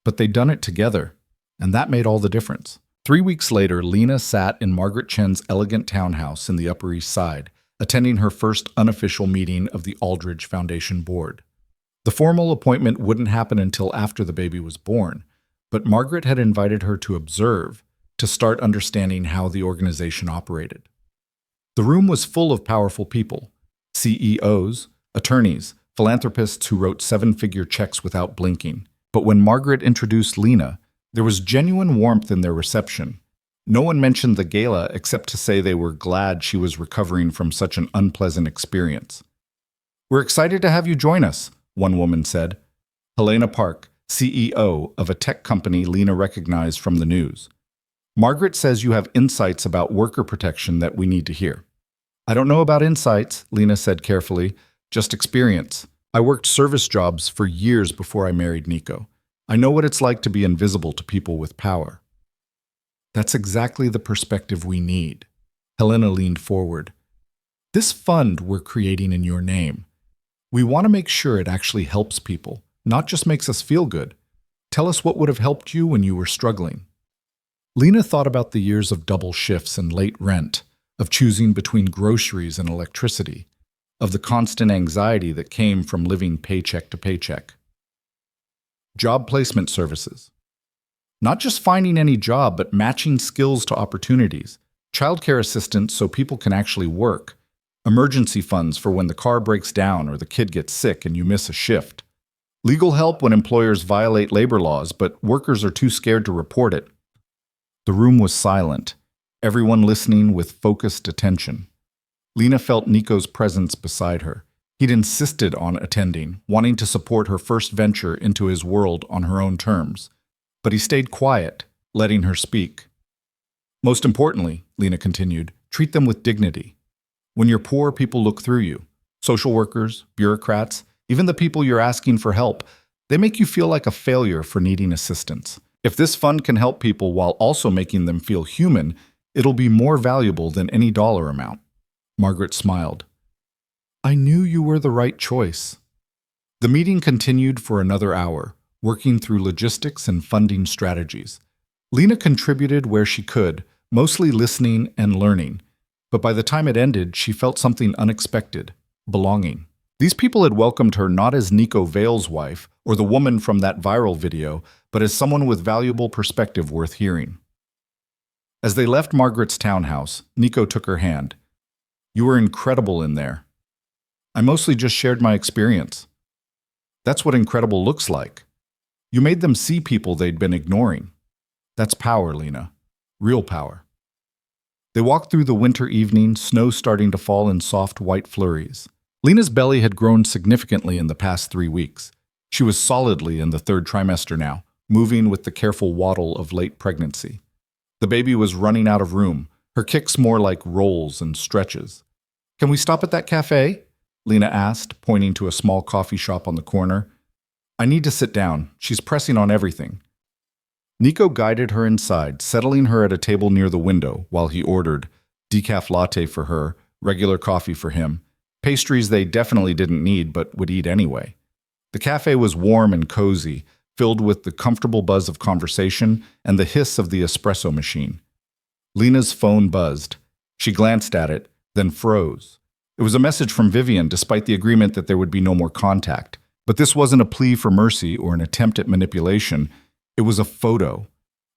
But they'd done it together, and that made all the difference. 3 weeks later, Lena sat in Margaret Chen's elegant townhouse in the Upper East Side, attending her first unofficial meeting of the Aldridge Foundation Board. The formal appointment wouldn't happen until after the baby was born, but Margaret had invited her to observe, to start understanding how the organization operated. The room was full of powerful people: CEOs, attorneys, philanthropists who wrote 7-figure checks without blinking. But when Margaret introduced Lena, there was genuine warmth in their reception. No one mentioned the gala except to say they were glad she was recovering from such an unpleasant experience. "We're excited to have you join us," one woman said. Helena Park, CEO of a tech company Lena recognized from the news. "Margaret says you have insights about worker protection that we need to hear." "I don't know about insights," Lena said carefully, "just experience. I worked service jobs for years before I married Nico. I know what it's like to be invisible to people with power." "That's exactly the perspective we need." Helena leaned forward. "This fund we're creating in your name, we want to make sure it actually helps people, not just makes us feel good. Tell us what would have helped you when you were struggling." Lena thought about the years of double shifts and late rent, of choosing between groceries and electricity, of the constant anxiety that came from living paycheck to paycheck. Job placement services. Not just finding any job, but matching skills to opportunities. Childcare assistance so people can actually work. Emergency funds for when the car breaks down or the kid gets sick and you miss a shift. Legal help when employers violate labor laws, but workers are too scared to report it. The room was silent, everyone listening with focused attention. Lena felt Nico's presence beside her. He'd insisted on attending, wanting to support her first venture into his world on her own terms. But he stayed quiet, letting her speak. "Most importantly," Lena continued, "treat them with dignity. When you're poor, people look through you. Social workers, bureaucrats, even the people you're asking for help, they make you feel like a failure for needing assistance. If this fund can help people while also making them feel human, it'll be more valuable than any dollar amount." Margaret smiled. "I knew you were the right choice." The meeting continued for another hour, working through logistics and funding strategies. Lena contributed where she could, mostly listening and learning. But by the time it ended, she felt something unexpected: belonging. These people had welcomed her not as Nico Vale's wife or the woman from that viral video, but as someone with valuable perspective worth hearing. As they left Margaret's townhouse, Nico took her hand. "You were incredible in there." "I mostly just shared my experience." "That's what incredible looks like. You made them see people they'd been ignoring." "That's power, Lena. Real power." They walked through the winter evening, snow starting to fall in soft white flurries. Lena's belly had grown significantly in the past 3 weeks. She was solidly in the 3rd trimester now, moving with the careful waddle of late pregnancy. The baby was running out of room, her kicks more like rolls and stretches. "Can we stop at that cafe?" Lena asked, pointing to a small coffee shop on the corner. "I need to sit down. She's pressing on everything." Nico guided her inside, settling her at a table near the window while he ordered decaf latte for her, regular coffee for him, pastries they definitely didn't need but would eat anyway. The cafe was warm and cozy, filled with the comfortable buzz of conversation and the hiss of the espresso machine. Lena's phone buzzed. She glanced at it, then froze. It was a message from Vivian, despite the agreement that there would be no more contact. But this wasn't a plea for mercy or an attempt at manipulation. It was a photo.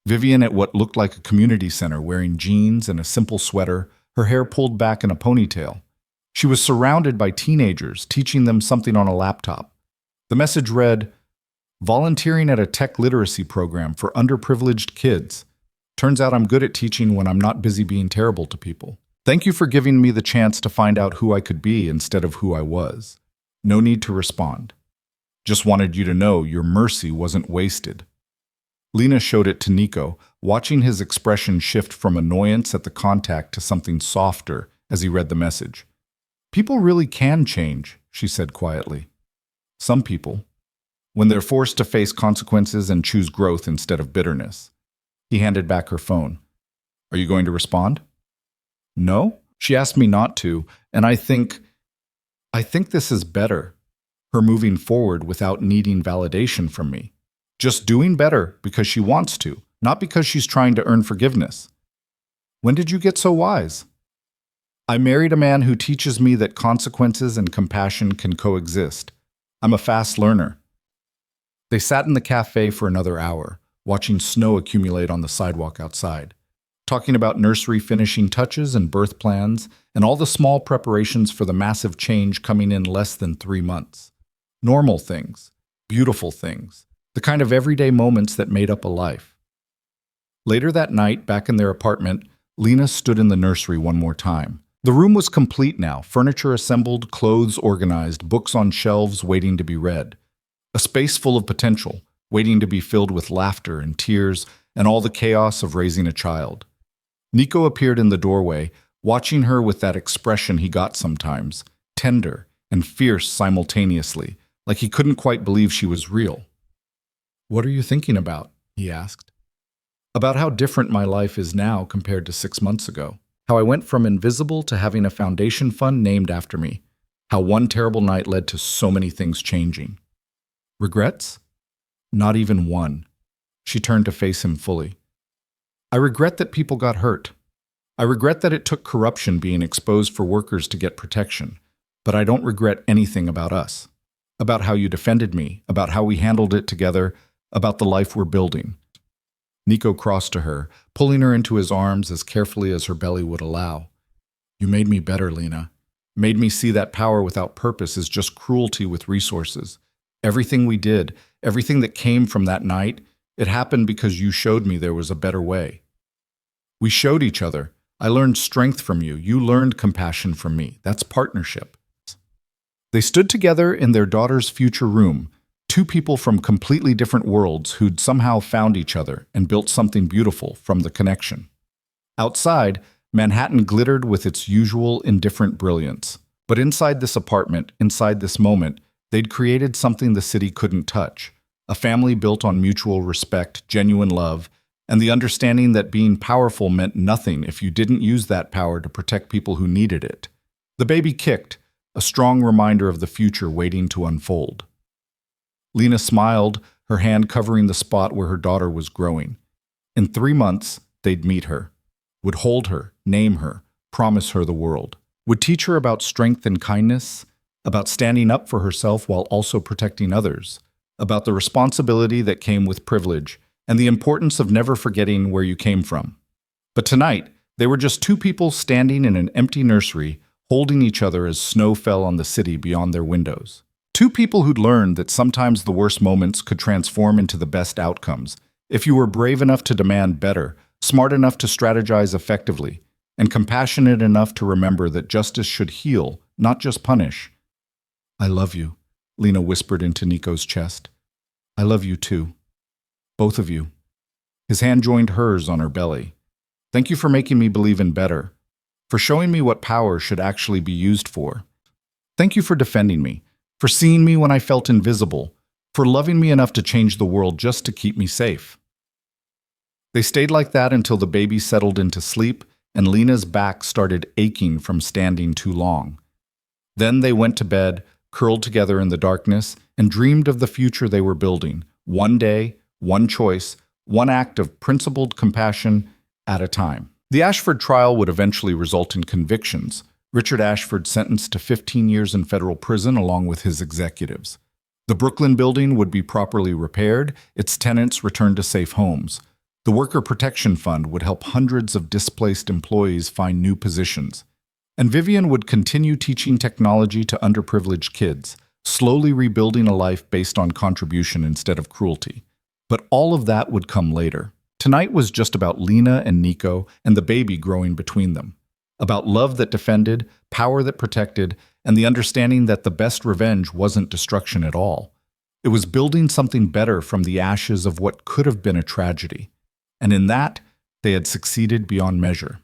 Vivian at what looked like a community center, wearing jeans and a simple sweater, her hair pulled back in a ponytail. She was surrounded by teenagers, teaching them something on a laptop. The message read, "Volunteering at a tech literacy program for underprivileged kids. Turns out I'm good at teaching when I'm not busy being terrible to people. Thank you for giving me the chance to find out who I could be instead of who I was. No need to respond. Just wanted you to know your mercy wasn't wasted." Lena showed it to Nico, watching his expression shift from annoyance at the contact to something softer as he read the message. "People really can change," she said quietly. "Some people, when they're forced to face consequences and choose growth instead of bitterness." He handed back her phone. "Are you going to respond?" "No. She asked me not to, and I think this is better. Her moving forward without needing validation from me. Just doing better because she wants to, not because she's trying to earn forgiveness." "When did you get so wise?" "I married a man who teaches me that consequences and compassion can coexist. I'm a fast learner." They sat in the cafe for another hour, watching snow accumulate on the sidewalk outside, talking about nursery finishing touches and birth plans, and all the small preparations for the massive change coming in less than 3 months. Normal things, beautiful things, the kind of everyday moments that made up a life. Later that night, back in their apartment, Lena stood in the nursery one more time. The room was complete now, furniture assembled, clothes organized, books on shelves waiting to be read. A space full of potential, waiting to be filled with laughter and tears and all the chaos of raising a child. Nico appeared in the doorway, watching her with that expression he got sometimes, tender and fierce simultaneously, like he couldn't quite believe she was real. "What are you thinking about?" he asked. "About how different my life is now compared to 6 months ago. How I went from invisible to having a foundation fund named after me. How one terrible night led to so many things changing." "Regrets?" "Not even one." She turned to face him fully. "I regret that people got hurt. I regret that it took corruption being exposed for workers to get protection. But I don't regret anything about us. About how you defended me, about how we handled it together, about the life we're building." Nico crossed to her, pulling her into his arms as carefully as her belly would allow. "You made me better, Lena. Made me see that power without purpose is just cruelty with resources. Everything we did, everything that came from that night, it happened because you showed me there was a better way. We showed each other. I learned strength from you. You learned compassion from me. That's partnership." They stood together in their daughter's future room, two people from completely different worlds who'd somehow found each other and built something beautiful from the connection. Outside, Manhattan glittered with its usual indifferent brilliance. But inside this apartment, inside this moment, they'd created something the city couldn't touch. A family built on mutual respect, genuine love, and the understanding that being powerful meant nothing if you didn't use that power to protect people who needed it. The baby kicked, a strong reminder of the future waiting to unfold. Lena smiled, her hand covering the spot where her daughter was growing. In 3 months, they'd meet her, would hold her, name her, promise her the world, would teach her about strength and kindness, about standing up for herself while also protecting others, about the responsibility that came with privilege, and the importance of never forgetting where you came from. But tonight, they were just two people standing in an empty nursery, holding each other as snow fell on the city beyond their windows. Two people who'd learned that sometimes the worst moments could transform into the best outcomes, if you were brave enough to demand better, smart enough to strategize effectively, and compassionate enough to remember that justice should heal, not just punish. "I love you," Lena whispered into Nico's chest. "I love you too. Both of you." His hand joined hers on her belly. "Thank you for making me believe in better, for showing me what power should actually be used for. Thank you for defending me, for seeing me when I felt invisible, for loving me enough to change the world just to keep me safe." They stayed like that until the baby settled into sleep and Lena's back started aching from standing too long. Then they went to bed, curled together in the darkness, and dreamed of the future they were building, one day, one choice, one act of principled compassion at a time. The Ashford trial would eventually result in convictions. Richard Ashford sentenced to 15 years in federal prison along with his executives. The Brooklyn building would be properly repaired, its tenants returned to safe homes. The Worker Protection Fund would help hundreds of displaced employees find new positions. And Vivian would continue teaching technology to underprivileged kids, slowly rebuilding a life based on contribution instead of cruelty. But all of that would come later. Tonight was just about Lena and Nico and the baby growing between them. About love that defended, power that protected, and the understanding that the best revenge wasn't destruction at all. It was building something better from the ashes of what could have been a tragedy. And in that, they had succeeded beyond measure.